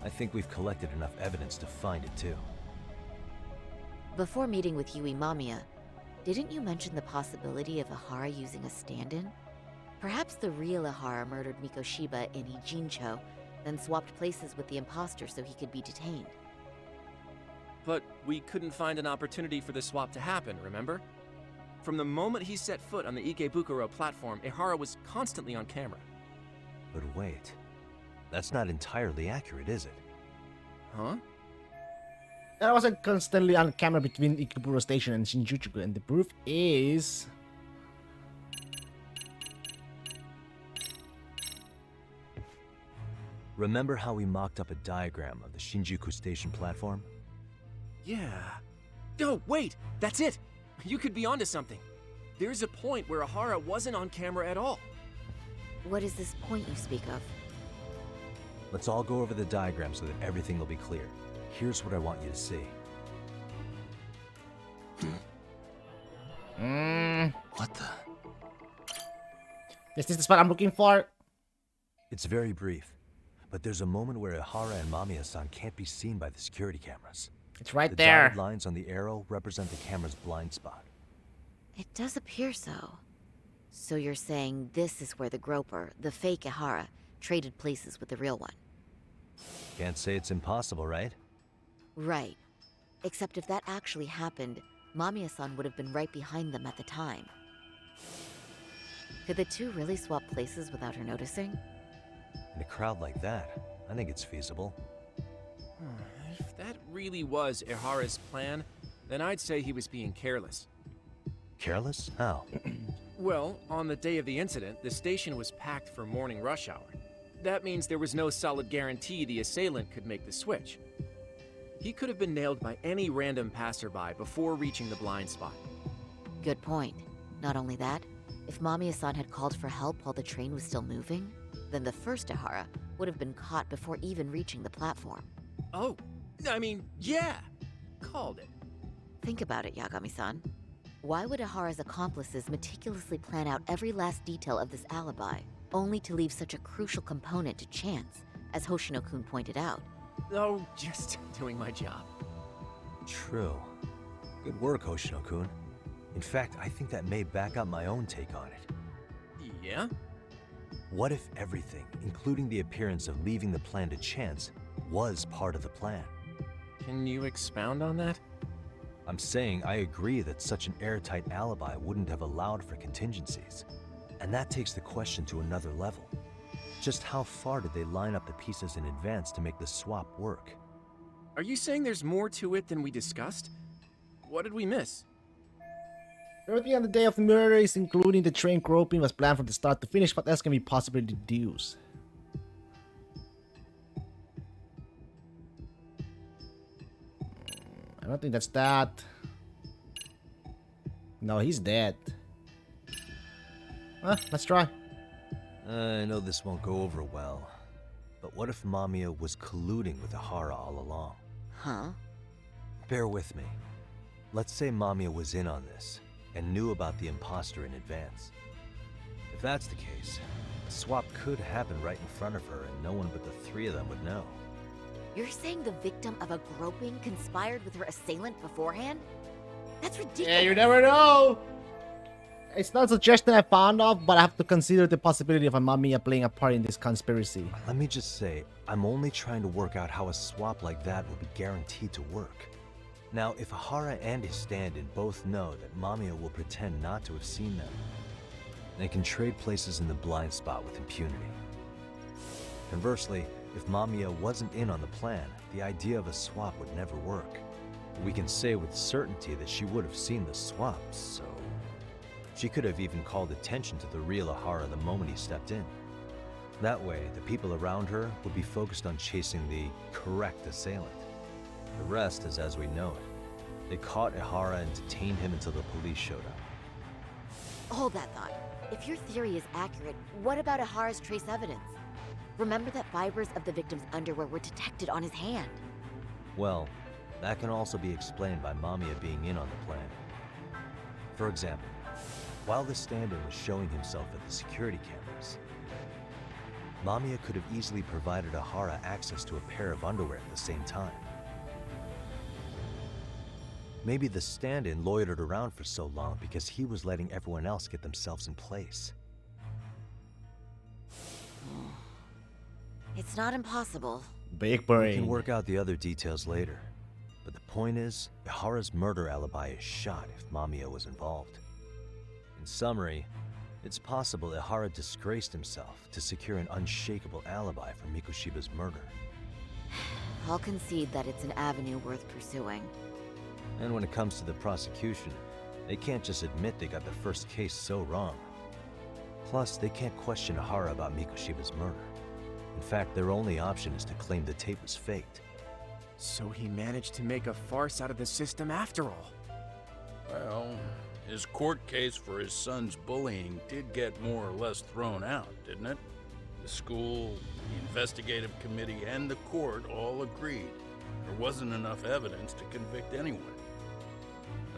I think we've collected enough evidence to find it too. Before meeting with Yui Mamiya, didn't you mention the possibility of Ihara using a stand-in? Perhaps the real Ihara murdered Mikoshiba in Ijincho, then swapped places with the imposter so he could be detained. But we couldn't find an opportunity for the swap to happen, remember? From the moment he set foot on the Ikebukuro platform, Ihara was constantly on camera. But wait, that's not entirely accurate, is it? Huh? I wasn't constantly on camera between Ikebukuro Station and Shinjuku, and the proof is... Remember how we mocked up a diagram of the Shinjuku Station platform? Yeah. Oh, wait! That's it! You could be onto something. There's a point where Ihara wasn't on camera at all. What is this point you speak of? Let's all go over the diagram so that everything will be clear. Here's what I want you to see. What the? Is this the spot I'm looking for? It's very brief, but there's a moment where Ihara and Mamiya-san can't be seen by the security cameras. It's right the there. The lines on the arrow represent the camera's blind spot. It does appear so. So you're saying this is where the groper, the fake Ihara, traded places with the real one? Can't say it's impossible, right? Right. Except if that actually happened, Mamiya-san would have been right behind them at the time. Could the two really swap places without her noticing? In a crowd like that, I think it's feasible. If that really was Ihara's plan, then I'd say he was being careless. Careless? How? Well, on the day of the incident, the station was packed for morning rush hour. That means there was no solid guarantee the assailant could make the switch. He could have been nailed by any random passerby before reaching the blind spot. Good point. Not only that, if Mamiya-san had called for help while the train was still moving, then the first Ihara would have been caught before even reaching the platform. Oh, I mean, yeah! Called it. Think about it, Yagami-san. Why would Ihara's accomplices meticulously plan out every last detail of this alibi, only to leave such a crucial component to chance, as Hoshino-kun pointed out? Oh, just doing my job. True. Good work, Hoshino-kun. In fact, I think that may back up my own take on it. Yeah? What if everything, including the appearance of leaving the plan to chance, was part of the plan? Can you expound on that? I'm saying I agree that such an airtight alibi wouldn't have allowed for contingencies. And that takes the question to another level. Just how far did they line up the pieces in advance to make the swap work? Are you saying there's more to it than we discussed? What did we miss? Everything on the day of the murder is including the train groping was planned from the start to finish. What else can we possibly deduce? I don't think that's that. No, he's dead. Let's try. I know this won't go over well, but what if Mamiya was colluding with Ihara all along? Huh? Bear with me. Let's say Mamiya was in on this and knew about the imposter in advance. If that's the case, a swap could happen right in front of her and no one but the three of them would know. You're saying the victim of a groping conspired with her assailant beforehand? That's ridiculous. Yeah, you never know. It's not a suggestion I'm fond of, but I have to consider the possibility of a Mamiya playing a part in this conspiracy. Let me just say, I'm only trying to work out how a swap like that would be guaranteed to work. Now, if Ihara and his stand-in both know that Mamiya will pretend not to have seen them, they can trade places in the blind spot with impunity. Conversely, if Mamiya wasn't in on the plan, the idea of a swap would never work. We can say with certainty that she would have seen the swap, so... she could have even called attention to the real Ihara the moment he stepped in. That way, the people around her would be focused on chasing the correct assailant. The rest is as we know it. They caught Ihara and detained him until the police showed up. Hold that thought. If your theory is accurate, what about Ihara's trace evidence? Remember that fibers of the victim's underwear were detected on his hand. Well, that can also be explained by Mamiya being in on the plan. For example, while the stand-in was showing himself at the security cameras, Mamiya could have easily provided Ihara access to a pair of underwear at the same time. Maybe the stand-in loitered around for so long because he was letting everyone else get themselves in place. It's not impossible. Big brain. We can work out the other details later. But the point is, Ihara's murder alibi is shot if Mamiya was involved. In summary, it's possible Ihara disgraced himself to secure an unshakable alibi for Mikoshiba's murder. I'll concede that it's an avenue worth pursuing. And when it comes to the prosecution, they can't just admit they got the first case so wrong. Plus, they can't question Ihara about Mikoshiba's murder. In fact, their only option is to claim the tape was faked. So he managed to make a farce out of the system after all. Well, his court case for his son's bullying did get more or less thrown out, didn't it? The school, the investigative committee, and the court all agreed there wasn't enough evidence to convict anyone.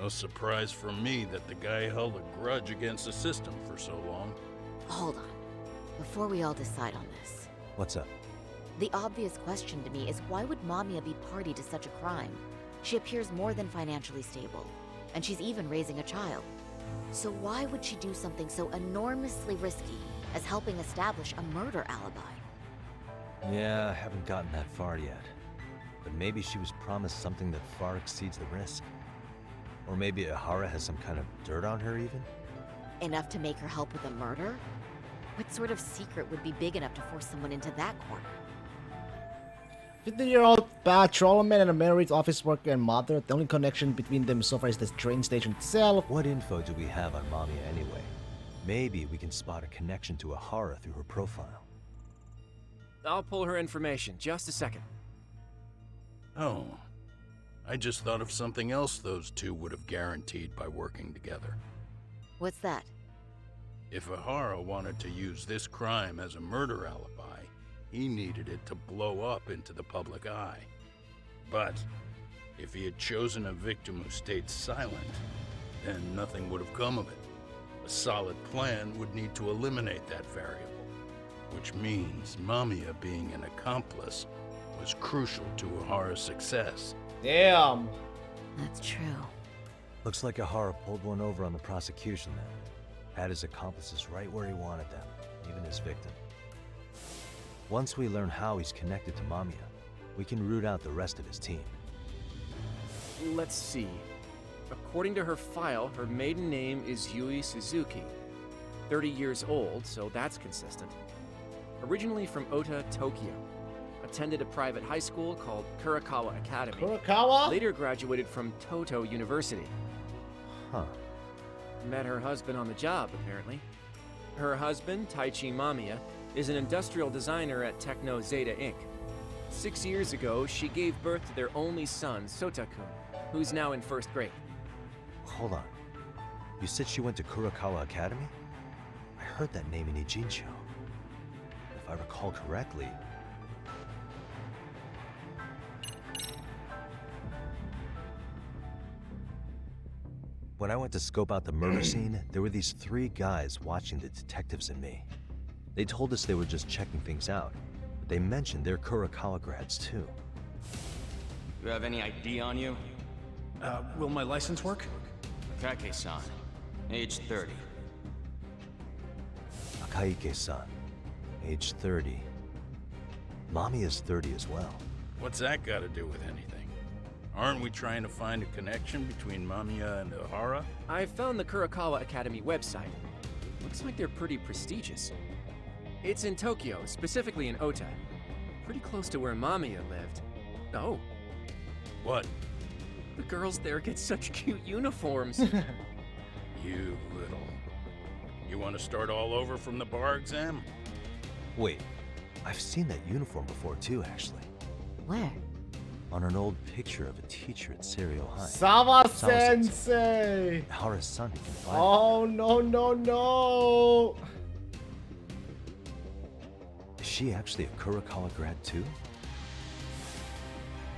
No surprise for me that the guy held a grudge against the system for so long. Hold on. Before we all decide on this. What's up? The obvious question to me is why would Mamiya be party to such a crime? She appears more than financially stable, and she's even raising a child. So why would she do something so enormously risky as helping establish a murder alibi? Yeah, I haven't gotten that far yet. But maybe she was promised something that far exceeds the risk. Or maybe Ihara has some kind of dirt on her even? Enough to make her help with a murder? What sort of secret would be big enough to force someone into that corner? 50-year-old patrolman and a married office worker and mother. The only connection between them so far is the train station itself. What info do we have on Mamiya anyway? Maybe we can spot a connection to Ihara through her profile. I'll pull her information. Just a second. Oh. I just thought of something else those two would have guaranteed by working together. What's that? If Ihara wanted to use this crime as a murder alibi, he needed it to blow up into the public eye. But if he had chosen a victim who stayed silent, then nothing would have come of it. A solid plan would need to eliminate that variable, which means Mamiya being an accomplice was crucial to Ihara's success. Damn. That's true. Looks like Ihara pulled one over on the prosecution then. Had his accomplices right where he wanted them, even his victim. Once we learn how he's connected to Mamiya, we can root out the rest of his team. Let's see. According to her file, her maiden name is Yui Suzuki. 30 years old, so that's consistent. Originally from Ota, Tokyo. Attended a private high school called Kurakawa Academy. Kurakawa? Later graduated from Toto University. Huh. Met her husband on the job, apparently. Her husband, Taichi Mamiya, is an industrial designer at Techno Zeta Inc. 6 years ago, she gave birth to their only son, Sota-kun, who's now in first grade. Hold on. You said she went to Kurakawa Academy? I heard that name in Ijincho. If I recall correctly... When I went to scope out the murder scene, there were these 3 guys watching the detectives and me. They told us they were just checking things out, but they mentioned they're Kurakawa grads too. You have any ID on you? Will my license work? Akake-san, age 30. Akaike-san, age 30. Mommy is 30 as well. What's that got to do with anything? Aren't we trying to find a connection between Mamiya and Ihara? I found the Kurakawa Academy website. Looks like they're pretty prestigious. It's in Tokyo, specifically in Ota. Pretty close to where Mamiya lived. Oh. What? The girls there get such cute uniforms. You little... You want to start all over from the bar exam? Wait, I've seen that uniform before too, actually. Where? On an old picture of a teacher at Serio High. Sama-sensei! Ihara's son who can find Oh, no, no, no! Is she actually a Kurakawa grad too?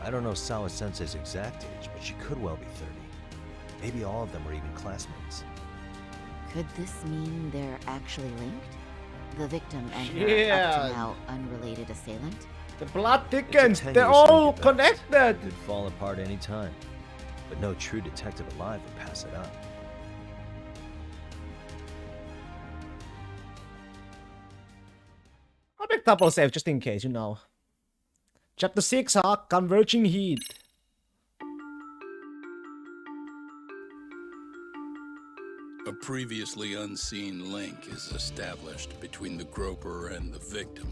I don't know Sawa-sensei's exact age, but she could well be 30. Maybe all of them are even classmates. Could this mean they're actually linked? The victim and her up to now unrelated assailant? The plot thickens. They're all connected. Could fall apart any time, but no true detective alive would pass it up. I'll make double save just in case, you know. Chapter 6, huh? Converging Heat. A previously unseen link is established between the groper and the victim.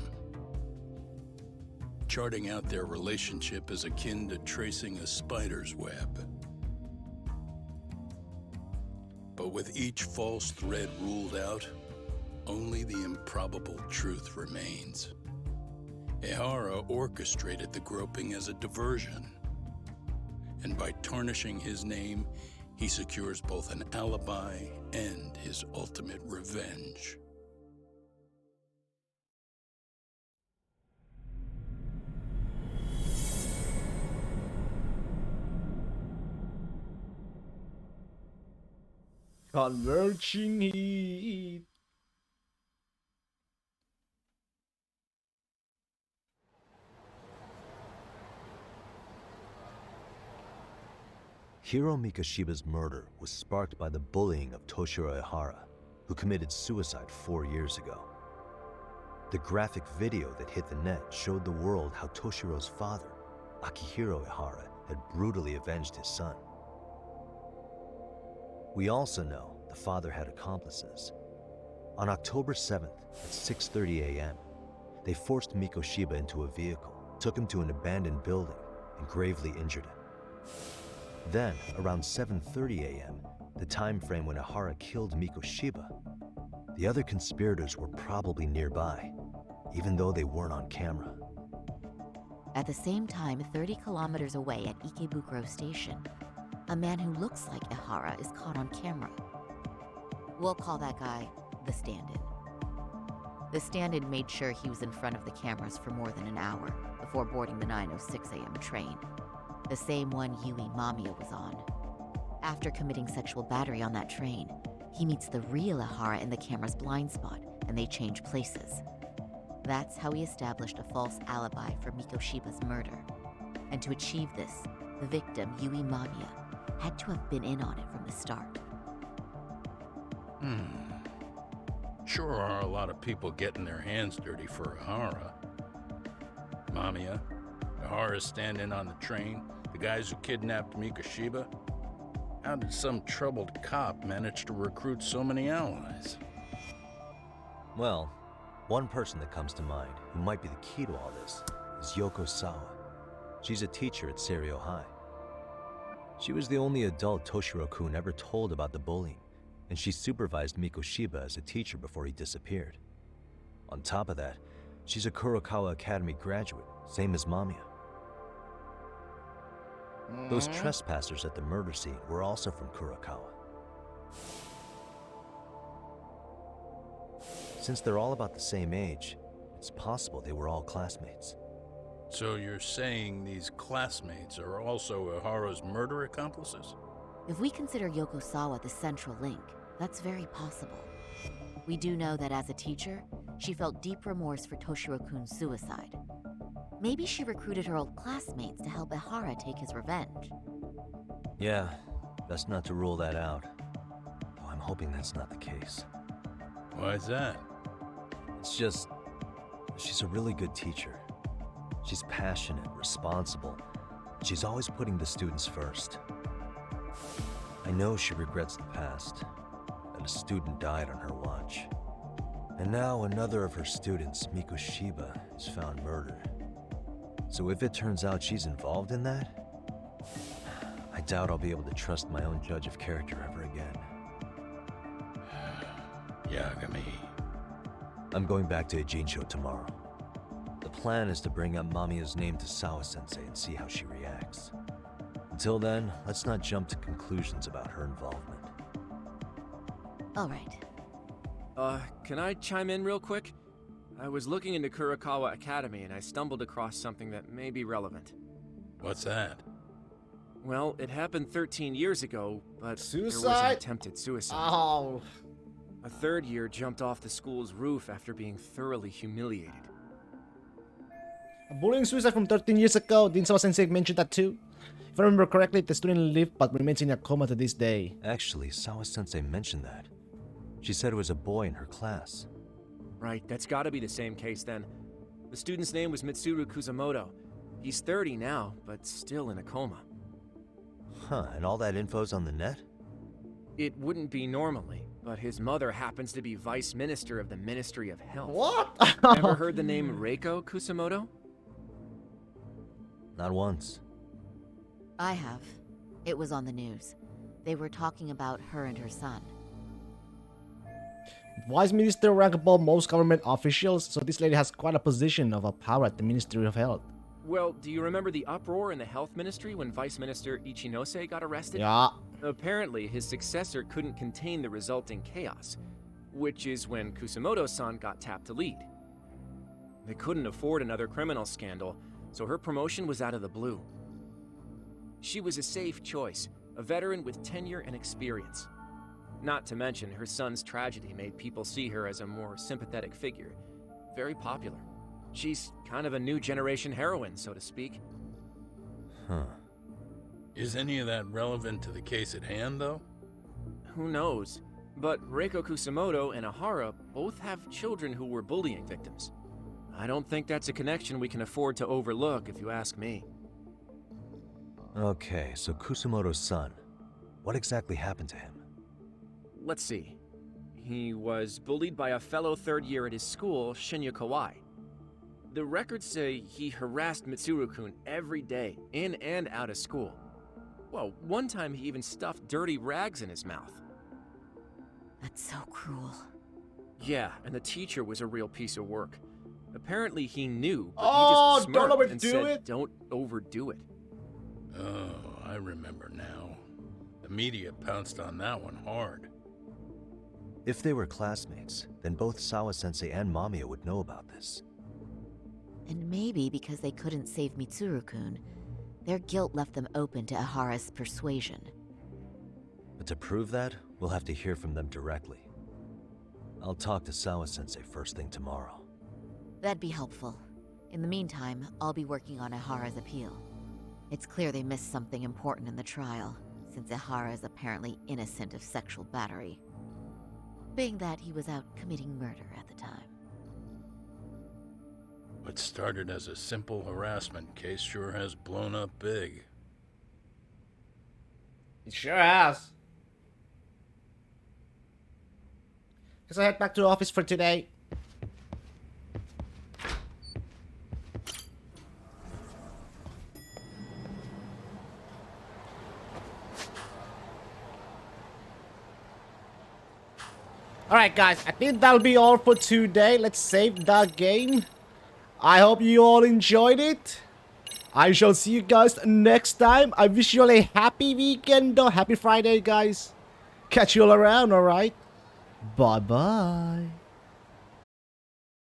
Charting out their relationship is akin to tracing a spider's web. But with each false thread ruled out, only the improbable truth remains. Ihara orchestrated the groping as a diversion, and by tarnishing his name, he secures both an alibi and his ultimate revenge. Converging Heat. Hiro Mikoshiba's murder was sparked by the bullying of Toshiro Ihara, who committed suicide 4 years ago. The graphic video that hit the net showed the world how Toshiro's father, Akihiro Ihara, had brutally avenged his son. We also know the father had accomplices. On October 7th at 6:30 a.m., they forced Mikoshiba into a vehicle, took him to an abandoned building, and gravely injured him. Then, around 7:30 a.m., the time frame when Ihara killed Mikoshiba, the other conspirators were probably nearby, even though they weren't on camera. At the same time, 30 kilometers away at Ikebukuro Station, a man who looks like Ihara is caught on camera. We'll call that guy the stand-in. The stand-in made sure he was in front of the cameras for more than an hour before boarding the 9:06 a.m. train, the same one Yui Mamiya was on. After committing sexual battery on that train, he meets the real Ihara in the camera's blind spot, and they change places. That's how he established a false alibi for Mikoshiba's murder. And to achieve this, the victim, Yui Mamiya, had to have been in on it from the start. Sure are a lot of people getting their hands dirty for Ihara. Mamiya, Ihara stand-in on the train, the guys who kidnapped Mikoshiba. How did some troubled cop manage to recruit so many allies? Well, one person that comes to mind who might be the key to all this is Yoko Sawa. She's a teacher at Seiryo High. She was the only adult Toshiro-kun ever told about the bullying, and she supervised Mikoshiba as a teacher before he disappeared. On top of that, she's a Kurokawa Academy graduate, same as Mamiya. Those trespassers at the murder scene were also from Kurokawa. Since they're all about the same age, it's possible they were all classmates. So you're saying these classmates are also Ihara's murder accomplices? If we consider Yoko Sawa the central link, that's very possible. We do know that as a teacher, she felt deep remorse for Toshiro-kun's suicide. Maybe she recruited her old classmates to help Ihara take his revenge. Yeah, best not to rule that out. Though I'm hoping that's not the case. Why's that? It's just, she's a really good teacher. She's passionate, responsible. She's always putting the students first. I know she regrets the past, that a student died on her watch. And now another of her students, Mikoshiba, is found murdered. So if it turns out she's involved in that, I doubt I'll be able to trust my own judge of character ever again. Yagami. I'm going back to Ijincho tomorrow. The plan is to bring up Mamiya's name to Sawa-sensei and see how she reacts. Until then, let's not jump to conclusions about her involvement. All right. Can I chime in real quick? I was looking into Kurokawa Academy and I stumbled across something that may be relevant. What's that? Well, it happened 13 years ago, but there was an Suicide? attempted suicide. Oh. A third year jumped off the school's roof after being thoroughly humiliated. A bullying suicide from 13 years ago. Didn't Sawa-sensei mention that too? If I remember correctly, the student lived but remains in a coma to this day. Actually, Sawa-sensei mentioned that. She said it was a boy in her class. Right, that's gotta be the same case then. The student's name was Mitsuru Kusamoto. He's 30 now, but still in a coma. Huh, and all that info's on the net? It wouldn't be normally, but his mother happens to be Vice Minister of the Ministry of Health. What? Ever heard the name Reiko Kusamoto? Not once. I have. It was on the news. They were talking about her and her son. Vice Minister rank above most government officials, so this lady has quite a position of a power at the Ministry of Health. Well, do you remember the uproar in the health ministry when Vice Minister Ichinose got arrested? Yeah. Apparently, his successor couldn't contain the resulting chaos, which is when Kusamoto-san got tapped to lead. They couldn't afford another criminal scandal, so her promotion was out of the blue. She was a safe choice, a veteran with tenure and experience. Not to mention, her son's tragedy made people see her as a more sympathetic figure. Very popular. She's kind of a new generation heroine, so to speak. Huh. Is any of that relevant to the case at hand, though? Who knows? But Reiko Kusamoto and Ihara both have children who were bullying victims. I don't think that's a connection we can afford to overlook, if you ask me. Okay, so Kusamoto's son. What exactly happened to him? let's see. He was bullied by a fellow third year at his school, Shinya Kawai. The records say he harassed Mitsuru-kun every day, in and out of school. Well, one time he even stuffed dirty rags in his mouth. That's so cruel. Yeah, and the teacher was a real piece of work. Apparently he knew, but Oh, he just don't smirked and overdo said, it. don't overdo it. Oh, I remember now. The media pounced on that one hard. If they were classmates, then both Sawa-sensei and Mamiya would know about this. And maybe because they couldn't save Mitsuru-kun, their guilt left them open to Ihara's persuasion. But to prove that, we'll have to hear from them directly. I'll talk to Sawa-sensei first thing tomorrow. That'd be helpful. In the meantime, I'll be working on Ihara's appeal. It's clear they missed something important in the trial, since Ihara is apparently innocent of sexual battery. Being that he was out committing murder at the time. What started as a simple harassment case sure has blown up big. It sure has. Guess I head back to the office for today. Alright guys, I think that'll be all for today. Let's save the game. I hope you all enjoyed it. I shall see you guys next time. I wish you all a happy weekend though. Happy Friday guys. Catch you all around, alright? Bye bye.